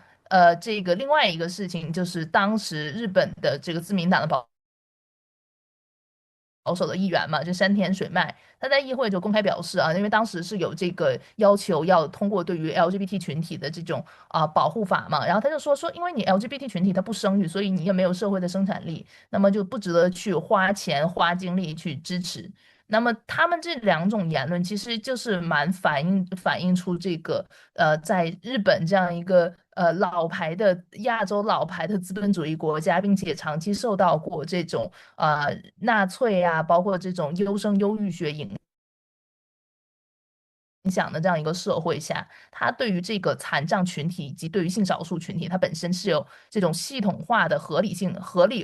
这个另外一个事情就是当时日本的这个自民党的保守的议员嘛，就山田水脉，他在议会就公开表示啊，因为当时是有这个要求要通过对于 LGBT 群体的这种保护法嘛，然后他就说，因为你 LGBT 群体他不生育，所以你也没有社会的生产力，那么就不值得去花钱花精力去支持。那么他们这两种言论其实就是蛮反映出这个在日本这样一个亚洲老牌的资本主义国家，并且长期受到过这种纳粹啊，包括这种优生优育学影响的这样一个社会下，它对于这个残障群体以及对于性少数群体，它本身是有这种系统化的合理性、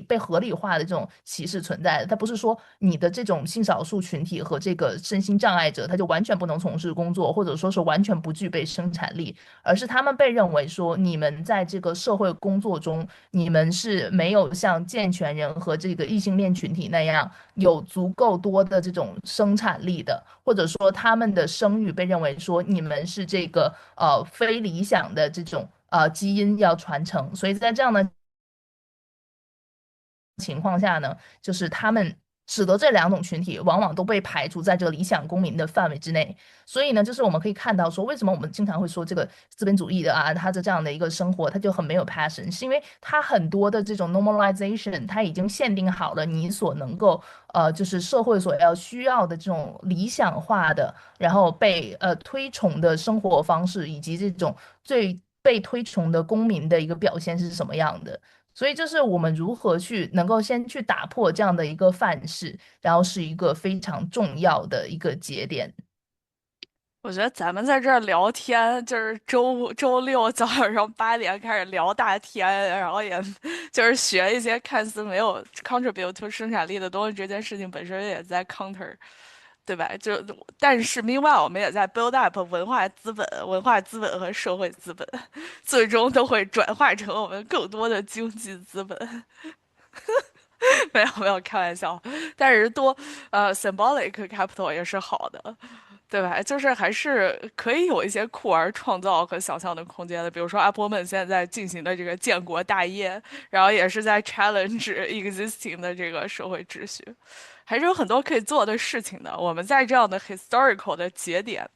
被合理化的这种歧视存在的。它不是说你的这种性少数群体和这个身心障碍者，他就完全不能从事工作，或者说是完全不具备生产力，而是他们被认为说，你们在这个社会工作中，你们是没有像健全人和这个异性恋群体那样有足够多的这种生产力的，或者说他们的生育被认为说你们是这个非理想的这种基因要传承，所以在这样的情况下呢，就是他们使得这两种群体往往都被排除在这个理想公民的范围之内。所以呢，就是我们可以看到说，为什么我们经常会说这个资本主义的啊，他的这样的一个生活，他就很没有 passion，是因为他很多的这种 normalization，他已经限定好了你所能够就是社会所要需要的这种理想化的，然后被推崇的生活方式，以及这种最被推崇的公民的一个表现是什么样的。所以，就是我们如何去能够先去打破这样的一个范式，然后是一个非常重要的一个节点。我觉得咱们在这儿聊天，就是周六早上8点开始聊大天，然后也就是学一些看似没有 contribute to 生产力的东西，这件事情本身也在 counter，对吧？但是 meanwhile 我们也在 build up 文化资本和社会资本，最终都会转化成我们更多的经济资本。没有开玩笑，但是symbolic capital 也是好的，对吧？就是还是可以有一些酷儿创造和想象的空间的。比如说 Apple 们现在进行的这个建国大业，然后也是在 challenge existing 的这个社会秩序，还是有很多可以做的事情的。我们在这样的 historical 的节点。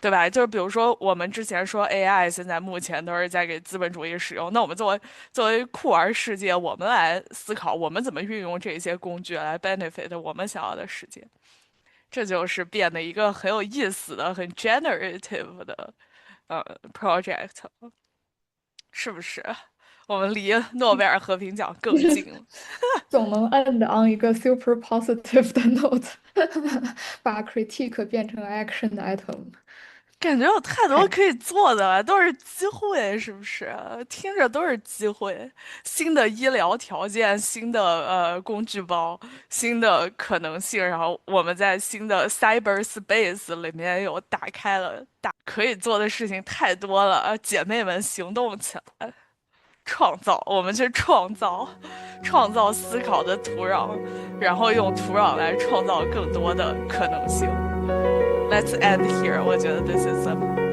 对吧？就是比如说，我们之前说 AI 现在目前都是在给资本主义使用，那我们作为酷儿世界，我们来思考我们怎么运用这些工具来 benefit 我们想要的世界，这就是变得一个很有意思的、很 generative 的project，是不是？我们离诺贝尔和平奖更近了。总能 end on 一个 super positive 的 note，把 critique 变成 action item。感觉有太多可以做的了，都是机会，是不是？听着都是机会，新的医疗条件，新的工具包，新的可能性，然后我们在新的 cyberspace 里面有打开了可以做的事情太多了，姐妹们行动起来，创造，我们去创造思考的土壤，然后用土壤来创造更多的可能性。Let's end here. 我觉得 this is a